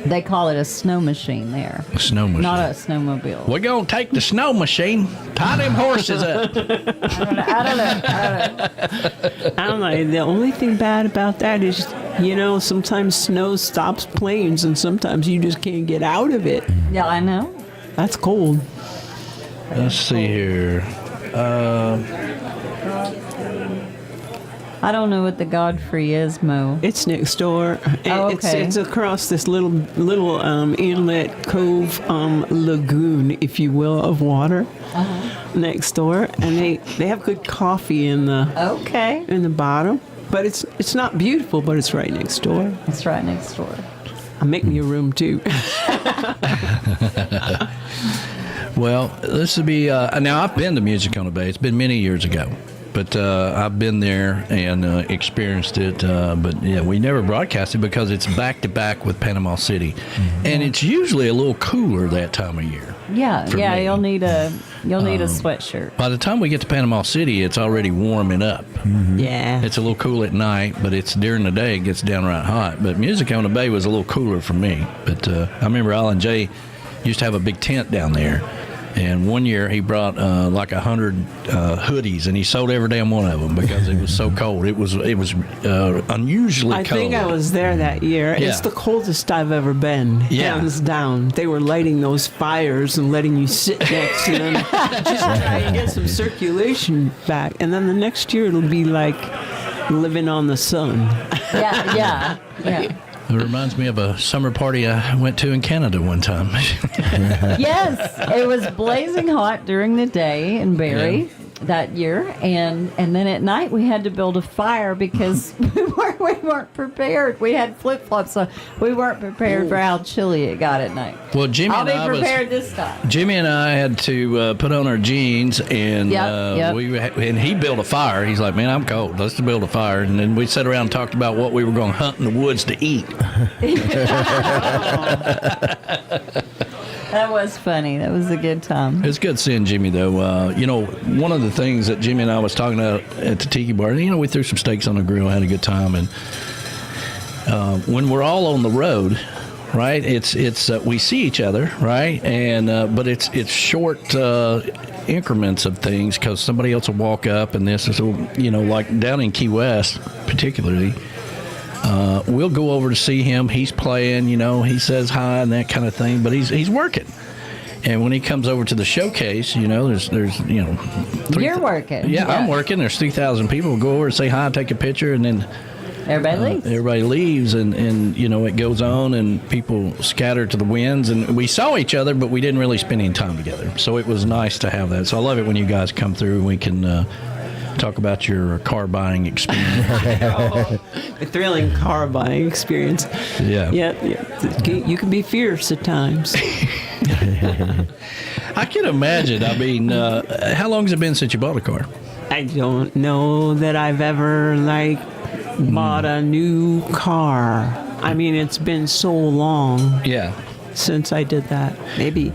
They call it a snow machine there. A snow machine. Not a snowmobile. We're going to take the snow machine, tie them horses up. I don't know. The only thing bad about that is, sometimes snow stops planes and sometimes you just can't get out of it. Yeah, I know. That's cold. Let's see here. I don't know what the Godfrey is, Mo. It's next door. Oh, okay. It's across this little inlet cove lagoon, if you will, of water next door, and they have good coffee in the bottom. But it's not beautiful, but it's right next door. It's right next door. I'll make me a room too. Well, this would be now I've been to Music on the Bay. It's been many years ago. But I've been there and experienced it. But yeah, we never broadcast it because it's back to back with Panama City, and it's usually a little cooler that time of year. Yeah, for yeah. me. You'll need a sweatshirt. By the time we get to Panama City, it's already warming up. Yeah. It's a little cool at night, but it's during the day it gets downright hot. But Music on the Bay was a little cooler for me. But I remember Alan Jay used to have a big tent down there. And one year he brought like 100 hoodies, and he sold every damn one of them because it was so cold. It was unusually cold. I think I was there that year. Yeah. It's the coldest I've ever been, hands down. They were lighting those fires and letting you sit next to them, just trying to get some circulation back. And then the next year it'll be like living on the sun. Yeah. It reminds me of a summer party I went to in Canada one time. Yes, it was blazing hot during the day in Barrie that year, and then at night we had to build a fire because we weren't prepared. We had flip flops, so we weren't prepared for how chilly it got at night. Well, I'll be prepared this time. Jimmy and I had to put on our jeans, and and he built a fire. He's like, "Man, I'm cold. Let's build a fire." And then we sat around and talked about what we were going to hunt in the woods to eat. That was funny. That was a good time. It's good seeing Jimmy, though. One of the things that Jimmy and I was talking about at the Tiki Bar, we threw some steaks on the grill, had a good time, and when we're all on the road, right? It's we see each other, right? And but it's short increments of things because somebody else will walk up, and this is like down in Key West, particularly. We'll go over to see him. He's playing, he says hi and that kind of thing, but he's working. And when he comes over to the showcase, there's You're working. Yeah, I'm working. There's 3,000 people. We'll go over and say hi, take a picture, and then everybody leaves. and it goes on, and people scatter to the winds. And we saw each other, but we didn't really spend any time together. So it was nice to have that. So I love it when you guys come through and we can talk about your car buying experience. A thrilling car buying experience. Yeah. You can be fierce at times. I can imagine. I mean, how long has it been since you bought a car? I don't know that I've ever bought a new car. I mean, it's been so long. Yeah. Since I did that. Maybe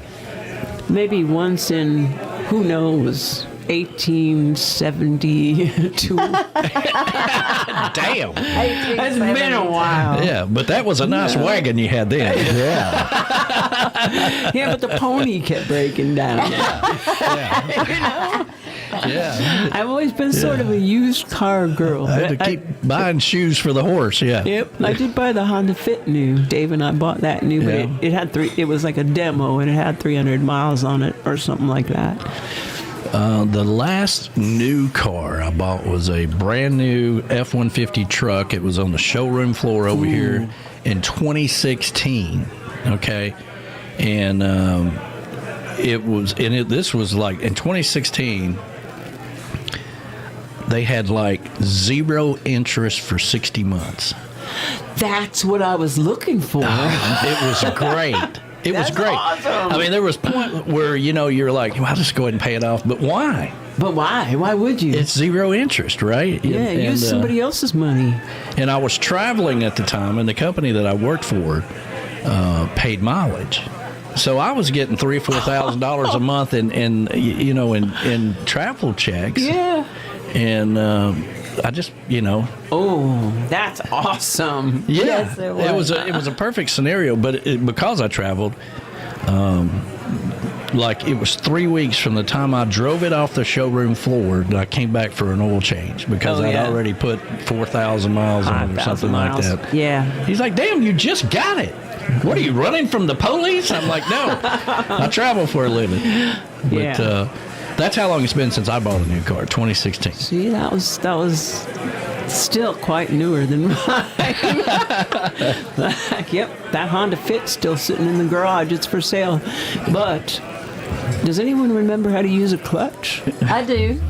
once in, who knows, 1872. Damn. It's been a while. Yeah, but that was a nice wagon you had then. Yeah, but the pony kept breaking down. Yeah. I've always been sort of a used car girl. I had to keep buying shoes for the horse, yeah. Yep. I did buy the Honda Fit new. Dave and I bought that new, but it had it was like a demo, and it had 300 miles on it or something like that. The last new car I bought was a brand new F-150 truck. It was on the showroom floor over here in 2016. Okay. And this was like in 2016, they had zero interest for 60 months. That's what I was looking for. It was great. It was great. Awesome. I mean, there was a point where, you're like, well, I'll just go ahead and pay it off. But why? But why? Why would you? It's zero interest, right? Yeah, use somebody else's money. And I was traveling at the time, and the company that I worked for paid mileage. So I was getting $3,000 or $4,000 a month in travel checks. Yeah. And I just, Oh, that's awesome. Yeah, Yes, it was. It was a perfect scenario, but because I traveled, it was 3 weeks from the time I drove it off the showroom floor that I came back for an oil change because I'd already put 4,000 miles on it or something like that. Yeah. He's like, damn, you just got it. What are you, running from the police? I'm like, no, I travel for a living. But that's how long it's been since I bought a new car, 2016. See, that was still quite newer than mine. Yep, that Honda Fit's still sitting in the garage. It's for sale. But does anyone remember how to use a clutch? I do.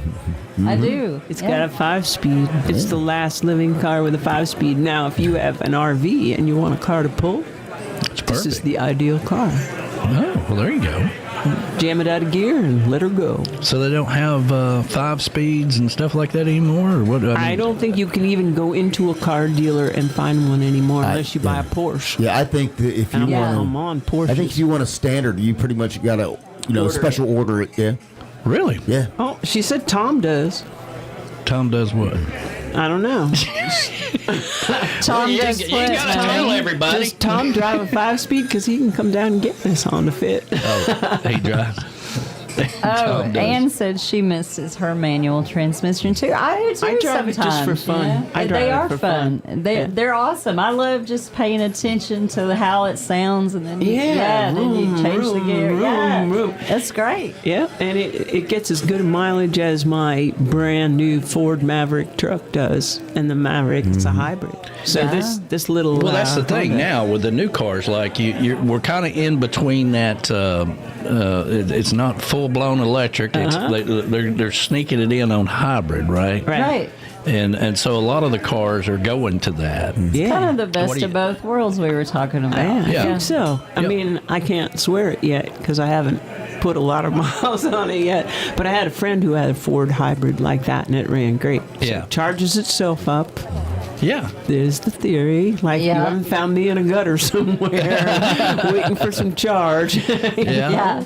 I do. It's got a 5-speed. It's the last living car with a 5-speed. Now, if you have an RV and you want a car to pull, this is the ideal car. Oh, well, there you go. jam it out of gear and let her go. So they don't have 5 speeds and stuff like that anymore, or what? I don't think you can even go into a car dealer and find one anymore unless you buy a Porsche. Yeah, I think that if you want, Porsche. I think if you want a standard, you pretty much got to, special order it. Yeah. Really? Yeah. Oh, she said Tom does. Tom does what? I don't know. Tom you does gotta tell everybody. Does Tom drive a 5-speed? Because he can come down and get this Honda Fit. Oh, he drives. Oh, Ann said she misses her manual transmission too. I do too. I drive it just for sometimes, fun. I drive they it are for fun. fun. They're awesome. I love just paying attention to how it sounds, and then then you change the gear. That's great. Yeah, and it gets as good a mileage as my brand new Ford Maverick truck does, and the Maverick it's a hybrid. So this little well, that's the thing Honda. now with the new cars. Like we're kind of in between that. It's not full blown electric. They're sneaking it in on hybrid, right? Right. And so a lot of the cars are going to that. It's kind of the best of both worlds we were talking about. I think so. I mean, I can't swear it yet because I haven't put a lot of miles on it yet. But I had a friend who had a Ford hybrid like that, and it ran great. So it charges itself up. Yeah. There's the theory. Like you haven't found me in a gutter somewhere waiting for some charge. Yeah.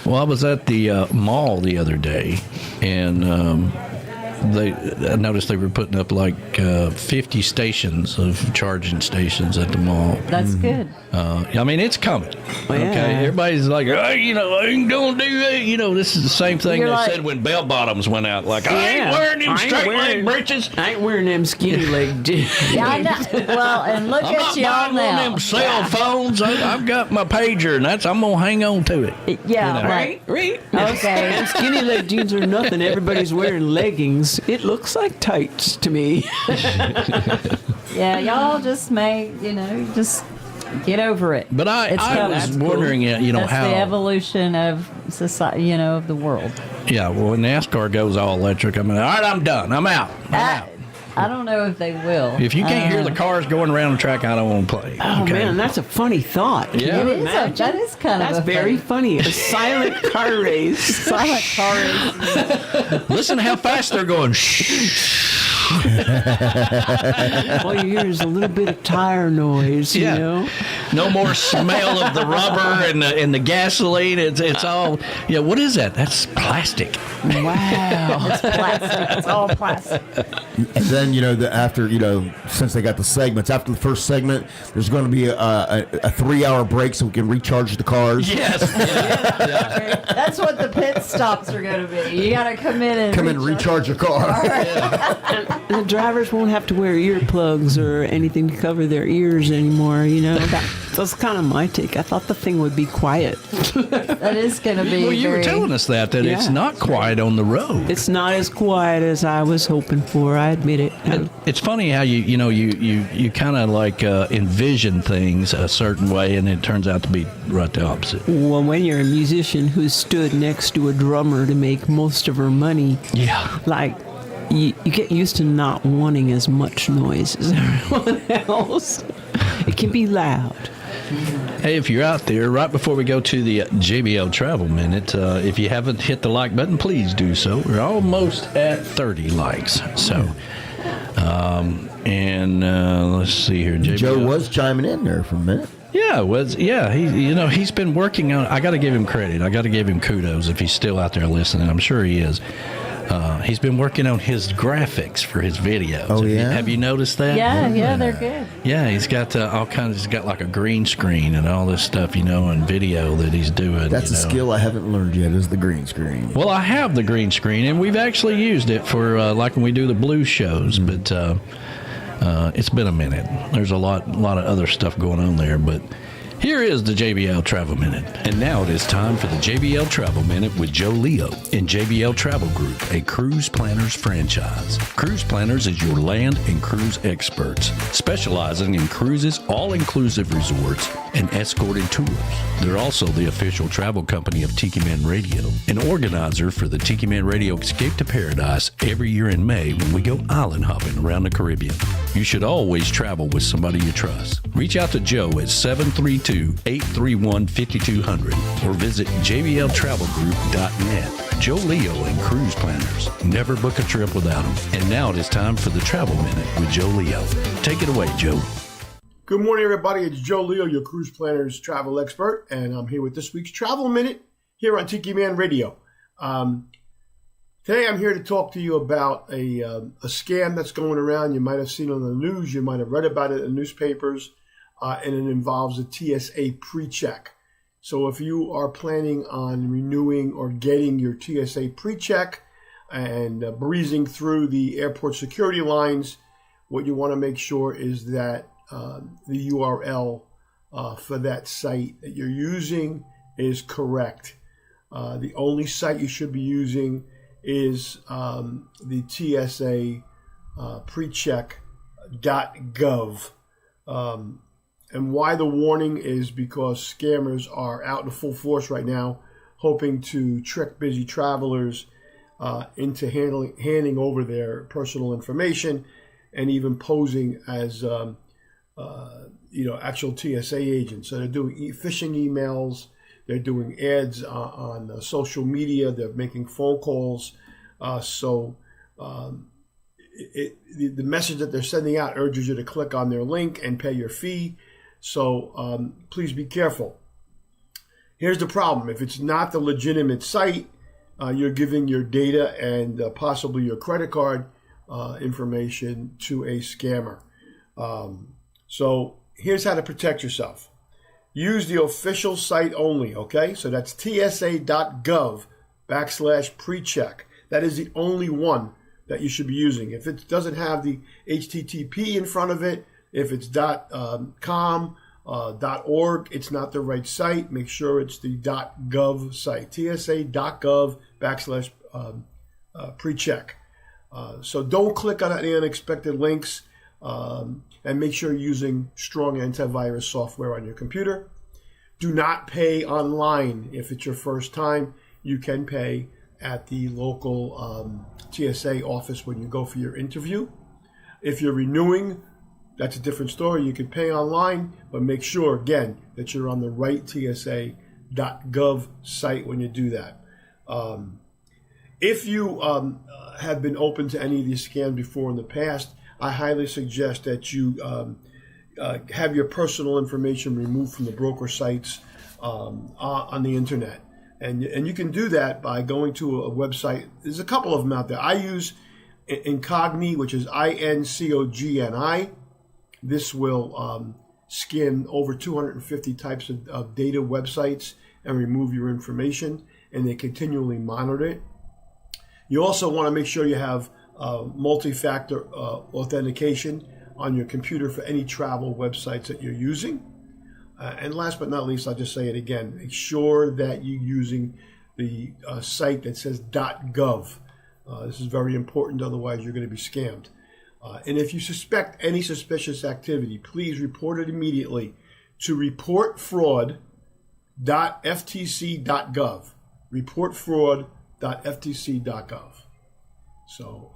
Well, I was at the mall the other day, and I noticed they were putting up like 50 stations of charging stations at the mall. That's good. I mean, it's coming. Okay, everybody's like, I ain't gonna do that. This is the same thing You're they said when bell bottoms went out. Like, I ain't wearing them straight leg breeches. I ain't wearing them skinny leg jeans. Yeah, I know. Well, and look I'm at not y'all buying one now. of them cell phones. I've got my pager, and I'm gonna hang on to it. Yeah, Right. Okay. And skinny leg jeans are nothing. Everybody's wearing leggings. It looks like tights to me. Yeah, y'all just just get over it. But I was wondering, That's how the evolution of society, of the world. Yeah, well, when NASCAR goes all electric, all right, I'm done. I'm out. I don't know if they will. If you can't hear the cars going around the track, I don't want to play. Oh, man, that's a funny thought. Can Yeah. you It is imagine? that is kind of That's very funny. A silent car race. silent car race. Listen to how fast they're going. All you hear is a little bit of tire noise, you know? No more smell of the rubber and the gasoline. It's all, what is that? That's plastic. Wow. It's plastic. It's all plastic. And then, after, since they got the segments, after the first segment, there's going to be a 3-hour break so we can recharge the cars. Yes. That's what the pit stops are going to be. You got to come in and recharge your car. And the drivers won't have to wear earplugs or anything to cover their ears anymore, That's kind of my take. I thought the thing would be quiet. That is going to be Well, you were telling us that it's not quiet on the road. It's not as quiet as I was hoping for. I admit it. It's funny how you kind of like envision things a certain way, and it turns out to be right the opposite. Well, when you're a musician who stood next to a drummer to make most of her money, like you get used to not wanting as much noise as everyone else. It can be loud. Hey, if you're out there, right before we go to the JBL Travel Minute, if you haven't hit the like button, please do so. We're almost at 30 likes. So, let's see here. JBL. Joe was chiming in there for a minute. Yeah, he's been working on. I got to give him credit. I got to give him kudos if he's still out there listening. I'm sure he is. He's been working on his graphics for his videos. Oh, yeah? Have you noticed that? Yeah, they're good. Yeah, he's got all kinds. He's got like a green screen and all this stuff, and video that he's doing. That's a skill I haven't learned yet, is the green screen. Well, I have the green screen, and we've actually used it for like when we do the blues shows, but it's been a minute. There's a lot of other stuff going on there, but here is the JBL Travel Minute. And now it is time for the JBL Travel Minute with Joe Leo in JBL Travel Group, a cruise planners franchise. Cruise Planners is your land and cruise experts, specializing in cruises, all-inclusive resorts, and escorted tours. They're also the official travel company of Tiki Man Radio, an organizer for the Tiki Man Radio Escape to Paradise every year in May when we go island hopping around the Caribbean. You should always travel with somebody you trust. Reach out to Joe at 732-831-5200 or visit JBLTravelGroup.net. Joe Leo and Cruise Planners. Never book a trip without them. And now it is time for the Travel Minute with Joe Leo. Take it away, Joe. Good morning, everybody. It's Joe Leo, your Cruise Planners travel expert, and I'm here with this week's Travel Minute here on Tiki Man Radio. Today I'm here to talk to you about a scam that's going around. You might have seen on the news, you might have read about it in newspapers, and it involves a TSA pre-check. So if you are planning on renewing or getting your TSA pre-check and breezing through the airport security lines, what you want to make sure is that the URL for that site that you're using is correct. The only site you should be using is the TSA precheck.gov. And why the warning is because scammers are out in full force right now, hoping to trick busy travelers into handing over their personal information and even posing as actual TSA agents. So they're doing phishing emails, they're doing ads on social media, they're making phone calls. The message that they're sending out urges you to click on their link and pay your fee. So please be careful. Here's the problem. If it's not the legitimate site, you're giving your data and possibly your credit card information to a scammer. So here's how to protect yourself. Use the official site only, okay? So that's tsa.gov/precheck. That is the only one that you should be using. If it doesn't have the HTTP in front of it, if it's .com, .org, it's not the right site. Make sure it's the .gov site, tsa.gov/precheck. So don't click on any unexpected links, and make sure you're using strong antivirus software on your computer. Do not pay online. If it's your first time, you can pay at the local TSA office when you go for your interview. If you're renewing, that's a different story. You can pay online, but make sure, again, that you're on the right tsa.gov site when you do that. If you have been open to any of these scams before in the past, I highly suggest that you have your personal information removed from the broker sites on the internet. And you can do that by going to a website. There's a couple of them out there. I use Incogni, which is INCOGNI. This will scan over 250 types of data websites and remove your information, and they continually monitor it. You also want to make sure you have multi-factor authentication on your computer for any travel websites that you're using. And last but not least, I'll just say it again, make sure that you're using the site that says .gov. This is very important, otherwise you're going to be scammed. And if you suspect any suspicious activity, please report it immediately to reportfraud.ftc.gov. Reportfraud.ftc.gov. So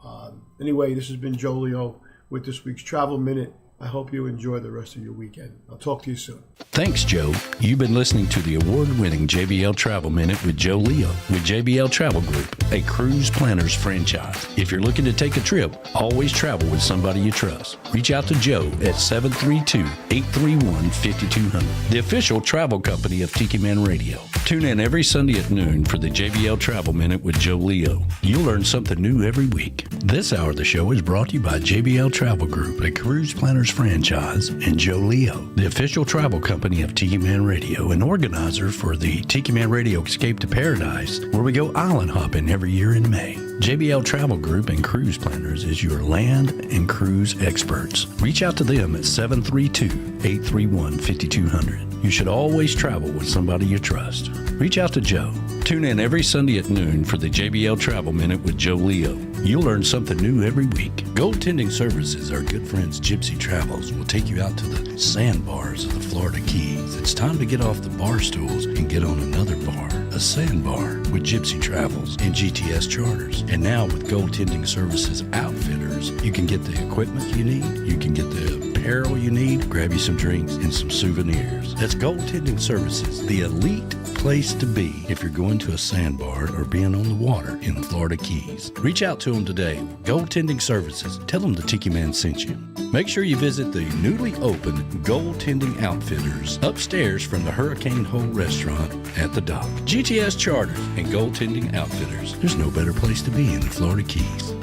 anyway, this has been Joe Leo with this week's Travel Minute. I hope you enjoy the rest of your weekend. I'll talk to you soon. Thanks, Joe. You've been listening to the award-winning JBL Travel Minute with Joe Leo with JBL Travel Group, a cruise planners franchise. If you're looking to take a trip, always travel with somebody you trust. Reach out to Joe at 732-831-5200, the official travel company of Tiki Man Radio. Tune in every Sunday at noon for the JBL Travel Minute with Joe Leo. You'll learn something new every week. This hour of the show is brought to you by JBL Travel Group, a cruise planners franchise, and Joe Leo, the official travel company of Tiki Man Radio, an organizer for the Tiki Man Radio Escape to Paradise, where we go island hopping every year in May. JBL Travel Group and Cruise Planners is your land and cruise experts. Reach out to them at 732-831-5200. You should always travel with somebody you trust. Reach out to Joe. Tune in every Sunday at noon for the JBL Travel Minute with Joe Leo. You'll learn something new every week. Goaltending Services, our good friends Gypsy Travels, will take you out to the sandbars of the Florida Keys. It's time to get off the bar stools and get on another bar, a sandbar, with Gypsy Travels and GTS Charters. And now with Goaltending Services Outfitters, you can get the equipment you need, you can get the apparel you need, grab you some drinks and some souvenirs. That's Goaltending Services, the elite place to be if you're going to a sandbar or being on the water in the Florida Keys. Reach out to them today. Goaltending Services. Tell them the Tiki Man sent you. Make sure you visit the newly opened Goaltending Outfitters upstairs from the Hurricane Hole restaurant at the dock. GTS Charters and Goaltending Outfitters. There's no better place to be in the Florida Keys.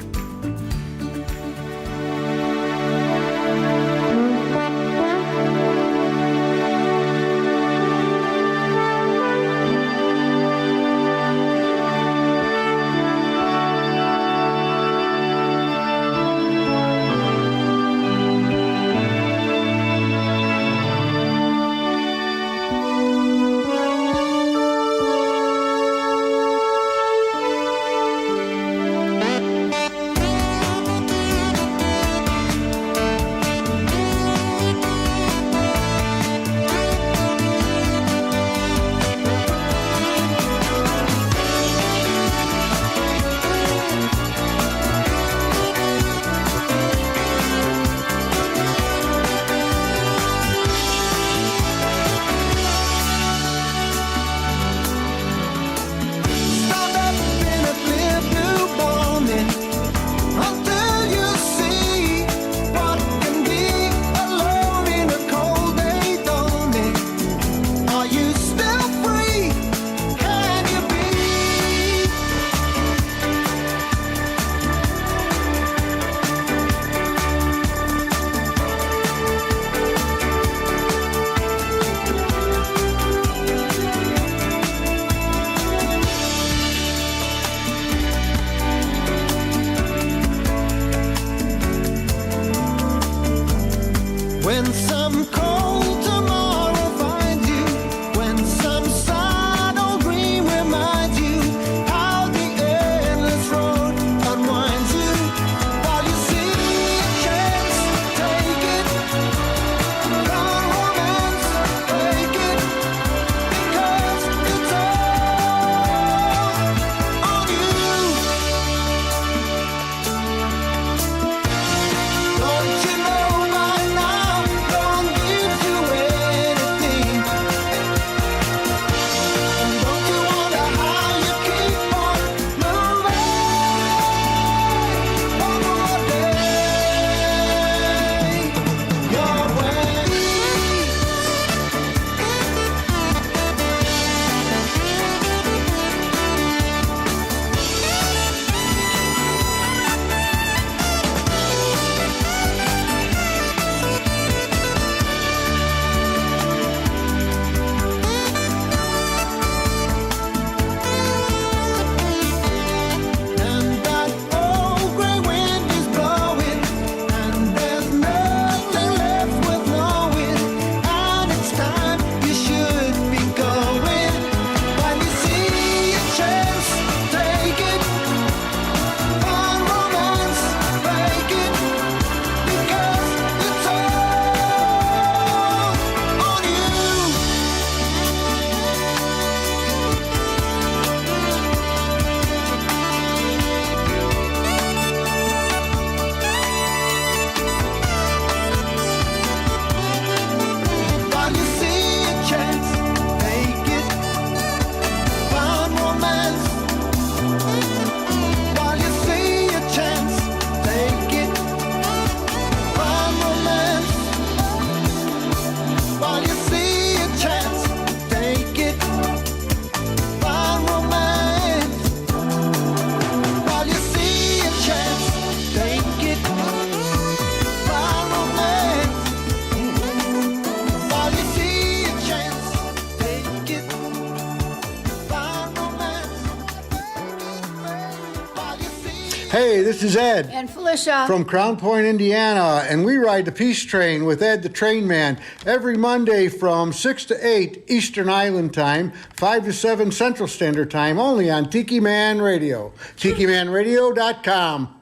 Hey, this is Ed. And Felicia. From Crown Point, Indiana, and we ride the Peace Train with Ed the Train Man every Monday from 6 to 8 Eastern Island Time, 5 to 7 Central Standard Time, only on Tiki Man Radio. TikiManRadio.com.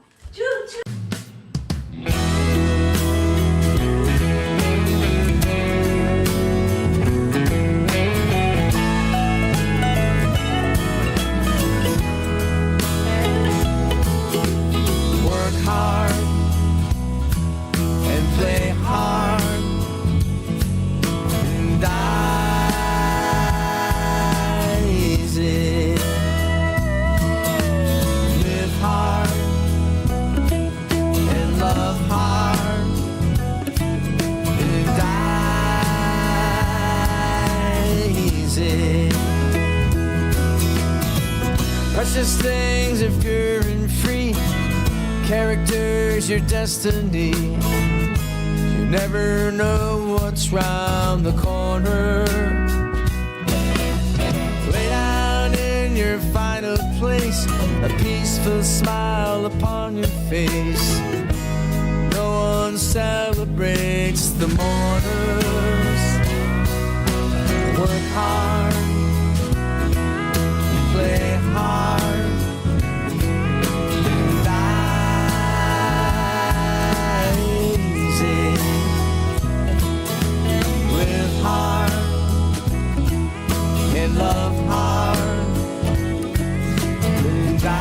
Precious things if pure and free, characters your destiny. You never know what's round the corner. Lay down in your final place, a peaceful smile upon your face. No one celebrates the mourners. Work hard, play hard, and die easy. Live hard and love hard, and die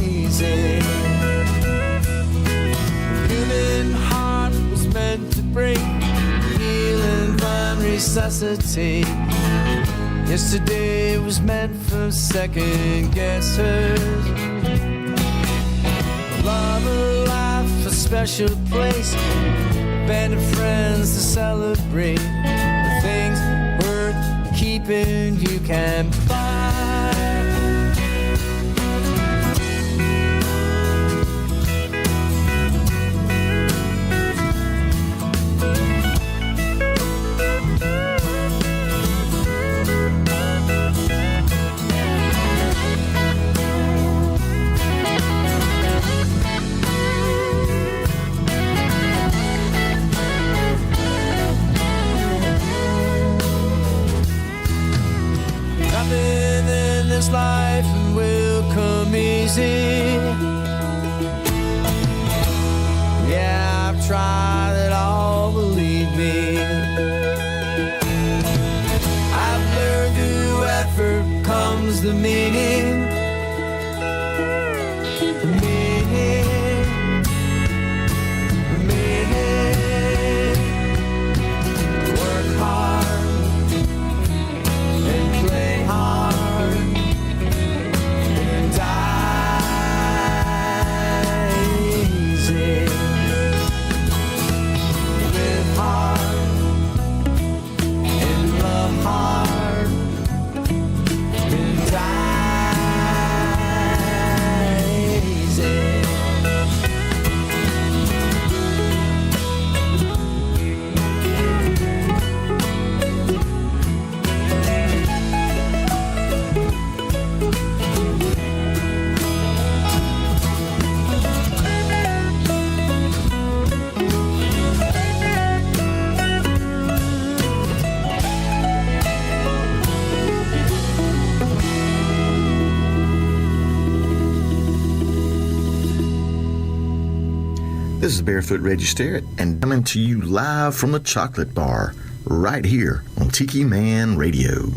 easy. The human heart was meant to break, heal and find resuscitate. Yesterday was meant for second guessers. Love of life, a special place, band of friends to celebrate. The things worth keeping you can buy. This life and will come easy. Yeah, I've tried it all, believe me. I've learned through effort comes the meaning. The meaning. The meaning. Work hard and play hard. This is Barefoot Reggie Sterrett, and coming to you live from the Chocolate Bar, right here on Tiki Man Radio.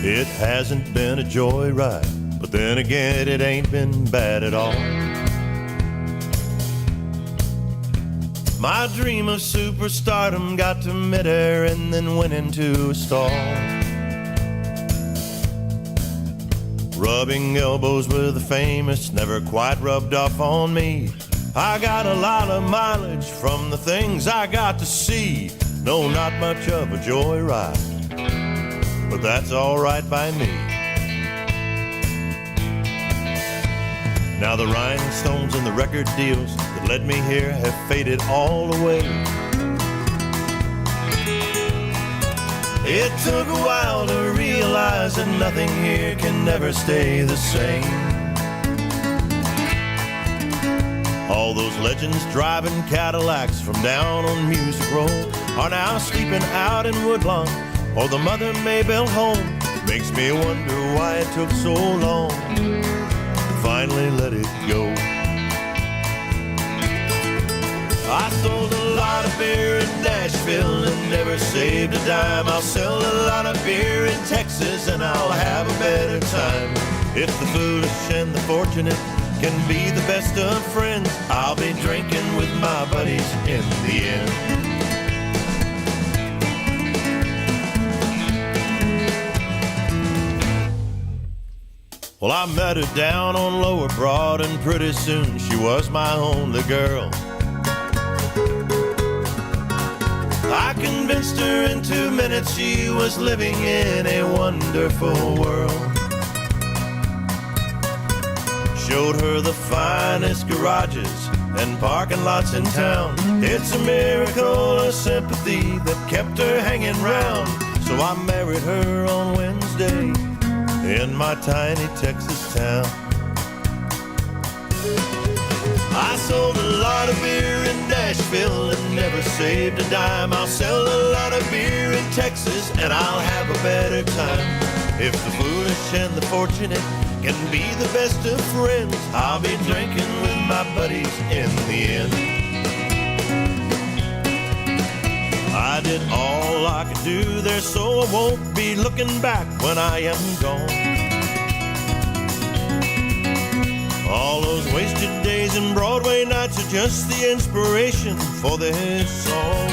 It hasn't been a joyride, but then again, it ain't been bad at all. My dream of superstardom got to midair and then went into a stall. Rubbing elbows with the famous never quite rubbed off on me. I got a lot of mileage from the things I got to see. No, not much of a joyride, but that's alright by me. Now the rhinestones and the record deals that led me here have faded all away. It took a while to realize that nothing here can never stay the same. All those legends driving Cadillacs from down on Music Road are now sleeping out in Woodlawn or the Mother Maybelle home. Makes me wonder why it took so long to finally let it go. I sold a lot of beer in Nashville and never saved a dime. I'll sell a lot of beer in Texas and I'll have a better time. If the foolish and the fortunate can be the best of friends, I'll be drinking with my buddies in the end. Well, I met her down on Lower Broad, and pretty soon she was my only girl. I convinced her in 2 minutes she was living in a wonderful world. Showed her the finest garages and parking lots in town. It's a miracle of sympathy that kept her hanging round. So I married her on Wednesday in my tiny Texas town. I sold a lot of beer in Nashville and never saved a dime. I'll sell a lot of beer in Texas and I'll have a better time. If the foolish and the fortunate can be the best of friends, I'll be drinking with my buddies in the end. I did all I could do there, so I won't be looking back when I am gone. All those wasted days and Broadway nights are just the inspiration for this song.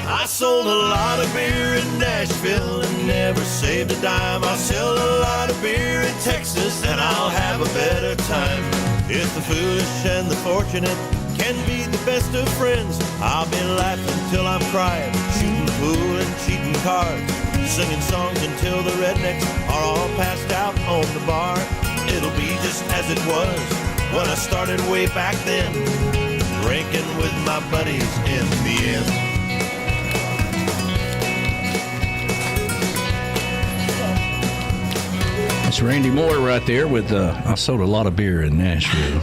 I sold a lot of beer in Nashville and never saved a dime. I'll sell a lot of beer in Texas and I'll have a better time. If the foolish and the fortunate can be the best of friends, I'll be laughing till I'm crying, shooting pool and cheating cards, singing songs until the rednecks are all passed out on the bar. It'll be just as it was when I started way back then, drinking with my buddies in the end. That's Randy Moore right there with I sold a lot of beer in Nashville.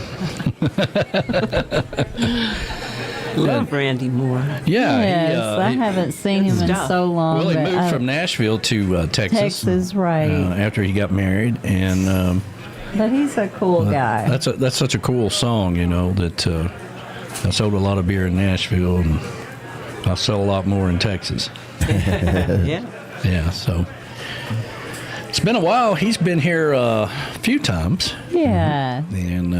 Love Randy Moore. Yeah. Yes, I haven't seen him in so long. Well, he but moved from Nashville to Texas. Texas, right. After he got married. And but he's a cool guy. That's such a cool song, you know, that I sold a lot of beer in Nashville and I'll sell a lot more in Texas. Yeah. Yeah, so it's been a while. He's been here a few times. Yeah. And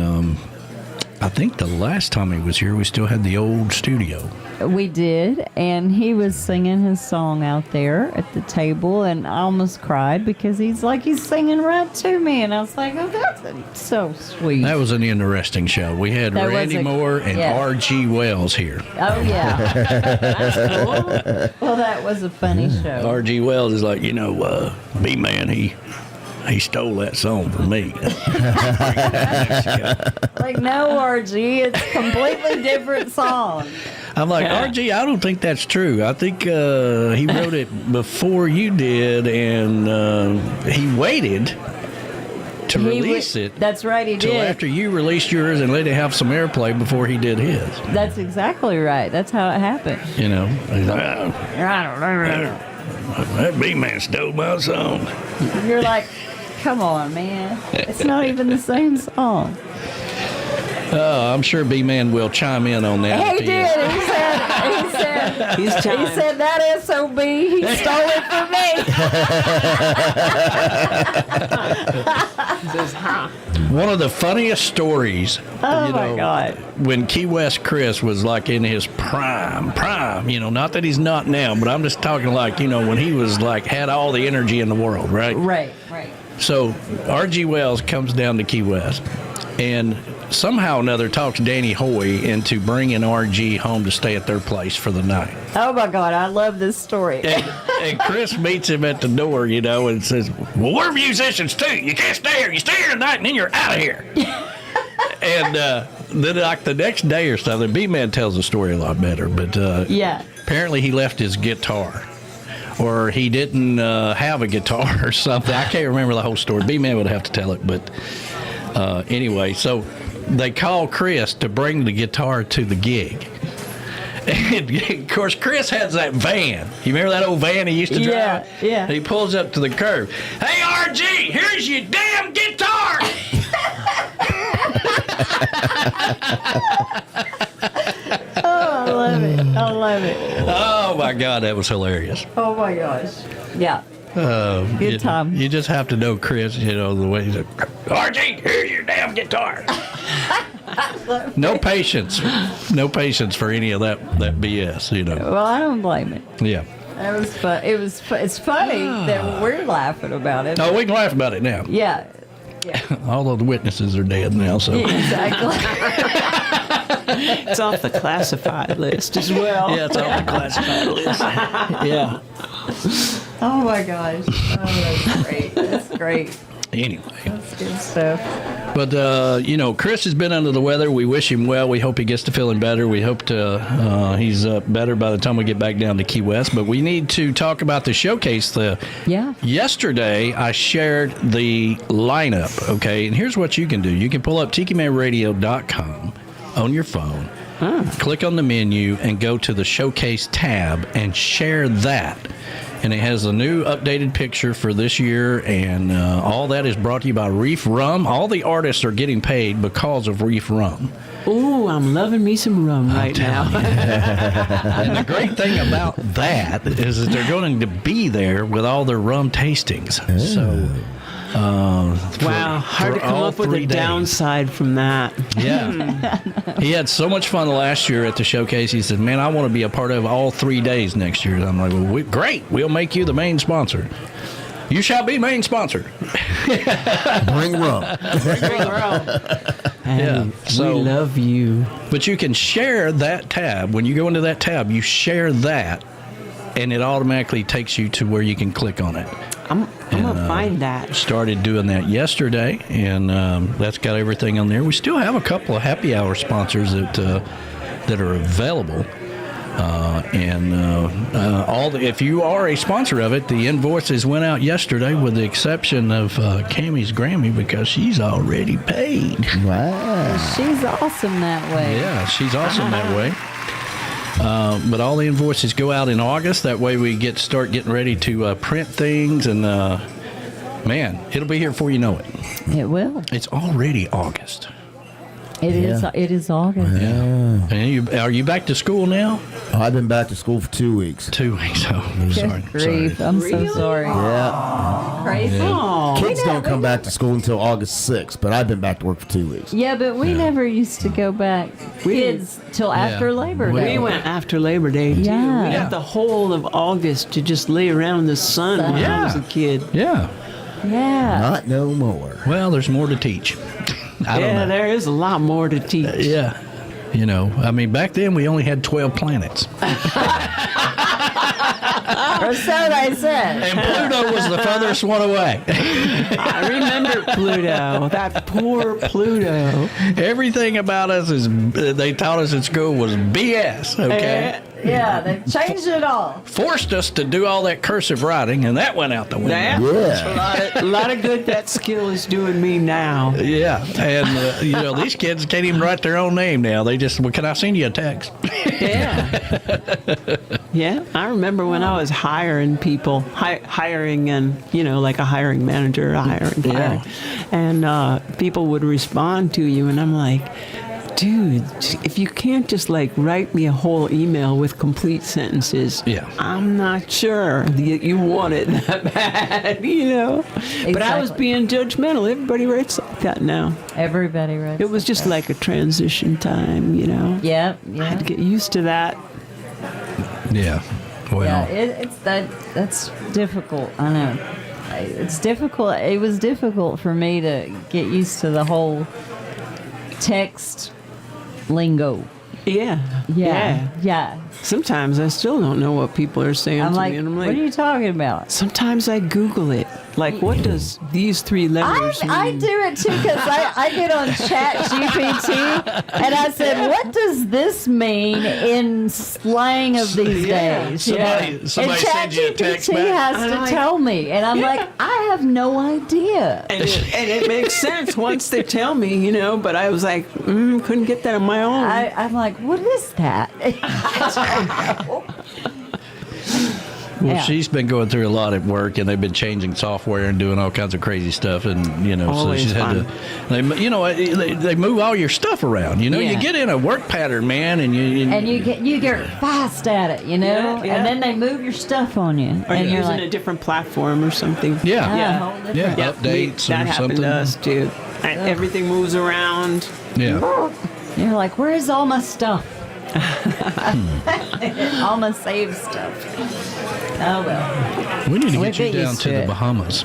I think the last time he was here, we still had the old studio. We did, and he was singing his song out there at the table, and I almost cried because he's singing right to me, and I was like, oh, that's so sweet. That was an interesting show. We had Randy Moore and R.G. Wells here. Oh, yeah. That's cool. Well, that was a funny show. R.G. Wells is like, B-Man, he stole that song from me. Like, no, RG, it's a completely different song. I'm like, RG, I don't think that's true. I think he wrote it before you did, and he waited to release it. That's right, he did. After you released yours and let it have some airplay before he did his. That's exactly right. That's how it happened. He's like, I don't know. That B-Man stole my song. You're like, come on, man. It's not even the same song. I'm sure B-Man will chime in on that. He did. He said that SOB, he stole it from me. One of the funniest stories, my God, when Key West Chris was like in his prime, not that he's not now, but I'm just talking like, when he was like, had all the energy in the world, right? Right. So R.G. Wells comes down to Key West and somehow or another talks Danny Hoy into bringing R.G. home to stay at their place for the night. Oh, my God. I love this story. And Chris meets him at the door, and says, well, we're musicians, too. You can't stay here. You stay here tonight, and then you're out of here. And then, like the next day or something, B-Man tells the story a lot better. But apparently he left his guitar, or he didn't have a guitar or something. I can't remember the whole story. B-Man would have to tell it. But anyway, so they called Chris to bring the guitar to the gig. And of course, Chris has that van. You remember that old van he used to drive? Yeah. He pulls up to the curb. Hey, RG, here's your damn guitar. Oh, I love it. I love it. Oh, my God, that was hilarious. Oh, my gosh. Yeah. Good time. You just have to know Chris, the way he's like, RG, here's your damn guitar. No patience. No patience for any of that BS, Well, I don't blame it. Yeah. That was fun. It's funny that we're laughing about it. No, we can laugh about it now. Yeah. All of the witnesses are dead now, so. Exactly. It's off the classified list as well. Yeah, it's off the classified list. Yeah. Oh, my gosh. Oh, that's great. That's great. Anyway. That's good stuff. But, Chris has been under the weather. We wish him well. We hope he gets to feeling better. We hope he's better by the time we get back down to Key West. But we need to talk about the showcase. Yesterday, I shared the lineup, okay? And here's what you can do. You can pull up TikiManRadio.com on your phone, click on the menu, and go to the showcase tab and share that. And it has a new updated picture for this year, and all that is brought to you by Reif Rum. All the artists are getting paid because of Reif Rum. Ooh, I'm loving me some rum right now. And the great thing about that is that they're going to be there with all their rum tastings. So, wow, hard to come up with a downside from that. Yeah. He had so much fun last year at the showcase. He said, man, I want to be a part of all 3 days next year. And I'm like, well, great. We'll make you the main sponsor. You shall be main sponsor. Bring rum. Bring rum. Yeah. So, we love you. But you can share that tab. When you go into that tab, you share that, and it automatically takes you to where you can click on it. I'm going to find that. Started doing that yesterday, and that's got everything on there. We still have a couple of happy hour sponsors that are available. If you are a sponsor of it, the invoices went out yesterday with the exception of Camys Grammy because she's already paid. Wow. She's awesome that way. Yeah, she's awesome that way. But all the invoices go out in August. That way we start getting ready to print things, and man, it'll be here before you know it. It will. It's already August. It is August. Yeah. And are you back to school now? I've been back to school for 2 weeks. 2 weeks. Oh, I'm sorry. Grief. I'm so sorry. Yeah. Crazy. Yeah. Kids don't come back to school until August 6th, but I've been back to work for 2 weeks. Yeah, but we never used to go back kids till after Labor Day. We went after Labor Day, too. Yeah. We got the whole of August to just lay around in the sun when I was a kid. Yeah. Yeah. Not no more. Well, there's more to teach. I don't know. There is a lot more to teach. Yeah. Back then we only had 12 planets. Or so they said. And Pluto was the furthest one away. I remember Pluto. That poor Pluto. Everything about us they taught us at school was BS, okay? Yeah, they changed it all. Forced us to do all that cursive writing, and that went out the window. Yeah. A lot of good that skill is doing me now. Yeah, and these kids can't even write their own name now. They just, well, can I send you a text? Yeah. Yeah, I remember when I was hiring people, hiring and, like a hiring manager, hiring. And people would respond to you, and I'm like, dude, if you can't just write me a whole email with complete sentences, I'm not sure that you want it that bad, Exactly. But I was being judgmental. Everybody writes like that now. Everybody writes. It was just like a transition time, Yeah. I had to get used to that. Yeah. Well. Yeah, that's difficult. I know. It's difficult. It was difficult for me to get used to the whole text lingo. Yeah. Sometimes I still don't know what people are saying to me. And I'm like, what are you talking about? Sometimes I Google it. Like, what does these three letters mean? I do it too because I get on Chat GPT and I said, what does this mean in slang of these days? Somebody and sends you a text ChatGPT back. has to tell me, and I'm like, I have no idea. And it makes sense once they tell me, you know, but I was like, couldn't get that on my own. I'm like, what is that? Well, she's been going through a lot at work, and they've been changing software and doing all kinds of crazy stuff, and you know, Always so she's had fun. they move all your stuff around. You know, you get in a work pattern, man, and you get fast at it, you know, Yeah. and then they move your stuff on you, Or and you're you're using like, a different platform or something. Yeah. Yeah. Updates that or happened something. to us too. Everything moves around. Yeah. you're like, where's all my stuff? All my saved stuff. Oh well. We need to We'll get you get down used to to the it. Bahamas.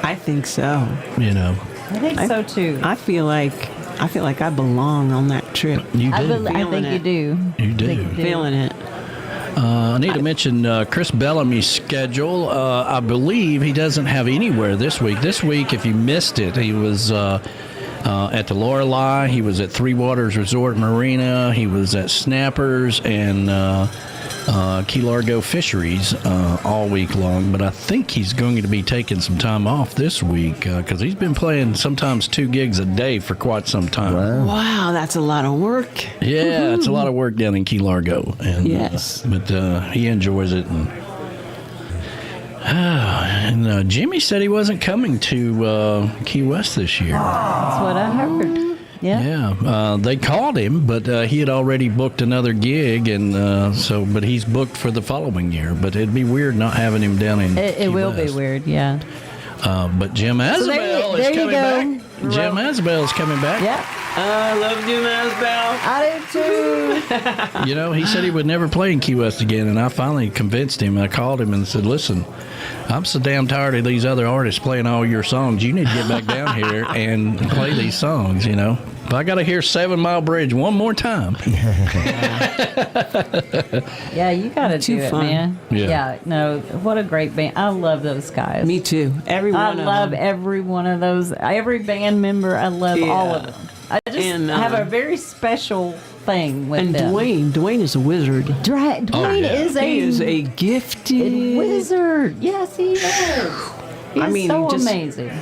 I think so. You know, I think so too. I feel like I belong on that trip. You do. I think you do. You do. I think Feeling it. I need to mention Chris Bellamy's schedule. I believe he doesn't have anywhere this week. This week, if you missed it, he was at the Lorelei. He was at Three Waters Resort Marina. He was at Snappers and Key Largo Fisheries all week long. But I think he's going to be taking some time off this week because he's been playing sometimes 2 gigs a day for quite some time. Wow, that's a lot of work. Yeah, it's a lot of work down in Key Largo. And, Yes. but he enjoys it. And Jimmy said he wasn't coming to Key West this year. That's what I heard. Yeah. They called him, but he had already booked another gig, and but he's booked for the following year. But it'd be weird not having him down in It Key will West. be weird, yeah. But Jim Azabel is coming back. Jim Azabel is coming back. Yeah. I love Jim Asbell. I do too. You know, he said he would never play in Key West again, and I finally convinced him. I called him and said, listen, I'm so damn tired of these other artists playing all your songs. You need to get back down here and play these songs, you know. If I got to hear 7 Mile Bridge one more time. Yeah, you got to do it, fun. man. Yeah. No, what a great band. I love those guys. Me too. Every one I of love them. every one of those. Every band member, I love all of them. I just And, have a very special thing with And them. Dwayne is a wizard. Dwayne is a gifted wizard. Yes, he is. He's I mean, so just- amazing.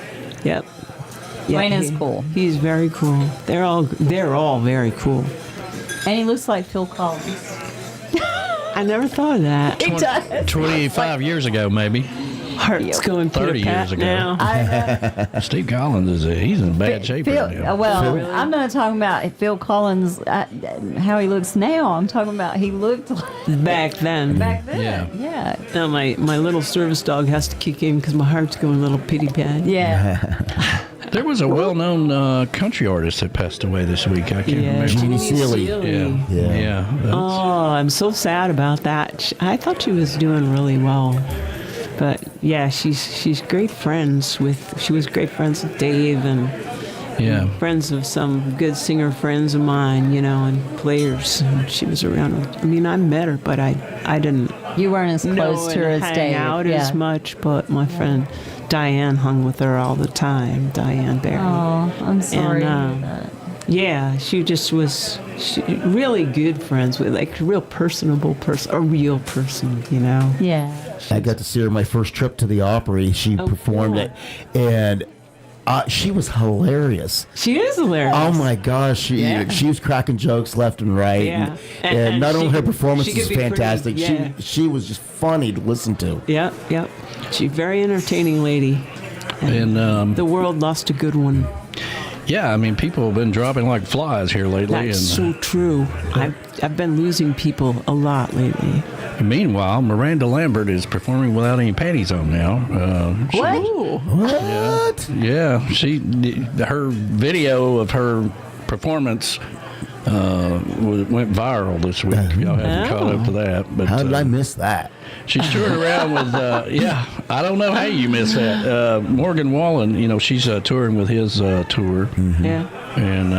Yep. Dwayne is cool. He's very cool. They're all very cool. And he looks like Phil Collins. I never thought of that. He does. 25 years ago, maybe. Heart's going 30 years ago. now. Steve Collins he's in bad shape right now. Well, I'm not talking about Phil Collins, how he looks now. I'm talking about he looked like Back then. back then. Yeah. Now my little service dog has to kick in because my heart's going a little pity pad. Yeah. There was a well-known country artist that passed away this week. I can't remember. Jimmy Seeley. Yeah. Oh, I'm so sad about that. I thought she was doing really well. But yeah, she's great friends with. She was great friends with Dave and friends of some good singer friends of mine, you know, and players. And she was around. I mean, I met her, but I didn't. You weren't as close to her as hang Dave. out as much. But my friend Diane hung with her all the time. Diane Barry. Oh, I'm sorry. And, yeah, she just was really good friends with, like, a real personable person, a real person, you know. Yeah. I got to see her my first trip to the Opry. She performed cool. it, and she was hilarious. She is hilarious. Oh my gosh, she was cracking jokes left and right. Yeah. And not only her performance she is could be fantastic, pretty, she was just funny to listen to. Yep. She's a very entertaining lady. And the world lost a good one. Yeah, I mean, people have been dropping like flies here lately. That's and, so true. I've been losing people a lot lately. Meanwhile, Miranda Lambert is performing without any panties on now. What? Yeah, her video of her performance went viral this week. If y'all haven't caught up to that. But, how did I miss that? She's touring around with, I don't know how you missed that. Morgan Wallen, you know, she's touring with his tour. Mm-hmm. Yeah. And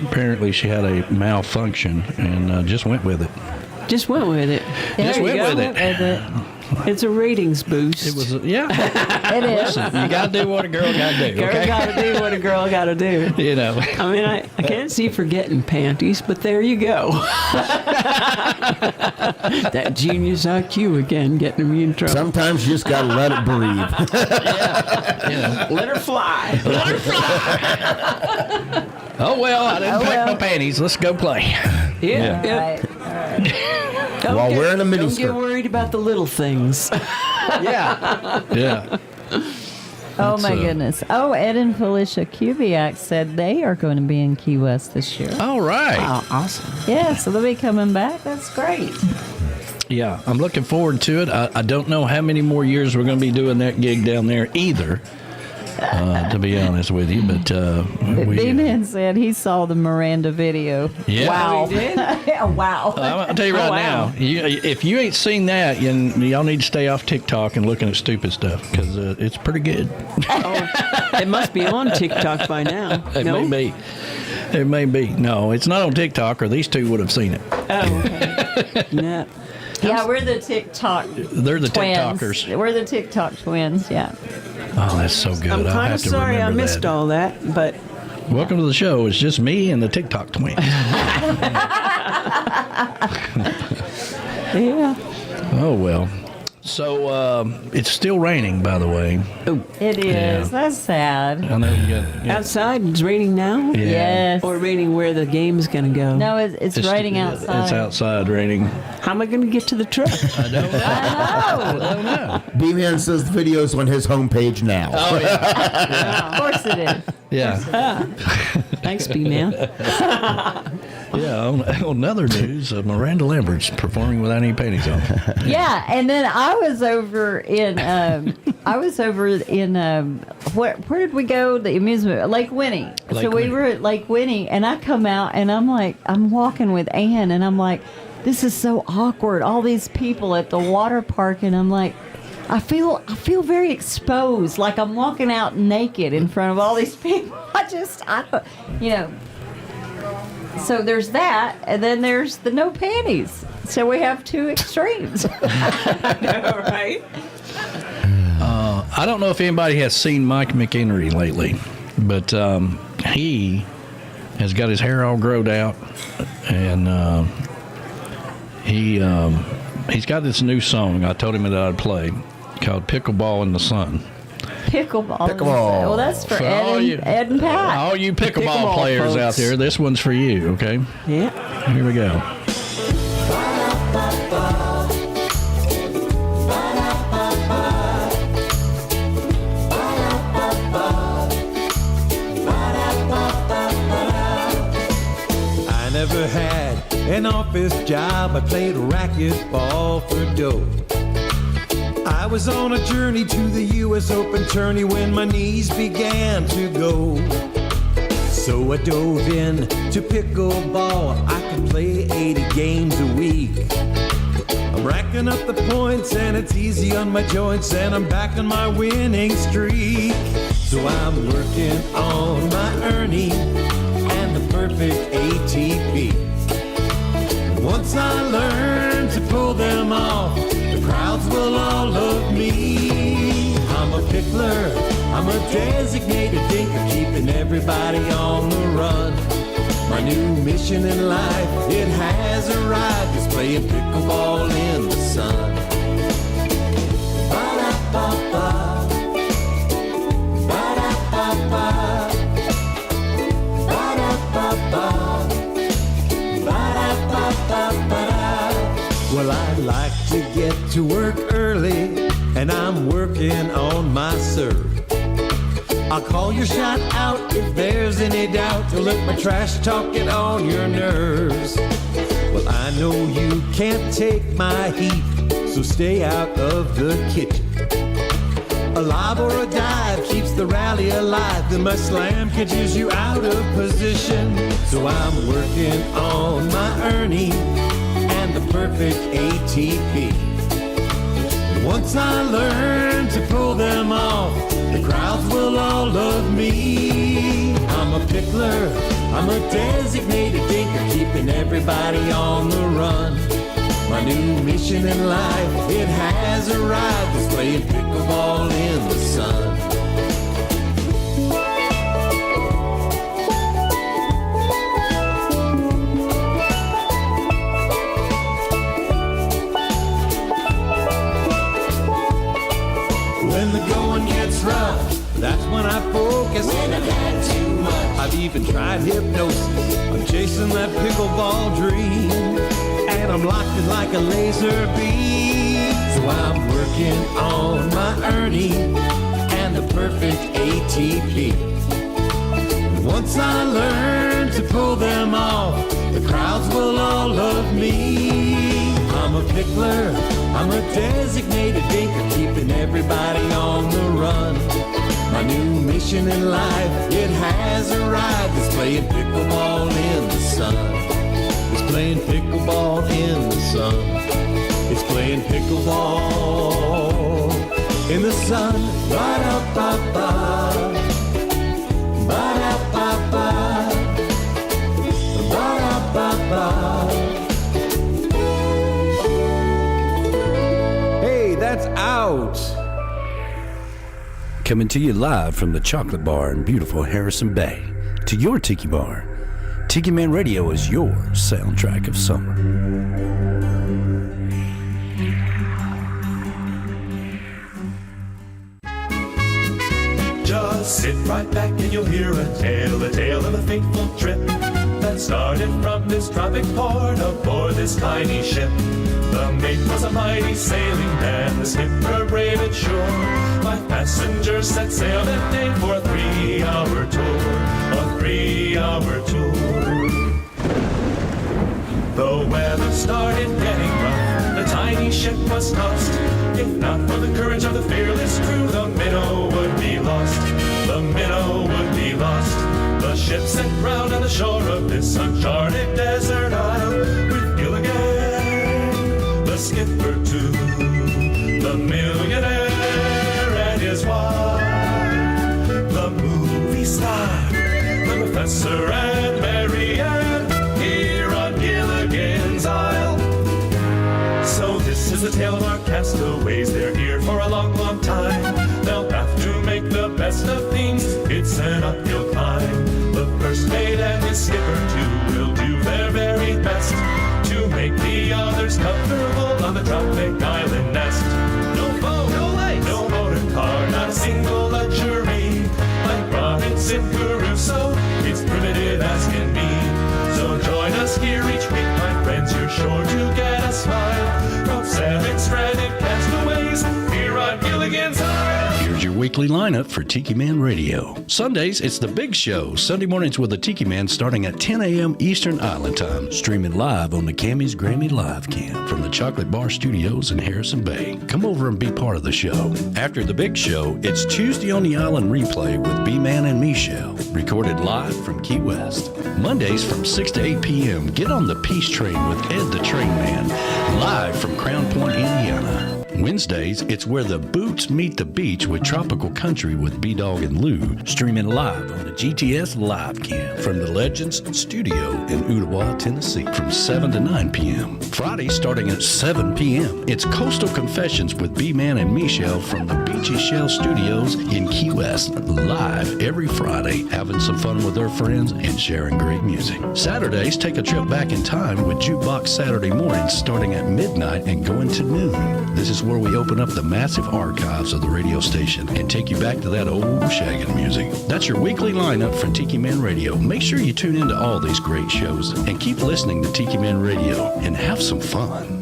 apparently she had a malfunction and just went with it. Just went with it. Just went with it. It's a ratings boost. It was, yeah. It is. Listen, you got to do what a girl got to do. Girl Okay? got to do what a girl got to do. You know. I mean, I can't see forgetting panties, but there you go. That genius IQ again, getting me in trouble. Sometimes you just got to let it breathe. Yeah. Let her fly. Let her fly. Oh, well, I didn't pack my panties. Let's go play. Yeah. All right. While wearing a mini Don't get worried about the little things. Yeah. Oh, my That's, goodness. Oh, Ed and Felicia Kubiak said they are going to be in Key West this year. All right. Oh, awesome. Yeah, so they'll be coming back. That's great. Yeah, I'm looking forward to it. I don't know how many more years we're going to be doing that gig down there either, to be honest with you. But B-Man said he saw the Miranda video. Yeah. Wow. Oh, he did? Wow. I'll tell you right now, if you ain't seen that, y'all need to stay off TikTok and looking at stupid stuff because it's pretty good. Oh, it must be on TikTok by now. It may be. It may be. No, it's not on TikTok, or these two would have seen it. Oh, okay. Yeah. Yeah, we're the TikTok They're the twins. TikTokers. We're the TikTok twins, yeah. Oh, that's so good. I'm I'll kind have of to sorry I remember missed that. all that, but Welcome to the show. It's just me and the TikTok twins. Yeah. Oh, well. So, it's still raining, by the way. Oh, it is. Yeah. That's sad. I know you got... outside it's raining now? Yeah. Yes. Or raining where the game's going to go? No, it's raining outside. It's outside raining. How am I going to get to the truck? I don't know. I know. I don't know. B-Man says the video's on his homepage now. Oh, yeah. Of course it is. Yeah. Thanks, B-Man. Yeah, on other news, Miranda Lambert's performing without any panties on. Yeah, and then I was over in where did we go? The amusement Lake Winnie. Lake So we Winnie. were at Lake Winnie, and I come out and I'm walking with Ann, and I'm like, this is so awkward. All these people at the water park, and I'm like, I feel very exposed, like I'm walking out naked in front of all these people. I don't, So there's that, and then there's the no panties. So we have two extremes. All right. I don't know if anybody has seen Mike McHenry lately, but he has got his hair all growed out, and he's got this new song I told him that I'd play called Pickleball in the Sun. Pickleball. Well, that's for all Ed and Pat. All you pickleball players folks out there, this one's for you, okay? Yeah. Here we go. I never had an office job. I played racquetball for dough. I was on a journey to the U.S. Open tourney when my knees began to go. So I dove in to pickleball. I could play 80 games a week. I'm racking up the points and it's easy on my joints, and I'm back on my winning streak. So I'm working on my Ernie and the perfect ATP. Once I learn to pull them off, the crowds will all love me. I'm a pickler, I'm a designated dinker, keeping everybody on the run. My new mission in life, it has arrived, is playing pickleball in the sun. Ba-da-ba-ba. Ba-da-ba-ba. Ba-da-ba-ba. Well, I'd like to get to work early, and I'm working on my serve. I'll call your shot out if there's any doubt, to let my trash talk get on your nerves. Well, I know you can't take my heat, so stay out of the kitchen. A lob or a dive keeps the rally alive, then my slam catches you out of position. So I'm working on my Ernie and the perfect ATP. And once I learn to pull them off, the crowds will all love me. I'm a pickler, I'm a designated dinker, keeping everybody on the run. My new mission in life, it has arrived. It's playing pickleball in the sun. When the going gets rough, that's when I focus. When I've had too much, I've even tried hypnosis. I'm chasing that pickleball dream, and I'm locked in like a laser beam. So I'm working on my earning and the perfect ATP. And once I learn to pull them off, the crowds will all love me. I'm a pickler, I'm a designated dinker, keeping everybody on the run. My new mission in life, it has arrived. It's playing pickleball in the sun. It's playing pickleball in the sun. It's playing pickleball in the sun. Ba-da-ba-ba. Ba-da-ba-ba. Ba-da-ba-ba. Hey, that's out. Coming to you live from the Chocolate Bar in beautiful Harrison Bay. To your Tiki Bar. Tiki Man Radio is your soundtrack of summer. Just sit right back and you'll hear a tale of a fateful trip that started from this tropic port aboard this tiny ship. The mate was a mighty sailing man, the skipper brave and sure. My passengers set sail that day for a 3-hour tour, a 3-hour tour. The weather started getting rough, the tiny ship was tossed. If not for the courage of the fearless crew, the minnow would be lost, the minnow would be lost. The ship sank round on the shore of this uncharted desert isle, with Gilligan, the skipper too, the millionaire and his wife, the movie star, the professor and Marianne, here on Gilligan's Isle. So this is the tale of our castaways. They're here for a long, long time. They'll have to make the best of things. It's an uphill climb. The first mate and his skipper too will do their very best to make the others comfortable on the tropic island nest. No boat, no lights, no motor car, not a single luxury. Like Robinson Crusoe, it's primitive as can be. So join us here each week, my friends. You're sure to get a smile from 7 stranded castaways here on Gilligan's Isle. Here's your weekly lineup for Tiki Man Radio. Sundays, it's The Big Show. Sunday mornings with the Tiki Man starting at 10 a.m. Eastern Island Time. Streaming live on the Camys Grammy Live Cam from the Chocolate Bar Studios in Harrison Bay. Come over and be part of the show. After The Big Show, it's Tuesday on the Island replay with B-Man and Michelle. Recorded live from Key West. Mondays from 6 to 8 p.m. Get on the Peace Train with Ed the Train Man. Live from Crown Point, Indiana. Wednesdays, it's Where the Boots Meet the Beach with Tropical Country with B-Dog and Lou, streaming live on the GTS Live Cam from the Legends Studio in Ottawa, Tennessee, from 7 to 9 p.m. Friday, starting at 7 p.m., it's Coastal Confessions with B-Man and Michelle from the Beachy Shell Studios in Key West, live every Friday, having some fun with their friends and sharing great music. Saturdays, take a trip back in time with Jukebox Saturday mornings, starting at midnight and going to noon. This is where we open up the massive archives of the radio station and take you back to that old shaggin' music. That's your weekly lineup for Tiki Man Radio. Make sure you tune into all these great shows and keep listening to Tiki Man Radio and have some fun.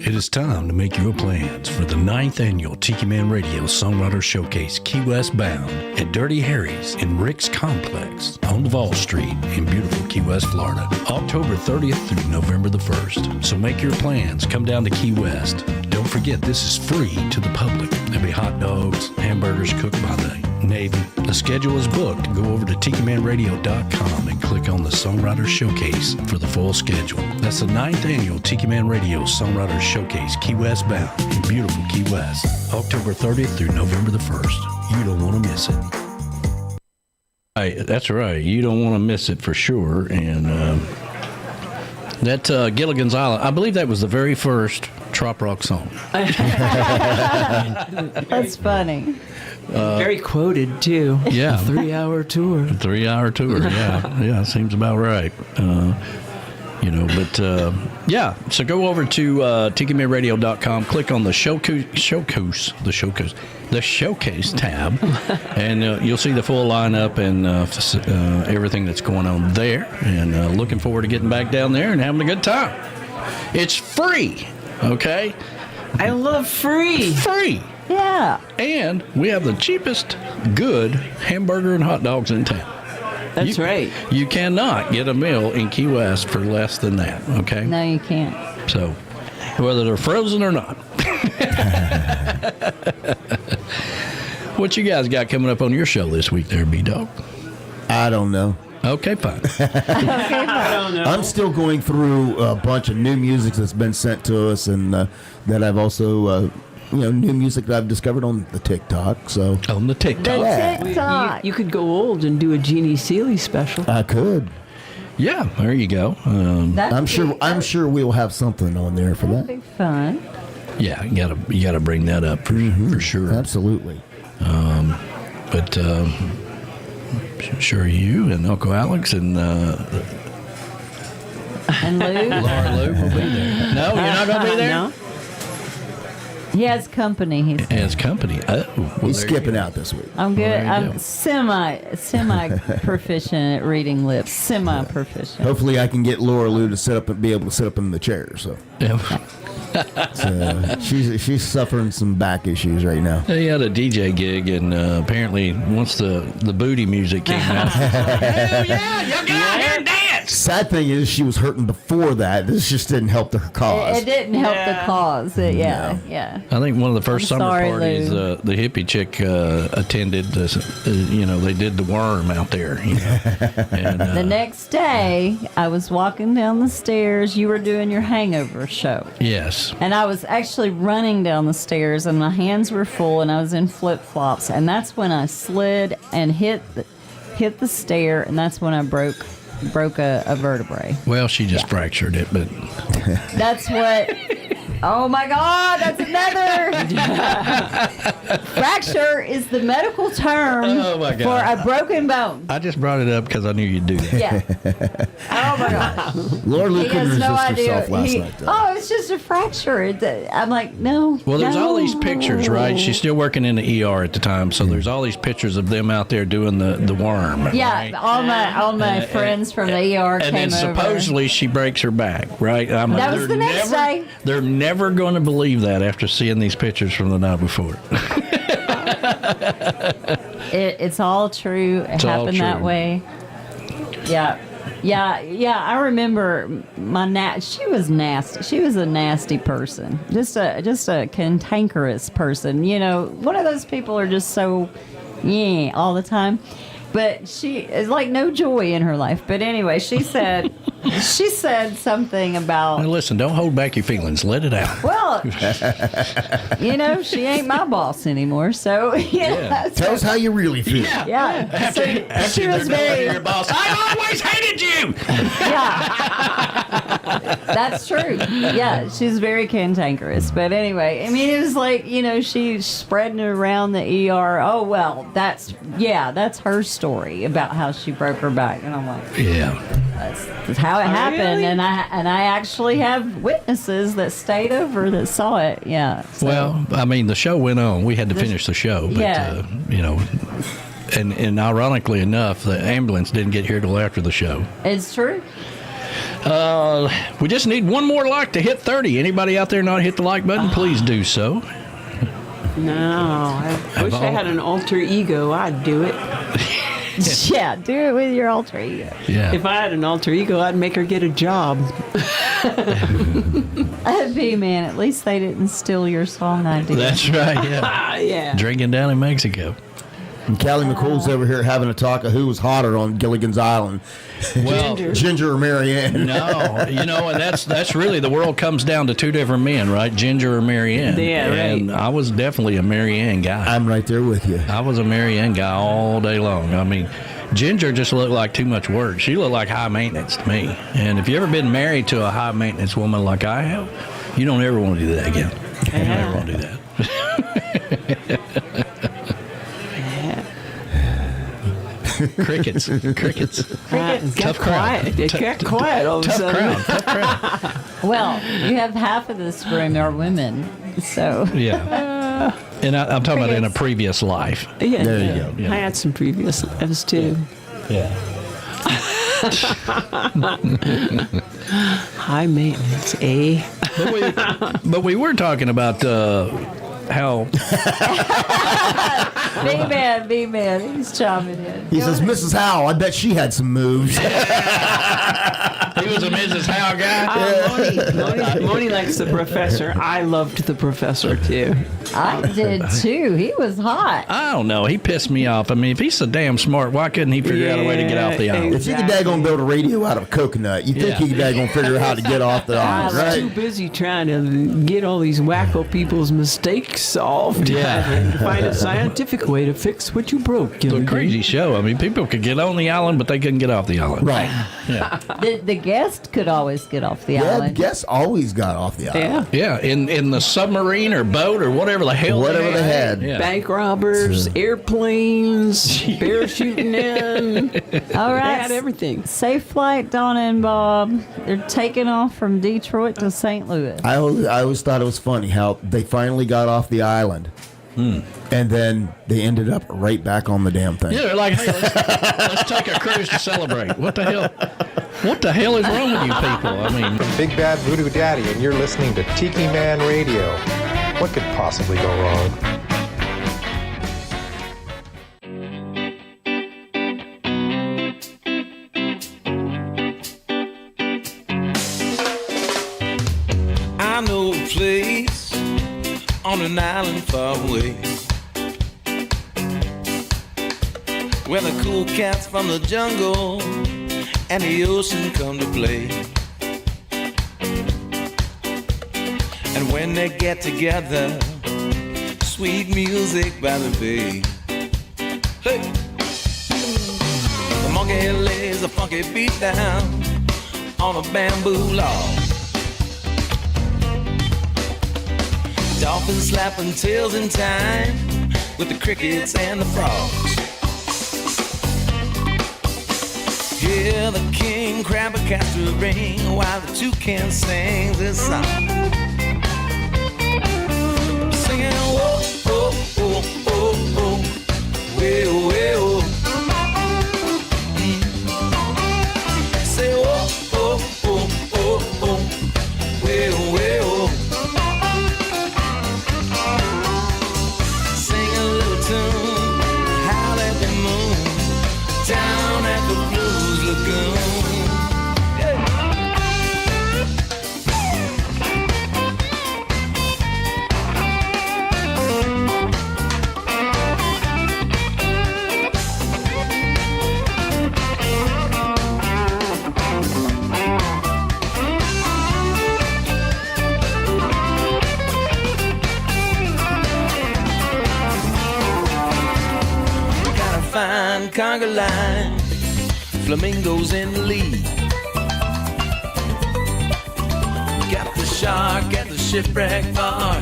It is time to make your plans for the 9th annual Tiki Man Radio Songwriter Showcase Key West Bound at Dirty Harry's in Rick's Complex on Duval Street in beautiful Key West, Florida, October 30th through November the 1st. So make your plans. Come down to Key West. Don't forget, this is free to the public. There'll be hot dogs, hamburgers cooked by the Navy. The schedule is booked. Go over to TikiManRadio.com and click on the Songwriter Showcase for the full schedule. That's the 9th annual Tiki Man Radio Songwriter Showcase Key West Bound in beautiful Key West, October 30th through November the 1st. You don't want to miss it. Right, that's right. You don't want to miss it for sure. And That Gilligan's Island, I believe that was the very first trop rock song. That's funny. Very quoted, too. Yeah. 3-hour tour. 3-hour tour, yeah. Yeah, seems about right. So go over to TikiManRadio.com, click on the showcase tab, and you'll see the full lineup and everything that's going on there. And looking forward to getting back down there and having a good time. It's free, okay? I love free. Free. Yeah. And we have the cheapest good hamburger and hot dogs in town. That's right. You cannot get a meal in Key West for less than that, okay? No, you can't. So, whether they're frozen or not. What you guys got coming up on your show this week there, B-Dog? I don't know. Okay, fine. I don't know. I'm still going through a bunch of new music that's been sent to us, and that I've also... new music that I've discovered on the TikTok. So on the TikTok, TikTok. You could go old and do a Jeannie Seeley special. I could. Yeah, there you go. I'm sure we'll have something on there for that. That'd be fun. Yeah, you gotta bring that up for sure. Absolutely. But sure, you and Uncle Alex and Lou. Laura Lou will be there. No, you're not gonna be there. No. He has company. He has company. Oh, well, he's skipping out this week. I'm good. Well, I'm semi proficient at reading lips. Semi proficient. Hopefully, I can get Laura Lou to be able to sit up in the chair. So, she's suffering some back issues right now. He had a DJ gig, and apparently, once the booty music came out, hell yeah, you get out here and dance. Sad thing is, she was hurting before that. This just didn't help her cause. It didn't help the cause. Yeah. I think one of the first summer parties Lou. the hippie chick attended. They did the worm out there. And, the next day, I was walking down the stairs. You were doing your hangover show. Yes. And I was actually running down the stairs, and my hands were full, and I was in flip flops, and that's when I slid and hit the stair, and that's when I broke a vertebrae. Well, she just fractured it, but that's what. Oh my God, that's another. Fracture is the medical term for a broken bone. I just brought it up because I knew you'd do that. Yeah. Oh my God. Laura Lou couldn't resist herself last night, though. Oh, it's just a fracture. I'm like, no. Well, there's all these pictures, right? She's still working in the ER at the time, so there's all these pictures of them out there doing the worm. Yeah, right? all my friends from the ER came over. And then supposedly she breaks her back, right? That was the next day. They're never going to believe that after seeing these pictures from the night before. It's all true. It happened that way. Yeah. I remember she was nasty. She was a nasty person. Just a cantankerous person. One of those people are just so all the time. But she is like no joy in her life. But anyway, she said something about. Now listen, don't hold back your feelings. Let it out. Well, she ain't my boss anymore. So tell us how you really feel. Yeah. After she was very. Your boss. I always hated you. Yeah. That's true. Yeah, she's very cantankerous. But anyway, I mean, it was like she's spreading it around the ER. Oh well, that's her story about how she broke her back, and I'm like, that's how it happened. Really? And I actually have witnesses that stayed over that saw it. Yeah. So. Well, I mean, the show went on. We had to finish the show, but and ironically enough, the ambulance didn't get here till after the show. It's true. We just need one more like to hit 30. Anybody out there not hit the like button? Please do so. No, I wish I had an alter ego. I'd do it. Yeah, do it with your alter ego. Yeah. If I had an alter ego, I'd make her get a job. Hey, man, at least they didn't steal your song idea. That's right, yeah. Yeah. Drinking down in Mexico. And Callie McCool's over here having a talk of who was hotter on Gilligan's Island. Well, Ginger or Marianne. No, and that's really, the world comes down to two different men, right? Ginger or Marianne. Yeah, and I was definitely a Marianne guy. I'm right there with you. I was a Marianne guy all day long. I mean, Ginger just looked like too much work. She looked like high maintenance to me. And if you've ever been married to a high maintenance woman like I have, you don't ever want to do that again. You don't ever want to do that. Crickets. Tough crowd. It got quiet all of a sudden. Tough crowd. Well, you have half of this room are women, so. Yeah. And I'm talking about in a previous life. Yeah, there you go. Yeah. I had some previous lives too. Yeah. High maintenance, eh? But we were talking about how. B-man, he's chiming in. He says, Mrs. Howe, I bet she had some moves. He was a Mrs. Howe guy. Moni likes the professor. I loved the professor too. I did too. He was hot. I don't know. He pissed me off. I mean, if he's so damn smart, why couldn't he figure out a way to get off the island? If you could daggone build a radio out of a coconut, you think you could daggone figure out how to get off the island, I was right? too busy trying to get all these wacko people's mistakes solved. Yeah. And find a scientific way to fix what you broke. It's a crazy show. I mean, people could get on the island, but they couldn't get off the island. Right. Yeah. The guest could always get off the island. Guests always got off the island. Yeah, in the submarine or boat or whatever the hell Whatever they had. Yeah. Bank robbers, airplanes, parachuting in. All right. They had everything. Safe flight, Donna and Bob. They're taking off from Detroit to St. Louis. I always thought it was funny how they finally got off the island. And then they ended up right back on the damn thing. Yeah, they're like, hey, let's take a cruise to celebrate. What the hell? What the hell is wrong with you people? I mean, Big Bad Voodoo Daddy, and you're listening to Tiki Man Radio. What could possibly go wrong? I know a place on an island far away where the cool cats from the jungle and the ocean come to play. And when they get together, sweet music by the bay. Hey! The monkey lays a funky beat down on a bamboo log. Dolphins slapping tails in time with the crickets and the frogs. Hear the king crab a castor ring while the toucan sings his song. Singing whoa, whoa, whoa, whoa, whoa, way, way, oh. Say whoa, whoa, whoa, whoa, whoa, way, way, oh. Sing a little tune, howl at the moon, down at the Blues Lagoon. Got a fine conga line, flamingos in the lead. Got the shark at the shipwreck bar,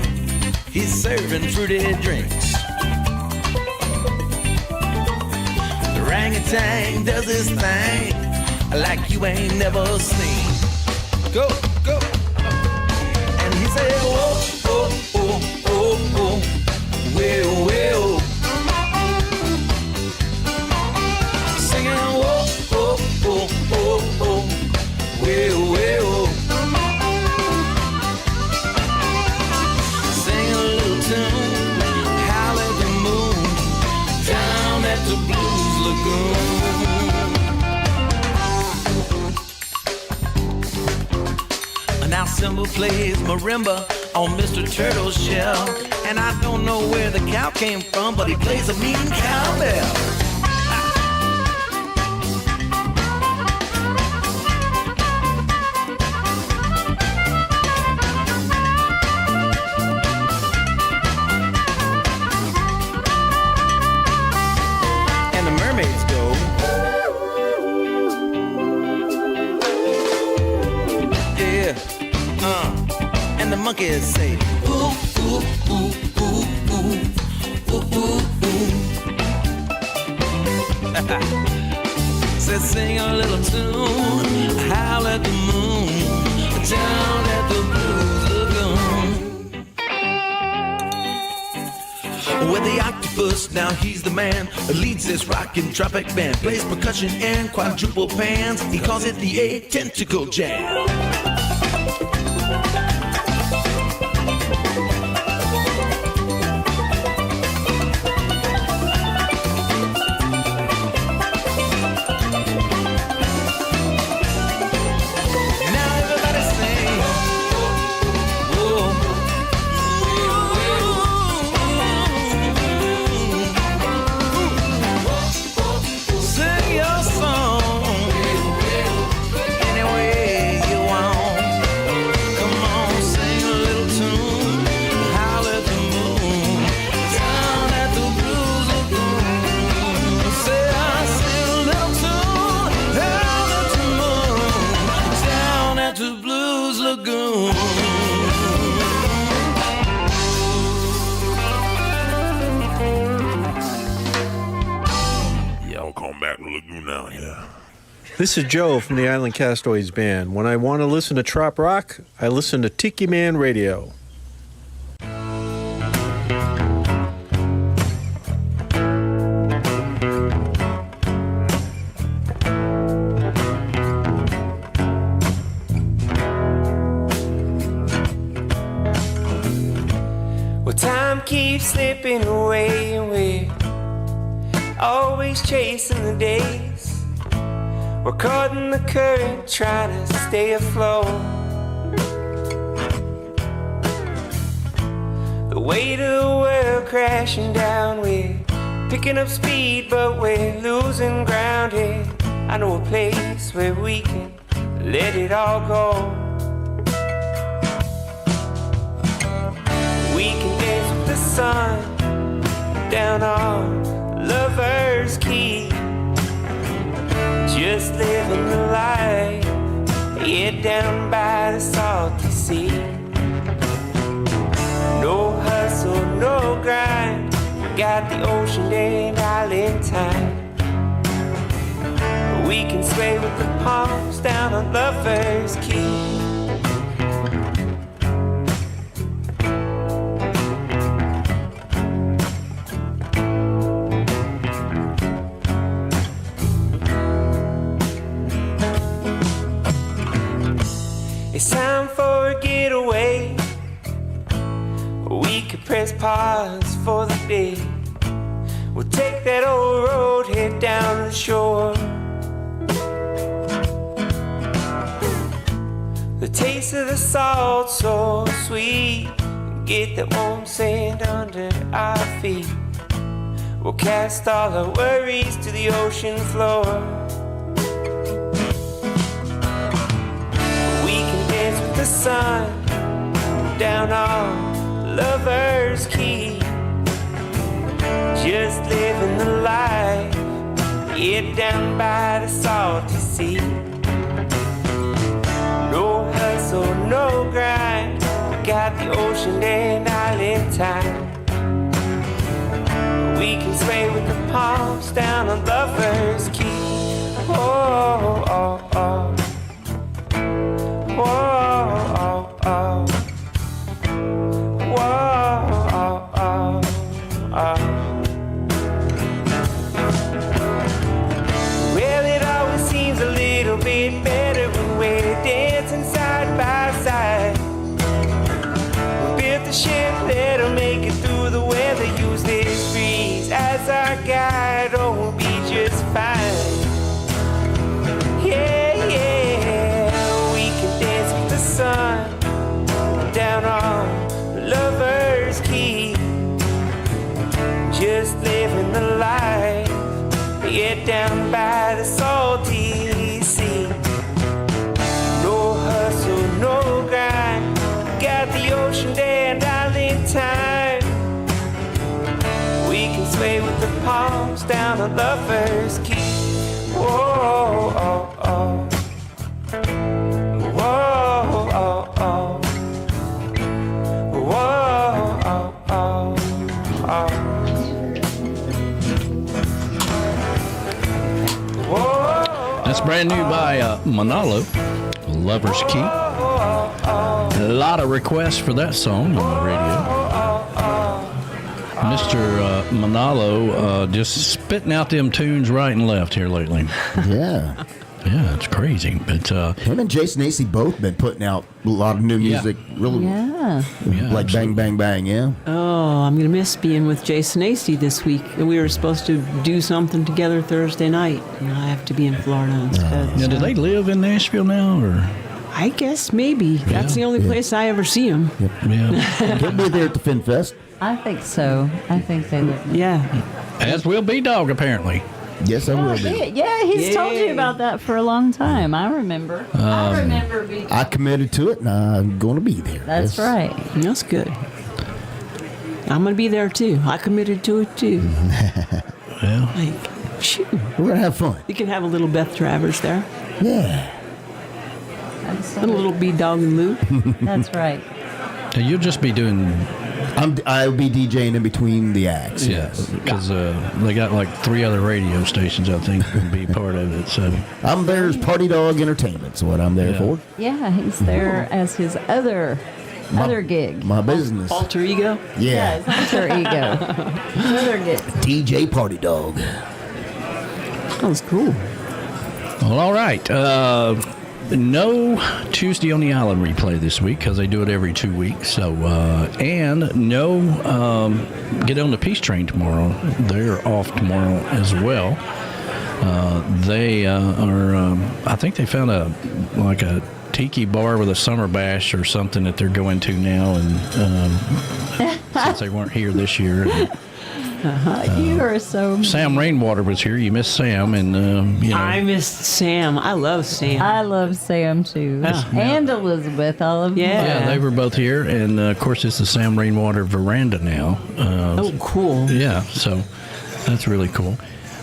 he's serving fruity drinks. The orangutan does his thing like you ain't never seen. Go, go. And he said, whoa, whoa, whoa, whoa, whoa, well, well. Singing whoa, whoa, whoa, whoa, whoa, well, well. Sing a little tune, howl at the moon, down at the Blues Lagoon. Now Simba plays marimba on Mr. Turtle's shell, and I don't know where the cow came from, but he plays a mean cowbell. And the mermaids go And the monkeys say, ooh, ooh, ooh, ooh, ooh, ooh, ooh, ooh. Said sing a little tune, howl at the moon, down at the Blues Lagoon. With the octopus, now he's the man who leads this rockin' tropic band, plays percussion and quadruple pans. He calls it the A-Tentacle Jam. This is Joe from the Island Castaways Band. When I want to listen to trop rock, I listen to Tiki Man Radio. Well, time keeps slipping away and we're always chasing the days. We're caught in the current, trying to stay afloat. The weight of the world crashing down, we're picking up speed, but we're losing ground here. I know a place where we can let it all go. We can dance with the sun down on Lover's Key. Just living the life, yeah, down by the salty sea. No hustle, no grind, we got the ocean and island time. We can sway with the palms down on Lover's Key. It's time for a getaway. We could press pause for the day. We'll take that old road, head down the shore. The taste of the salt so sweet. Get that warm sand under our feet. We'll cast all our worries to the ocean floor. The sun down on Lover's Key. Just living the life, yeah, down by the salty sea. No hustle, no grind, we got the ocean and island time. We can sway with the palms down on Lover's Key. Oh, oh, oh. Whoa, oh, oh. Whoa, oh, oh, oh. Well, it always seems a little bit better when we're dancing side by side. We built a ship that'll make it through the weather. Use this breeze as our guide, oh, we'll be just fine. Yeah, yeah. Sun down on Lover's Key. Just living the life, yeah, down by the salty sea. No hustle, no grind, got the ocean and island time. We can sway with the palms down on Lover's Key. Whoa, oh, oh. Whoa, oh, oh. Brand new by Manalo, Lover's Key. A lot of requests for that song on the radio. Mr. Manalo just spitting out them tunes right and left here lately. Yeah. Yeah, it's crazy. But him and Jason Acey both been putting out a lot of new music. Really, Yeah. like Bang Bang Bang. Yeah. Oh, I'm gonna miss being with Jason Acey this week. We were supposed to do something together Thursday night, and I have to be in Florida instead. now, do they live in Nashville now, or? I guess maybe that's the only place I ever see him. Yeah. He'll be there at the Fin Fest. I think so. I think they live. Yeah. As will be Dog, apparently. Yes, I will be. Yeah, he's told you about that for a long time. I remember. I remember being. I committed to it, and I'm going to be there. That's right. That's good. I'm gonna be there too. I committed to it too. Well, like, shoot, we're gonna have fun. You can have a little Beth Travers there. Yeah. And a little B-Dog and Lou. That's right. So you'll just be doing. I'll be DJing in between the acts. Yeah, because they got like 3 other radio stations, I think, can be part of it. So I'm there as Party Dog Entertainment's what I'm there for. Yeah, he's there as his other gig. My business. Alter ego? Yeah. His alter ego. His other gig. DJ Party Dog. That was cool. Well, all right. No Tuesday on the Island replay this week because they do it every 2 weeks. So, and no Get on the Peace Train tomorrow. They're off tomorrow as well. They are. I think they found a tiki bar with a summer bash or something that they're going to now, and since they weren't here this year. You are so. Sam Rainwater was here. You missed Sam, and you know. I missed Sam. I love Sam. I love Sam too, and Elizabeth. I love them. Yeah, they were both here, and of course, it's the Sam Rainwater veranda now. Oh, cool. Yeah, so that's really cool.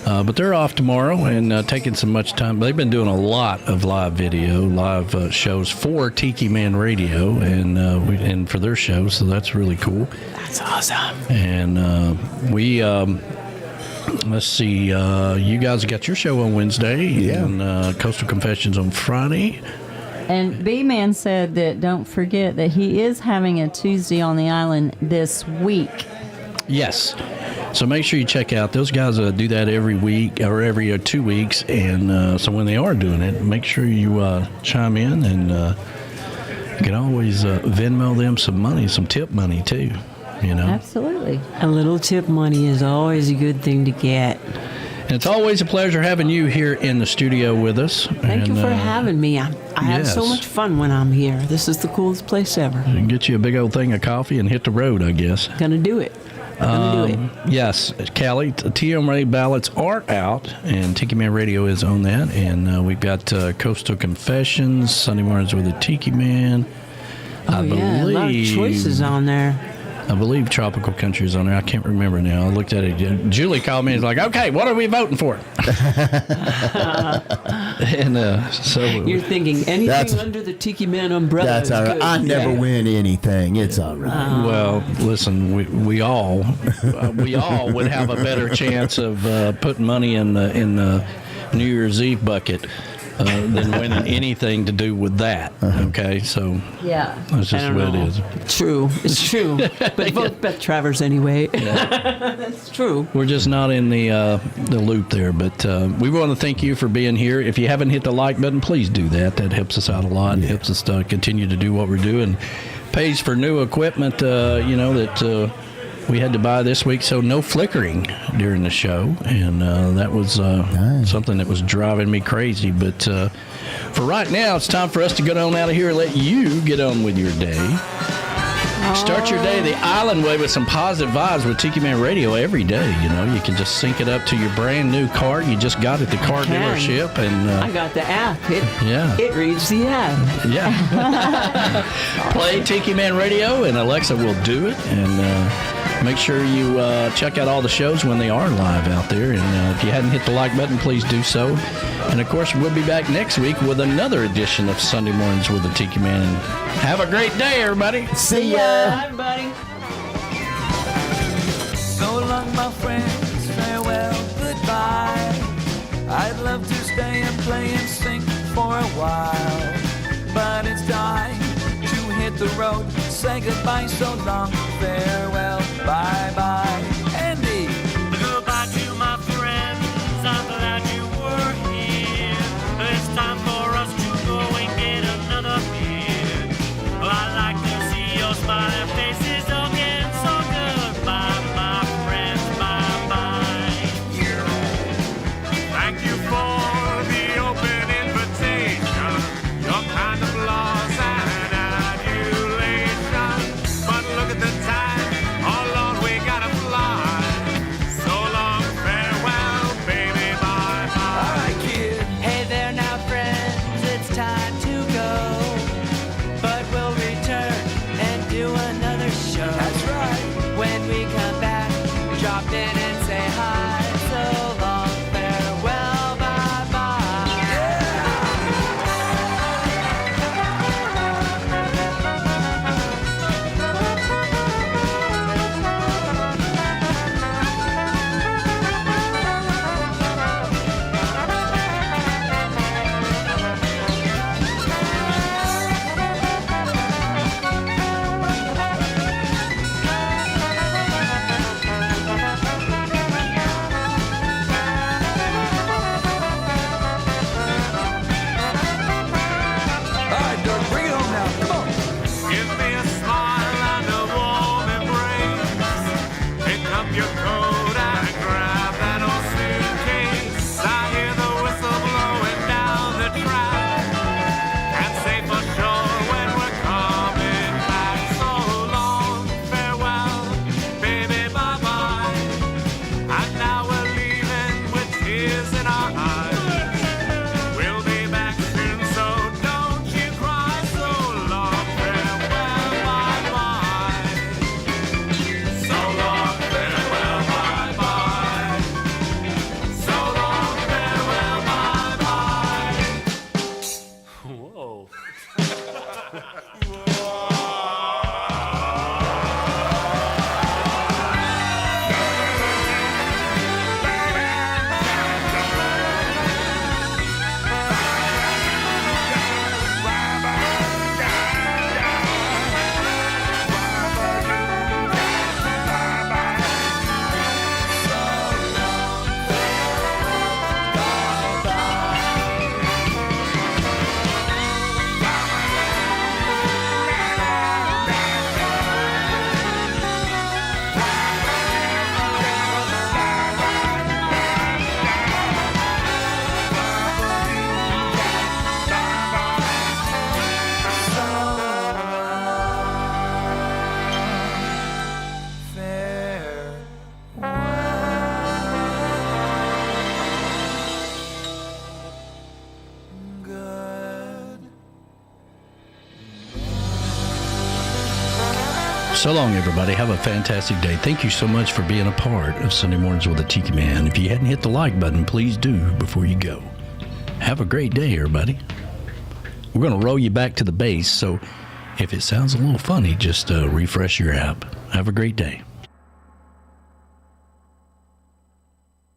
But they're off tomorrow and taking so much time. They've been doing a lot of live shows for Tiki Man Radio and for their shows, so that's really cool. That's awesome. And let's see, you guys got your show on Wednesday and Coastal Confessions on Friday. And B-Man said that don't forget that he is having a Tuesday on the Island this week. Yes. So make sure you check out. Those guys do that every week or every 2 weeks. And so when they are doing it, make sure you chime in. And you can always Venmo them some money, some tip money, too. You know? Absolutely. A little tip money is always a good thing to get. And it's always a pleasure having you here in the studio with us. Thank you for having me. I have so yes. much fun when I'm here. This is the coolest place ever. You can get you a big old thing of coffee and hit the road, I guess. Gonna do it. Yes, Callie, TMA ballots are out, and Tiki Man Radio is on that. And we've got Coastal Confessions, Sunday mornings with the Tiki Man. Oh, yeah, a lot of choices on there. I believe Tropical Country is on there. I can't remember now. I looked at it. Julie called me and was like, okay, what are we voting for? And so you're thinking anything under the Tiki Man umbrella. That's all right. I never win anything. It's all right. Well, listen, we all would have a better chance of putting money in the New Year's Eve bucket than winning anything to do with that. Okay, so yeah, that's just what it is. True, it's true. But vote Beth Travers anyway. That's true. We're just not in the loop there, but we want to thank you for being here. If you haven't hit the like button, please do that. That helps us out a lot. It helps us continue to do what we're doing. Pays for new equipment, that we had to buy this week, so no flickering during the show, and that was something that was driving me crazy. But for right now, it's time for us to get on out of here and let you get on with your day. Start your day the island way with some positive vibes with Tiki Man Radio every day. You can just sync it up to your brand new car you just got at the car dealership, and I got the app. Yeah, it reads the app. Yeah. Play Tiki Man Radio, and Alexa will do it. And make sure you check out all the shows when they are live out there. And if you hadn't hit the like button, please do so. And of course, we'll be back next week with another edition of Sunday Mornings with the Tiki Man. Have a great day, everybody. See ya. Bye, everybody. So long, my friends, farewell, goodbye. I'd love to stay and play and sing for a while, but it's time to hit the road. Say goodbye, so long, farewell, bye-bye. Andy! Goodbye to my friends, I'm glad you were here. It's time for us to go and get another beer. I'd like to see your smiling faces again, so goodbye, my friends, bye-bye. Thank you for the open invitation, your kind of laws and adulation. But look at the time, oh Lord, we gotta fly. So long, farewell, baby, bye-bye. All right, kid. Hey there now, friends, it's time to go. But we'll return and do another show. That's right. When we come back, drop in and say hi. So long, farewell, bye-bye. All right, Dirk, bring it home now. Come on. Give me a smile and a warm embrace. Pick up your coat and grab that old suitcase. I hear the whistle blowing down the track, and say for sure when we're coming back. So long, farewell, baby, bye-bye. And now we're leaving with tears in our eyes. We'll be back soon, so don't you cry. So long, farewell, bye-bye. So long, farewell, bye-bye. So long, farewell, bye-bye. Whoa. So long, everybody. Have a fantastic day. Thank you so much for being a part of Sunday Mornings with the Tiki Man. If you hadn't hit the like button, please do before you go. Have a great day, everybody. We're going to roll you back to the base, so if it sounds a little funny, just refresh your app. Have a great day.